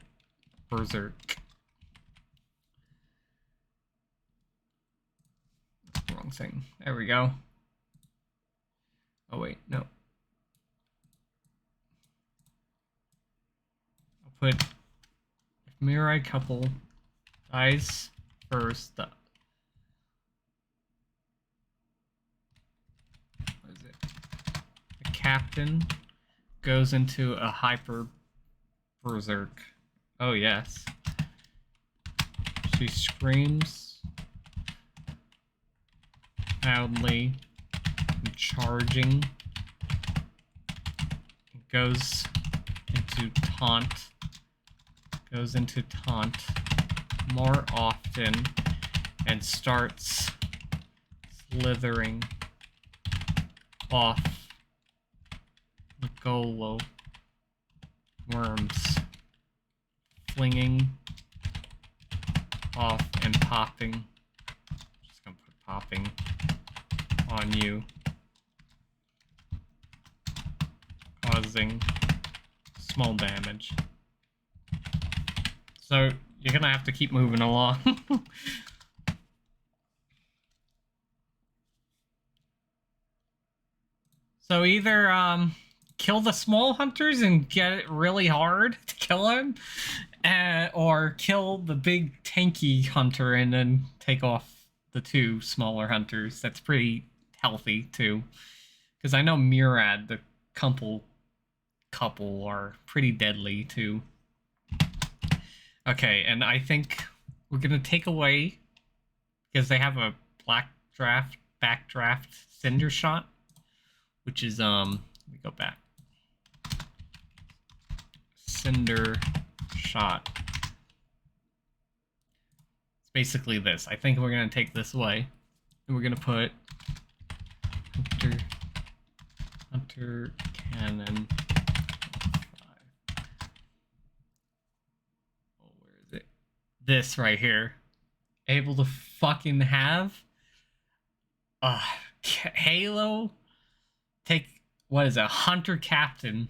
That's the wrong thing. There we go. Oh wait, no. I'll put if Mirai couple dies first. captain goes into a hyper berserk. Oh yes. She screams loudly, charging, goes into taunt more often, and starts slithering off the Golo worms, flinging off and popping. Just gonna put popping on you, causing small damage. So you're gonna have to keep moving along. So either kill the small hunters and get it really hard to kill him, or kill the big tanky hunter and then take off the two smaller hunters. That's pretty healthy too, because I know Murad, the couple are pretty deadly too. Okay, and I think we're gonna take away, because they have a backdraft cinder shot, which is let me go back. Cinder shot. It's basically this. I think we're gonna take this away, and we're gonna put hunter cannon. Oh, where is it? This right here. Able to fucking have Halo take, what is it, hunter captain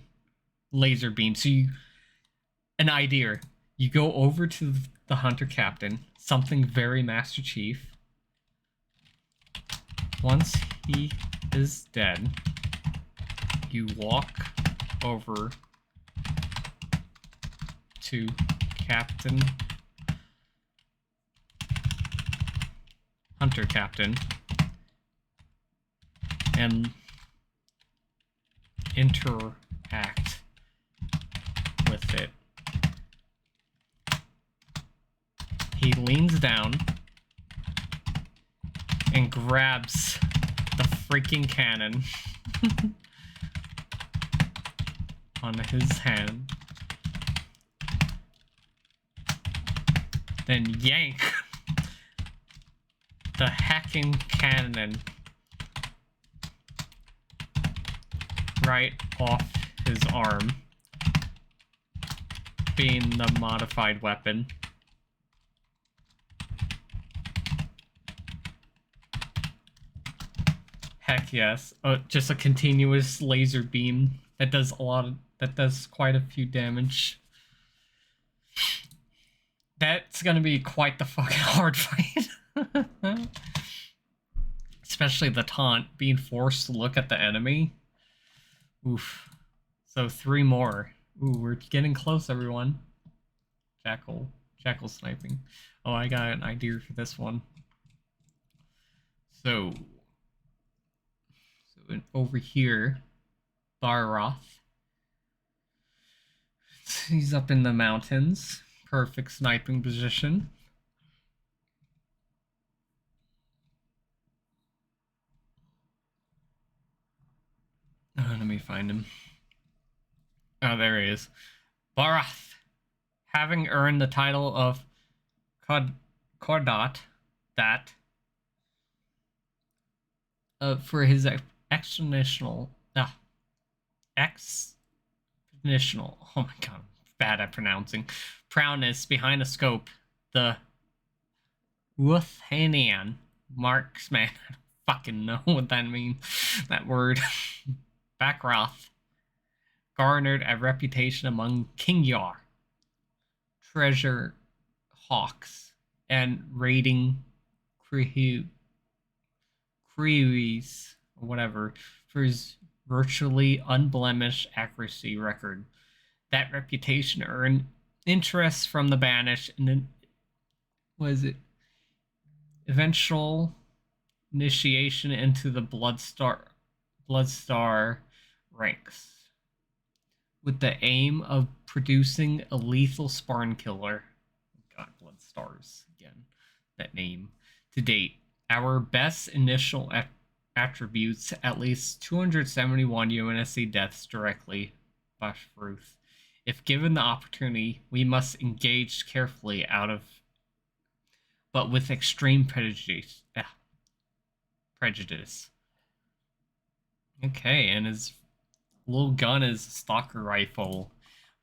laser beam. So an idea, you go over to the hunter captain, something very Master Chief. Once he is dead, you walk over to captain, hunter captain, and interact with it. He leans down and grabs the freaking cannon on his hand, then yank the hacking cannon right off his arm, being the modified weapon. Heck yes. Just a continuous laser beam that does quite a few damage. That's gonna be quite the fucking hard fight. Especially the taunt, being forced to look at the enemy. Oof. So 3 more. Ooh, we're getting close, everyone. Jackal sniping. Oh, I got an idea for this one. So over here, Baroth. He's up in the mountains. Perfect sniping position. Let me find him. Oh, there he is. Baroth, having earned the title of Kordot, that for his exponential, oh my god, bad at pronouncing, prowess behind a scope, the Wuthanian marksman. I don't fucking know what that means, that word. Backroth garnered a reputation among King Yar, treasure hawks, and raiding crews, or whatever, for his virtually unblemished accuracy record. That reputation earned interest from the BANISH, and then eventual initiation into the Bloodstar ranks with the aim of producing a lethal spawn killer. God, blood stars again. That name. To date, our best initial attributes at least 271 UNSC deaths directly. Ruth. If given the opportunity, we must engage carefully but with extreme prejudice. Okay, and his little gun is a stalker rifle,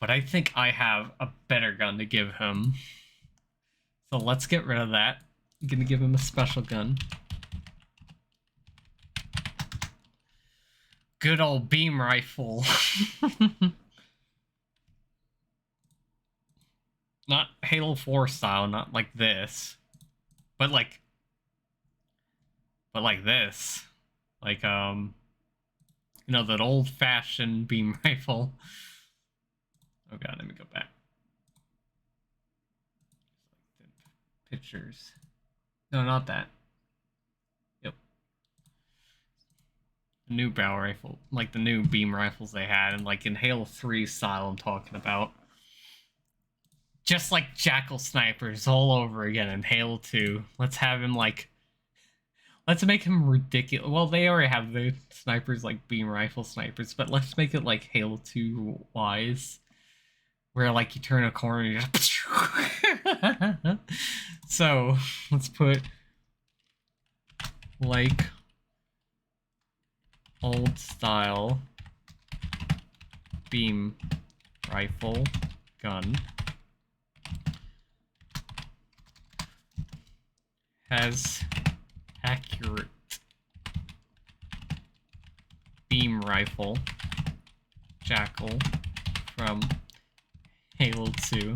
but I think I have a better gun to give him. So let's get rid of that. I'm gonna give him a special gun. Good old beam rifle. Not Halo 4 style, not like this. But like this. Like, you know, that old-fashioned beam rifle. Oh god, let me go back. Pictures. No, not that. Yep. The new bow rifle. Like the new beam rifles they had, and like in Halo 3 style I'm talking about. Just like Jackal snipers all over again in Halo 2. Let's have him like... Let's make him ridiculous. Well, they already have the snipers like beam rifle snipers, but let's make it like Halo 2 wise. Where like you turn a corner and you just... So, let's put like old style beam rifle gun has accurate beam rifle Jackal from Halo 2.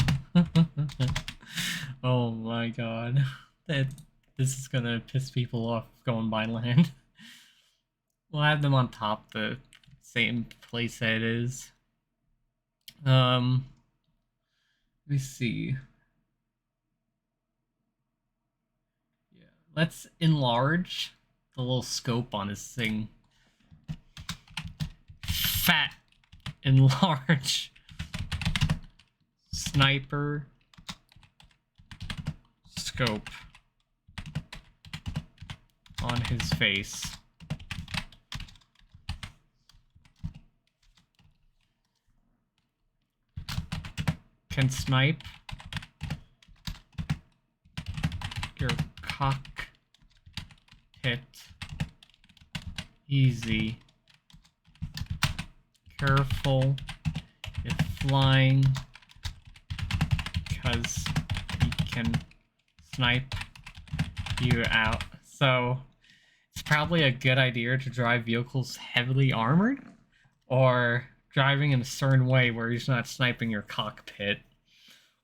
Oh my god. This is gonna piss people off going by land. We'll have them on top the same place that it is. Let me see. Yeah, let's enlarge the little scope on this thing. Fat enlarge sniper scope on his face. Can snipe your cockpit easy. Careful if flying, because he can snipe you out. So it's probably a good idea to drive vehicles heavily armored, or driving in a certain way where he's not sniping your cockpit,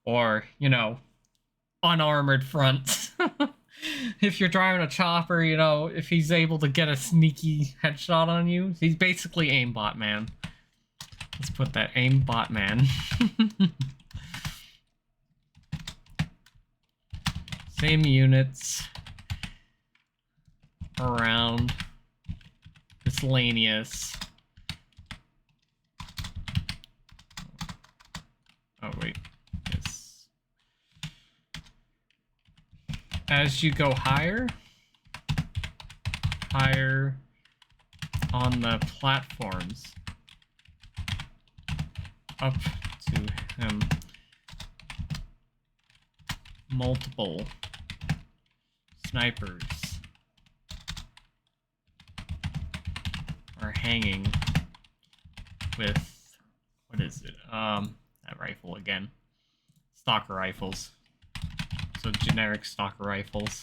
or, you know, unarmored front. If you're driving a chopper, you know, if he's able to get a sneaky headshot on you, he's basically aimbot man. Let's put that aimbot man. Same units around miscellaneous. Oh wait, yes. As you go higher on the platforms, up to him, multiple snipers are hanging with, what is it? That rifle again. Stalker rifles. So generic stalker rifles.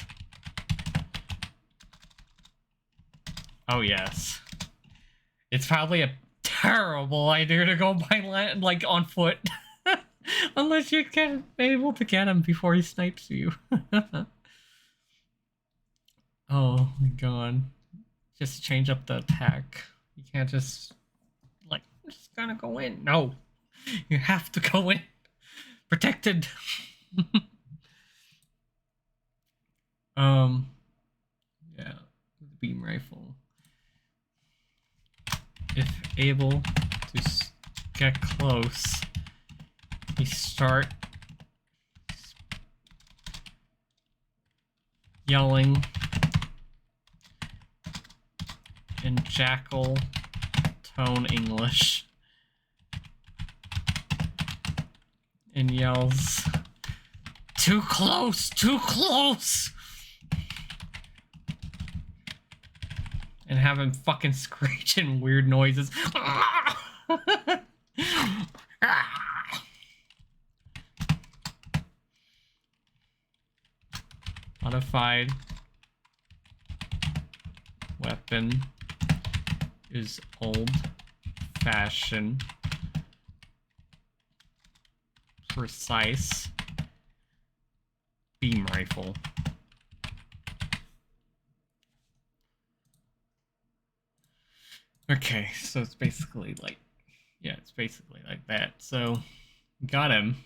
Oh yes. It's probably a terrible idea to go by land, like on foot. Unless you can be able to get him before he snipes you. Oh my god. Just change up the attack. You can't just, like, I'm just gonna go in. No. You have to go in. Protected. Yeah. The beam rifle. If able to get close, you start yelling in jackal tone English and yells, "Too close, too close!" And have him fucking screeching weird noises. Modified weapon is old-fashioned, precise beam rifle. Okay, so it's basically like, yeah, it's basically like that. So, got him.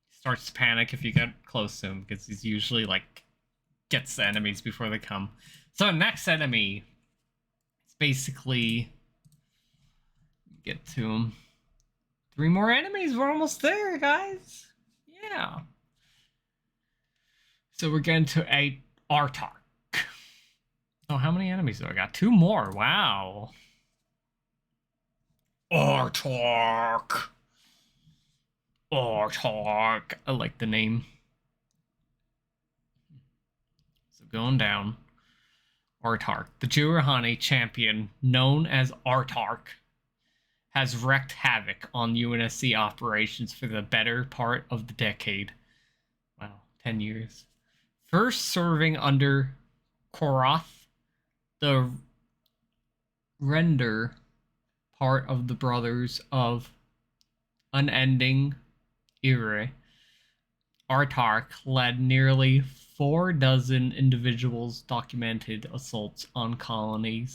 He starts to panic if you get close to him, because he's usually like, gets the enemies before they come. So, next enemy, it's basically, get to him. 3 more enemies, we're almost there, guys. Yeah. So, we're getting to a ATRIOX. Oh, how many enemies do I got? 2 more. Wow. ATRIOX. ATRIOX. I like the name. So going down. ATRIOX. The Juruhani champion, known as ATRIOX, has wreaked havoc on UNSC operations for the better part of the decade. Wow, 10 years. First serving under Korath, the render part of the Brothers of Unending Era, ATRIOX led nearly 4 dozen individuals documented assaults on colonial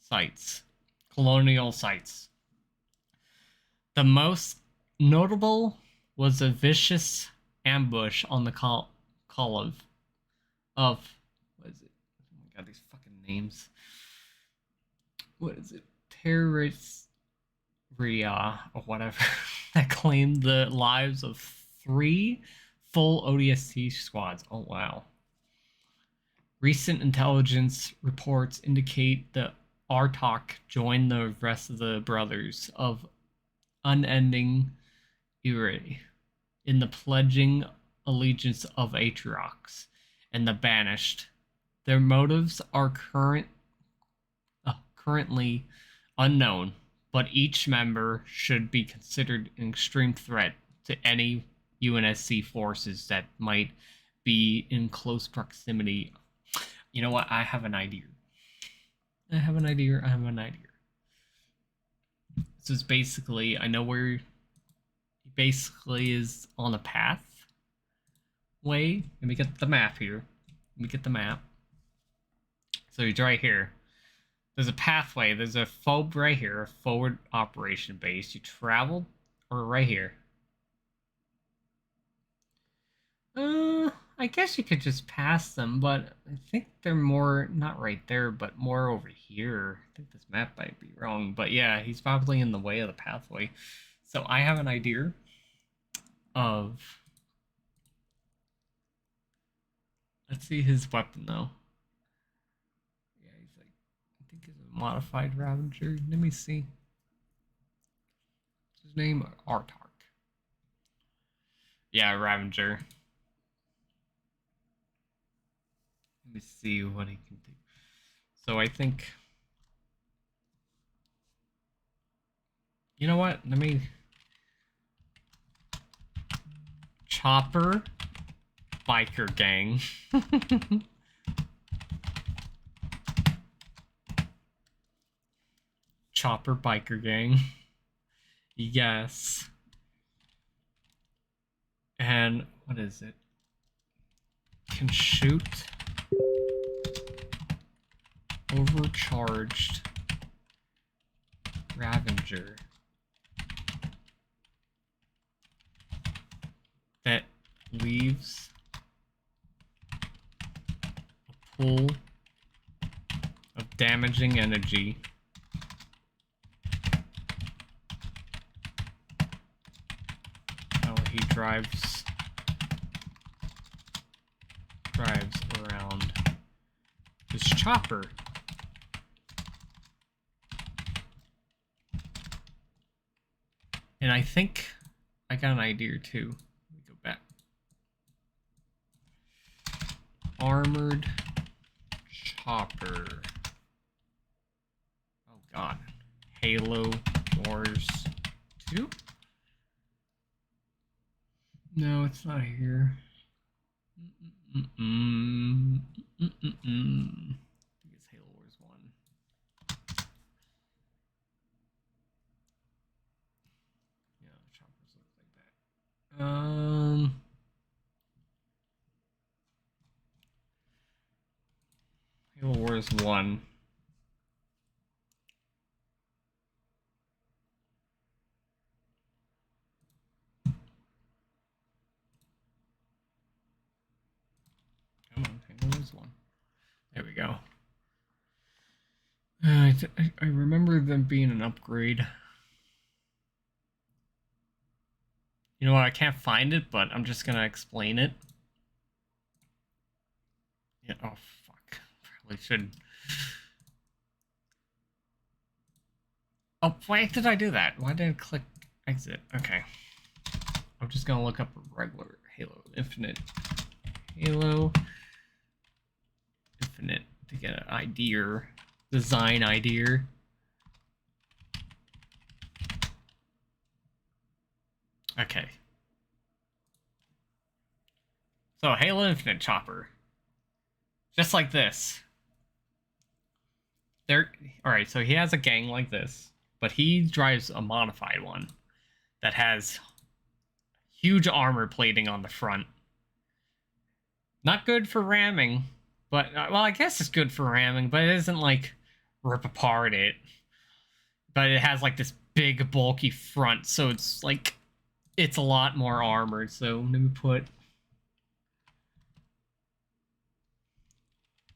sites. The most notable was a vicious ambush on the Koliv of, what is it? Oh my god, these fucking names. What is it? Terrorists or whatever, that claimed the lives of 3 full ODST squads. Oh, wow. Recent intelligence reports indicate that ATRIOX joined the rest of the Brothers of Unending Era in the pledging allegiance of ATRIOX and the Banished. Their motives are currently unknown, but each member should be considered an extreme threat to any UNSC forces that might be in close proximity. You know what? I have an idea. So it's basically, I know where he basically is on a path way. Let me get the map here. So he's right here. There's a pathway. There's a FOB right here, a forward operation base. You travel, or right here. I guess you could just pass them, but I think they're more, not right there, but more over here. I think this map might be wrong, but yeah, he's probably in the way of the pathway. So I have an idea of, let's see his weapon though. Yeah, he's like, I think he's a modified Ravager. Let me see. What's his name? ATRIOX. Yeah, Ravager. Let me see what he can do. So I think, you know what? Let me Chopper Biker Gang. Chopper Biker Gang. Yes. And what is it? Can shoot overcharged Ravager that leaves a pool of damaging energy drives around this chopper. And I think I got an idea too. Let me go back. Armored chopper. Oh god. Halo Wars 2? No, it's not here. I think it's Halo Wars 1. Yeah, the choppers look like that. Halo Wars 1. Come on, Halo Wars 1. There we go. I remember them being an upgrade. You know what? I can't find it, but I'm just gonna explain it. Yeah. Oh fuck. Probably should. Oh, why did I do that? Why did I click exit? Okay. I'm just gonna look up a regular Halo Infinite. Halo Infinite to get an idea, design idea. Okay. So Halo Infinite chopper. Just like this. Alright, so he has a gang like this, but he drives a modified one that has huge armor plating on the front. Not good for ramming, but, well, I guess it's good for ramming, but it isn't like rip apart it. But it has like this big bulky front, so it's like, it's a lot more armored. So let me put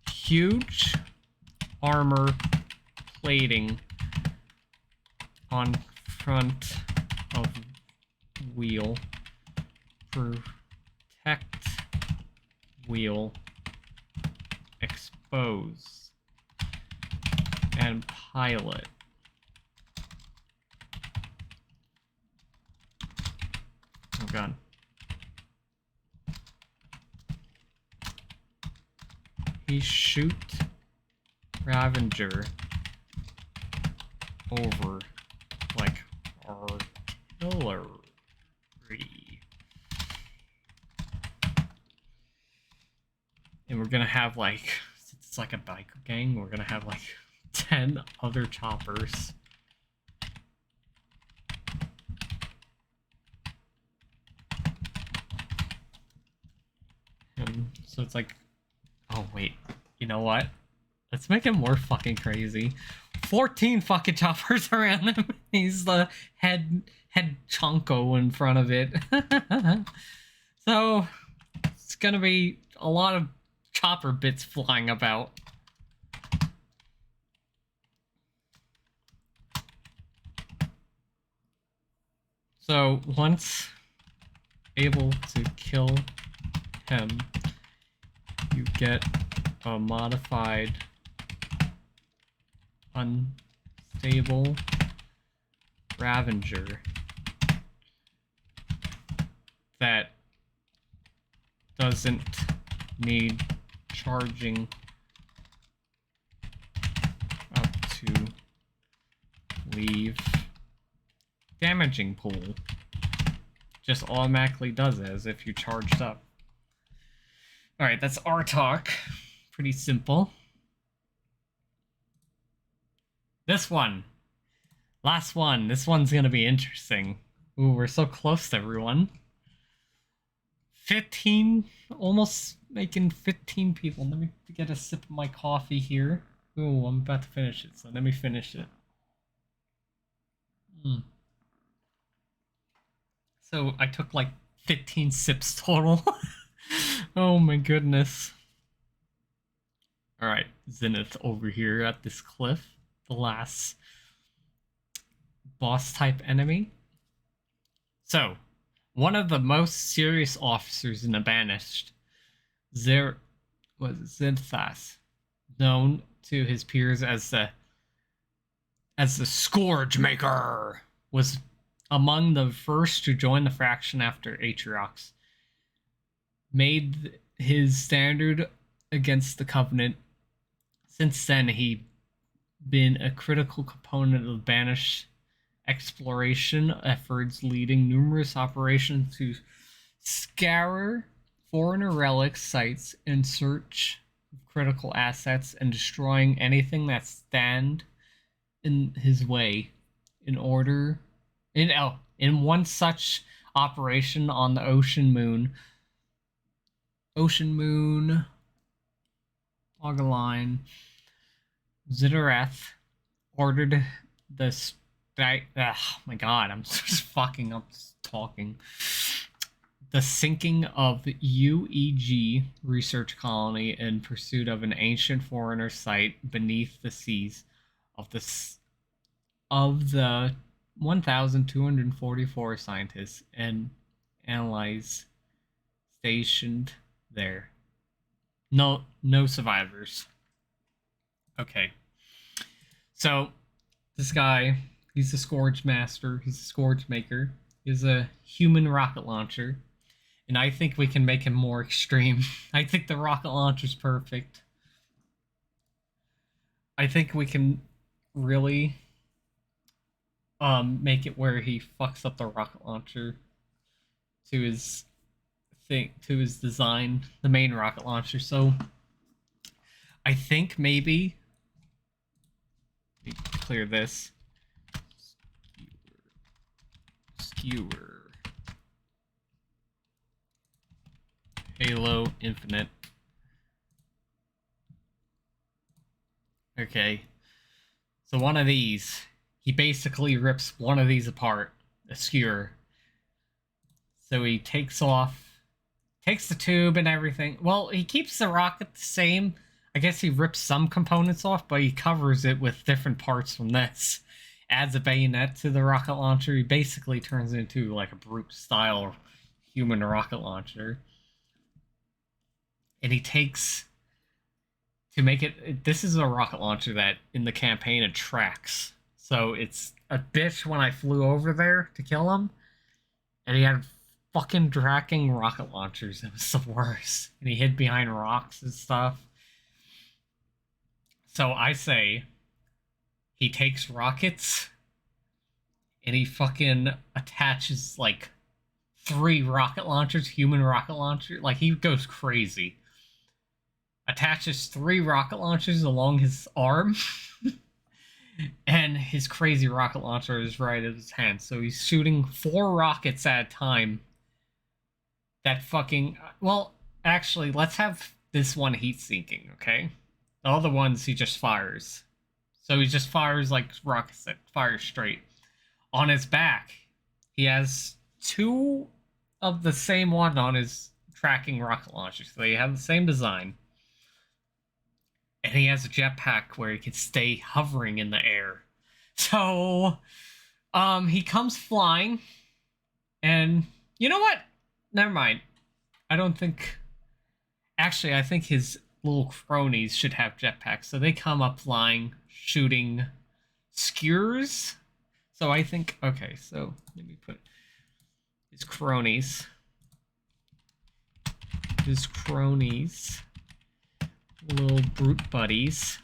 huge armor plating on front of wheel. Protect wheel. Expose. And pilot. Oh god. He shoot Ravager over like artillery. And we're gonna have like, since it's like a biker gang, we're gonna have like 10 other choppers. So it's like, oh wait, you know what? Let's make him more fucking crazy. 14 fucking choppers around him. He's the head chonko in front of it. So it's gonna be a lot of chopper bits flying about. So once able to kill him, you get a modified unstable Ravager that doesn't need charging up to leave damaging pool. Just automatically does it as if you charged up. Alright, that's our talk. Pretty simple. This one. Last one. This one's gonna be interesting. Ooh, we're so close to everyone. 15, almost making 15 people. Let me get a sip of my coffee here. Ooh, I'm about to finish it, so let me finish it. So I took like 15 sips total. Oh my goodness. Alright, Zenith over here at this cliff. The last boss type enemy. So, one of the most serious officers in the Banished, Zinthas, known to his peers as the Scourge Maker, was among the first to join the faction after ATRIOX made his standard against the Covenant. Since then, he been a critical component of Banish exploration efforts, leading numerous operations to scour foreigner relic sites in search of critical assets and destroying anything that stand in his way. In one such operation on the Ocean Moon, Logline, Zittereth ordered the oh my god, I'm just fucking up talking. The sinking of UEG research colony in pursuit of an ancient foreigner site beneath the seas of the 1,244 scientists and analysts stationed there. No survivors. Okay. So, this guy, he's a Scourge Master, he's a Scourge Maker, he's a human rocket launcher, and I think we can make him more extreme. I think the rocket launcher's perfect. I think we can really make it where he fucks up the rocket launcher to his design, the main rocket launcher. So I think maybe let me clear this. Skewer. Halo Infinite. Okay. So one of these, he basically rips one of these apart, a skewer. So he takes the tube and everything. Well, he keeps the rocket the same. I guess he rips some components off, but he covers it with different parts from this. Adds a bayonet to the rocket launcher. He basically turns it into like a brute-style human rocket launcher. And he takes... To make it... This is a rocket launcher that, in the campaign, attracts. So it's a bitch when I flew over there to kill him. And he had fucking tracking rocket launchers. It was the worst. And he hid behind rocks and stuff. So I say he takes rockets and he fucking attaches like 3 rocket launchers, human rocket launcher. Like he goes crazy. Attaches 3 rocket launchers along his arm. And his crazy rocket launcher is right at his hand. So he's shooting 4 rockets at a time. That fucking... Well, actually, let's have this one heat sinking, okay? The other ones he just fires. So he just fires like rockets that fire straight. On his back, he has 2 of the same one on his tracking rocket launcher. So they have the same design. And he has a jetpack where he can stay hovering in the air. So, he comes flying. And, you know what? Never mind. I don't think... Actually, I think his little cronies should have jetpacks. So they come up flying, shooting skewers. So I think... Okay, so let me put his cronies. His cronies. Little brute buddies.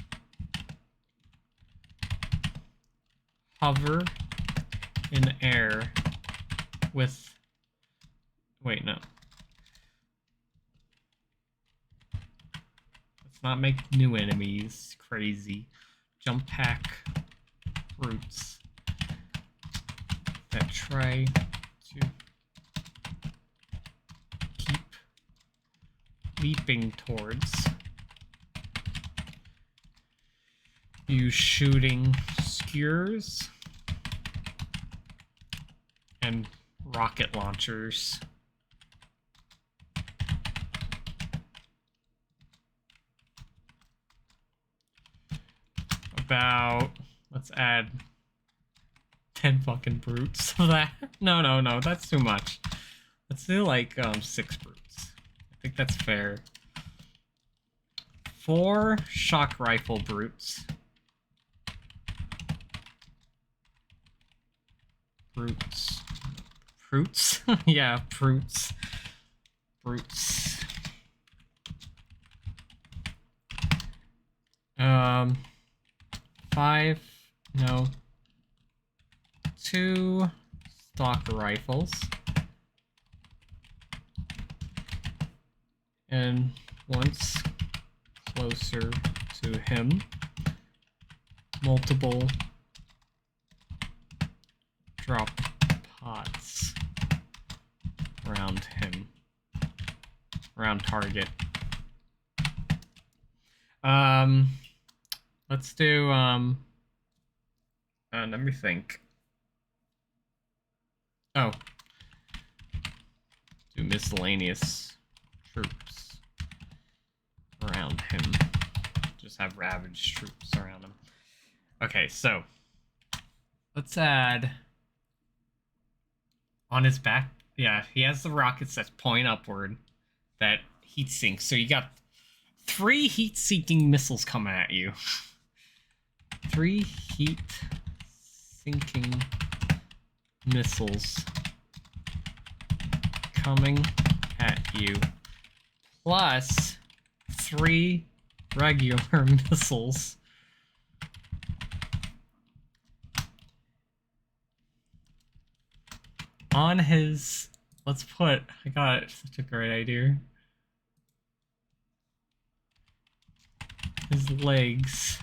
Hover in air with... Wait, no. Let's not make new enemies. Crazy. Jump pack brutes that try to keep leaping towards you, shooting skewers and rocket launchers. About, let's add 10 fucking brutes of that. No, that's too much. Let's do like 6 brutes. I think that's fair. 4 shock rifle brutes. Brutes. Brutes? Yeah, brutes. Brutes. 5, no. 2 stock rifles. And once closer to him, multiple drop pods around him, around target. Let's do let me think. Oh, do miscellaneous troops around him. Just have ravaged troops around him. Okay, so let's add on his back. Yeah, he has the rockets that point upward that heat sink. So you got 3 heat-seeking missiles coming at you. 3 heat-sinking missiles coming at you. Plus 3 regular missiles. On his... Let's put... I got it. Such a great idea. His legs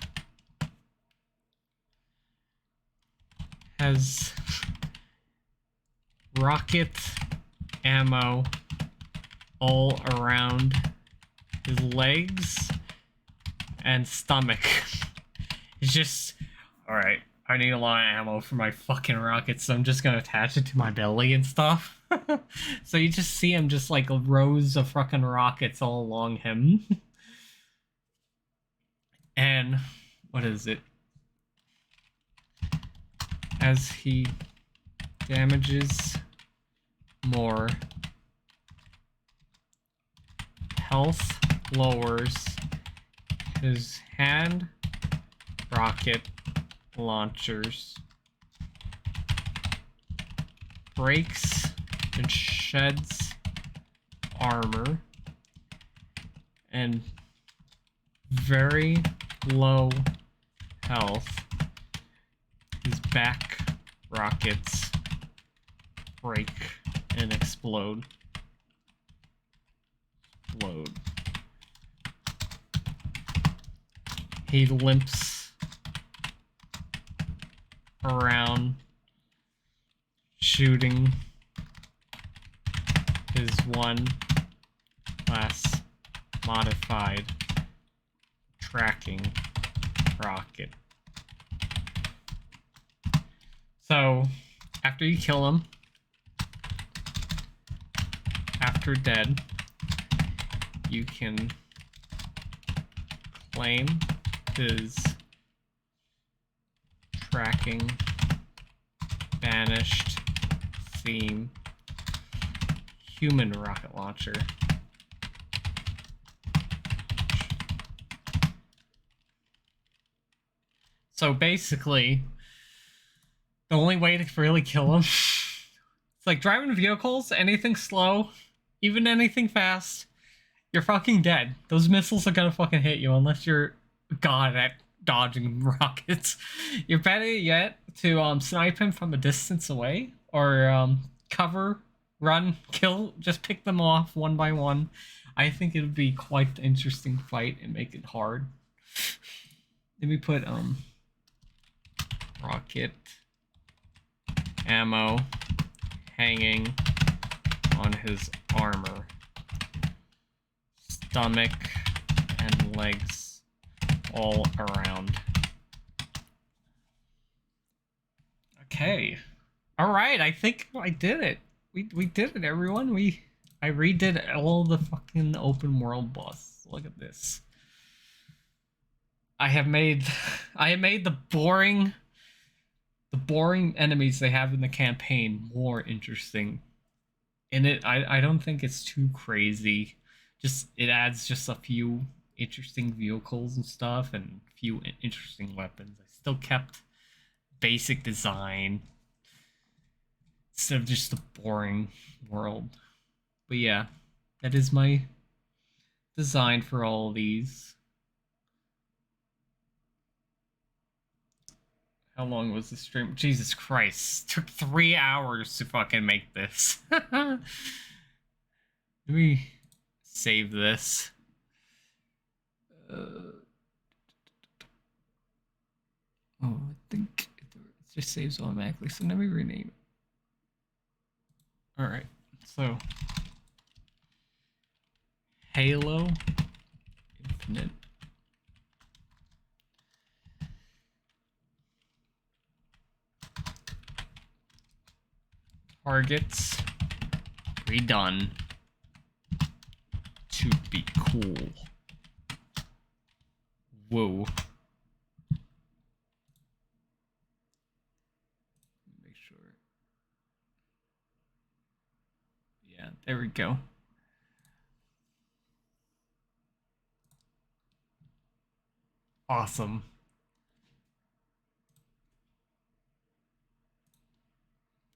has rocket ammo all around his legs and stomach. It's just, alright, I need a lot of ammo for my fucking rockets, so I'm just gonna attach it to my belly and stuff. So you just see him just like rows of fucking rockets all along him. And what is it? As he damages more, health lowers, his hand rocket launchers breaks and sheds armor, and very low health. His back rockets break and explode. He limps around, shooting his 1 class modified tracking rocket. So, after you kill him, after dead, you can claim his tracking banished theme human rocket launcher. So basically, the only way to really kill him, it's like driving vehicles, anything slow, even anything fast, you're fucking dead. Those missiles are gonna fucking hit you unless you're god at dodging rockets. You're better yet to snipe him from a distance away, or cover, run, kill, just pick them off one by one. I think it would be quite an interesting fight and make it hard. Let me put rocket ammo hanging on his armor, stomach and legs all around. Okay, all right, I think I did it. We did it, everyone. I redid all the fucking open world boss. Look at this. I have made the boring enemies they have in the campaign more interesting. in it. I don't think it's too crazy. Just it adds just a few interesting vehicles and stuff, and a few interesting weapons. I still kept basic design instead of just the boring world. But yeah, that is my design for all of these. How long was the stream? Jesus Christ. It took 3 hours to fucking make this. Let me save this. Oh, I think it just saves automatically. So let me rename it. Alright. So Halo Infinite. Targets redone to be cool. Whoa. Make sure. Yeah, there we go. Awesome.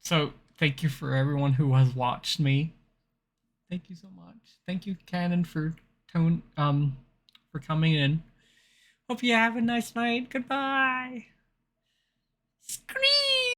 So, thank you for everyone who has watched me. Thank you so much. Thank you, Canon, for for coming in. Hope you have a nice night. Goodbye. Scream.